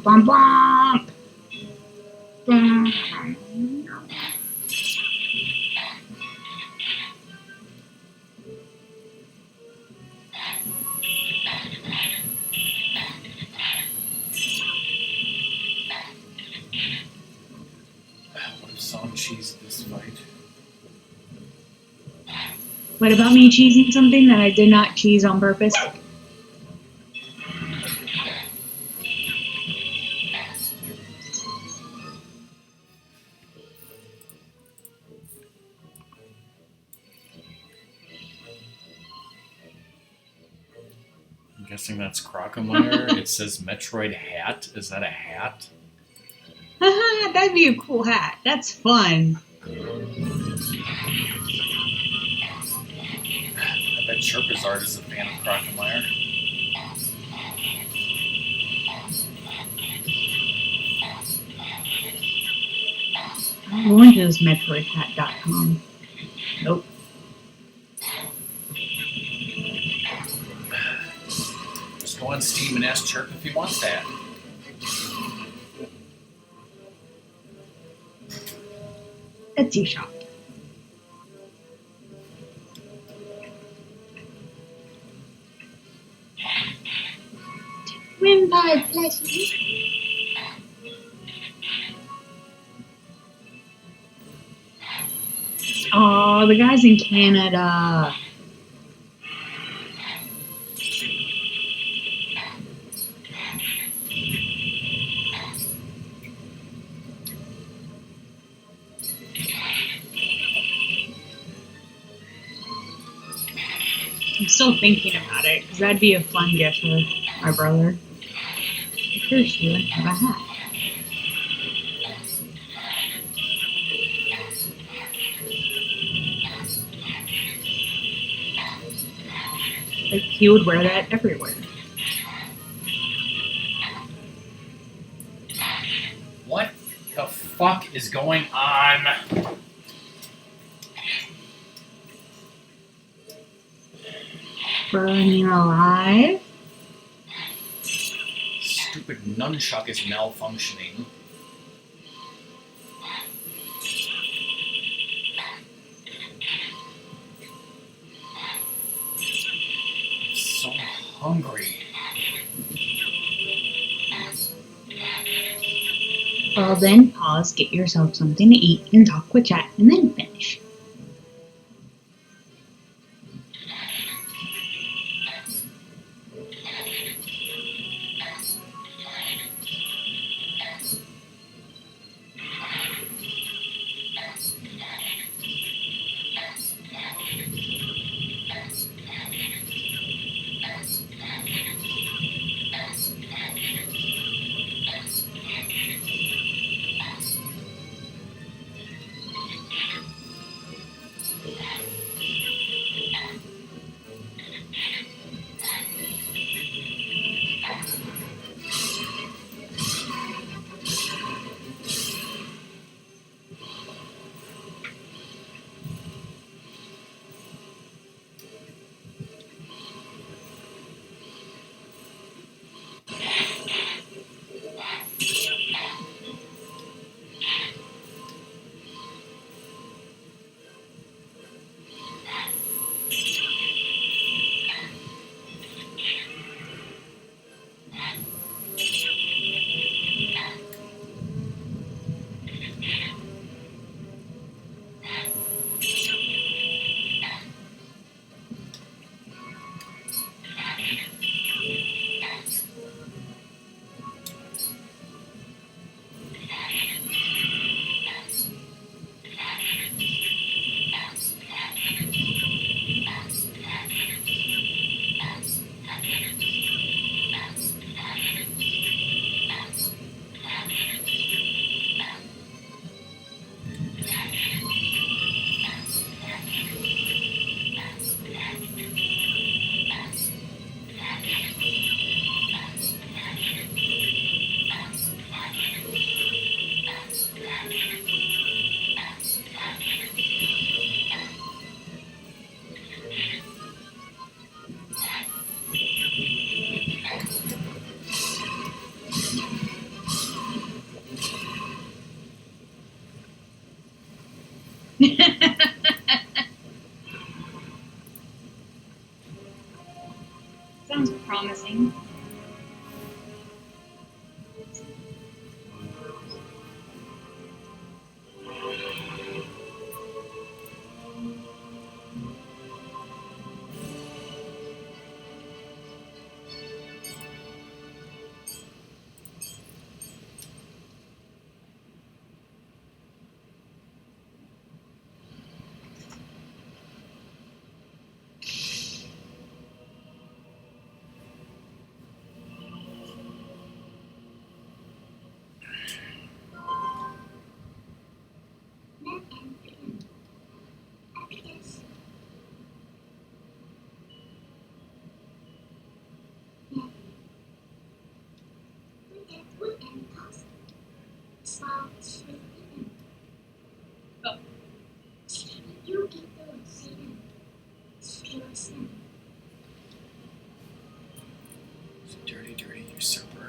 [SPEAKER 3] bum, bum. Bum.
[SPEAKER 1] What if someone cheesed this fight?
[SPEAKER 2] What about me cheesing something that I did not cheese on purpose?
[SPEAKER 1] I'm guessing that's Crocomire. It says Metroid hat. Is that a hat?
[SPEAKER 2] Haha, that'd be a cool hat. That's fun.
[SPEAKER 1] I bet Chirpizard is a fan of Crocomire.
[SPEAKER 2] I'm going to this MetroidHat.com. Nope.
[SPEAKER 1] Just go on Steam and ask Chirp if he wants that.
[SPEAKER 2] Etsy shop.
[SPEAKER 3] Wimpy, bless you.
[SPEAKER 2] Oh, the guy's in Canada. I'm still thinking about it, because that'd be a fun gift for my brother. Here's you and have a hat. Like, he would wear that everywhere.
[SPEAKER 1] What the fuck is going on?
[SPEAKER 2] Burning alive.
[SPEAKER 1] Stupid nunchuck is malfunctioning. I'm so hungry.
[SPEAKER 2] Well, then pause, get yourself something to eat, and talk with chat, and then finish. Sounds promising.
[SPEAKER 1] Dirty, dirty usurper.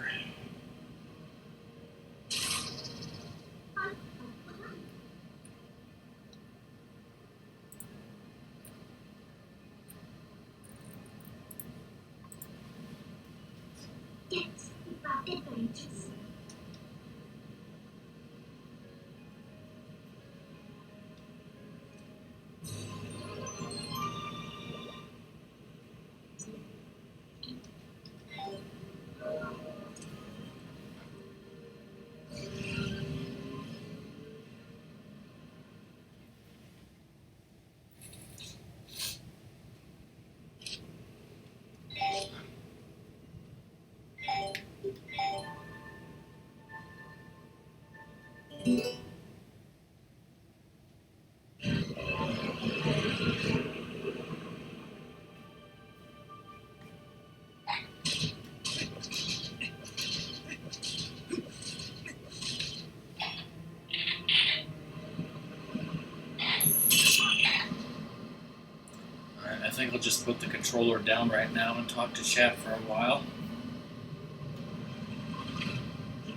[SPEAKER 1] Alright, I think I'll just put the controller down right now and talk to chat for a while.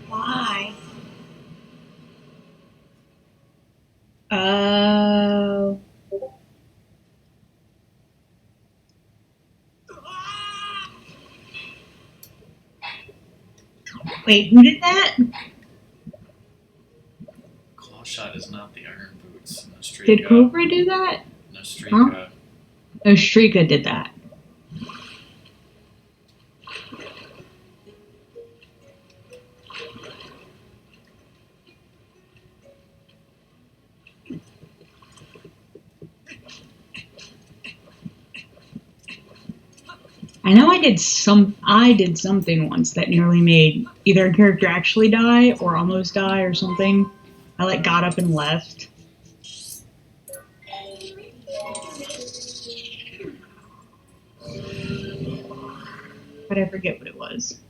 [SPEAKER 2] Why? Oh. Wait, who did that?
[SPEAKER 1] Claw shot is not the iron boots. Nostrika.
[SPEAKER 2] Did Cobra do that?
[SPEAKER 1] Nostrika.
[SPEAKER 2] Huh? No, Shrika did that. I know I did something once that nearly made either a character actually die or almost die or something. I like got up and left. But I forget what it was.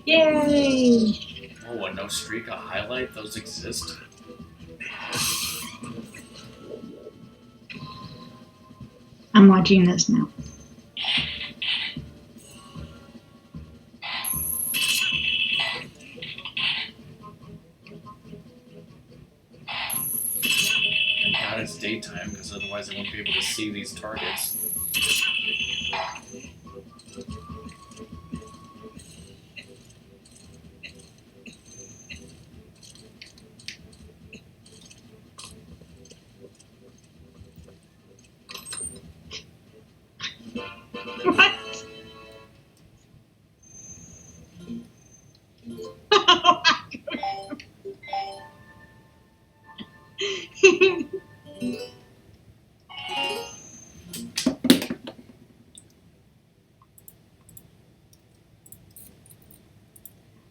[SPEAKER 2] Yay!
[SPEAKER 1] Oh, a Nostrika highlight? Those exist?
[SPEAKER 2] I'm watching this now.
[SPEAKER 1] Thank God it's daytime, because otherwise I won't be able to see these targets.
[SPEAKER 2] What?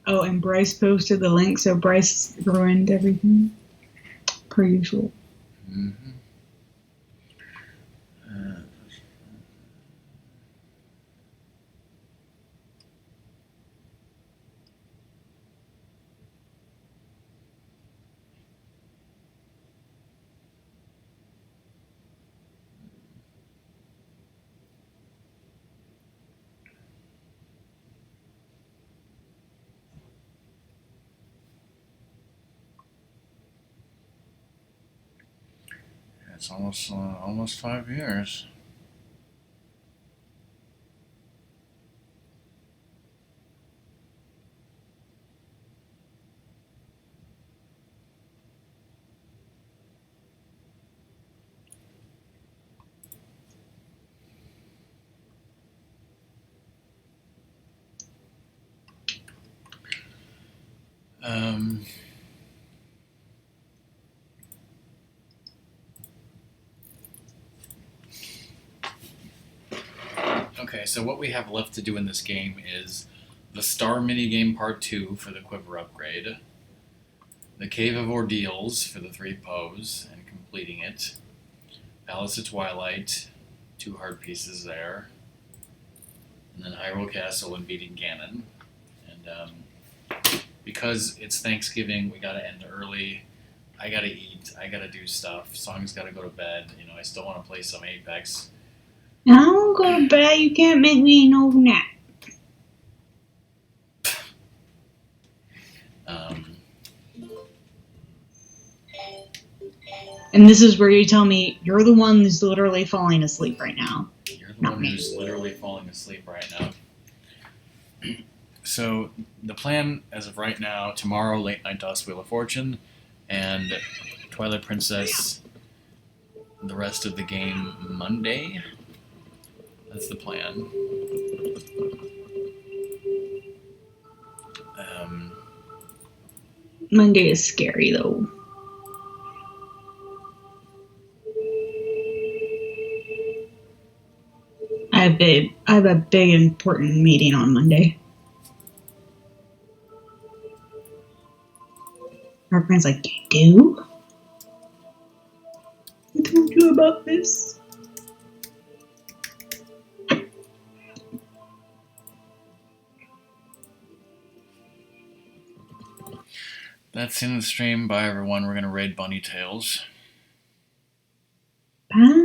[SPEAKER 2] Oh, and Bryce posted the link, so Bryce ruined everything, per usual.
[SPEAKER 1] Mm-hmm. It's almost 5 years. Okay, so what we have left to do in this game is the Star Minigame Part 2 for the Quiver upgrade, the Cave of Ordeals for the 3 pose and completing it, Palace of Twilight, 2 hard pieces there, and then Hyrule Castle and beating Ganon. And because it's Thanksgiving, we gotta end early. I gotta eat. I gotta do stuff. Song's gotta go to bed. You know, I still want to play some Apex.
[SPEAKER 2] I don't go to bed. You can't make me no nap. And this is where you tell me you're the one who's literally falling asleep right now.
[SPEAKER 1] You're the one who's literally falling asleep right now. So the plan, as of right now, tomorrow, Late Night Dusk, Wheel of Fortune, and Twilight Princess, the rest of the game Monday. That's the plan.
[SPEAKER 2] Monday is scary, though. I have a big important meeting on Monday. Our friend's like, you do? I told you about this.
[SPEAKER 1] That's in the stream. Bye, everyone. We're going to raid Bunny Tails.
[SPEAKER 2] Bye.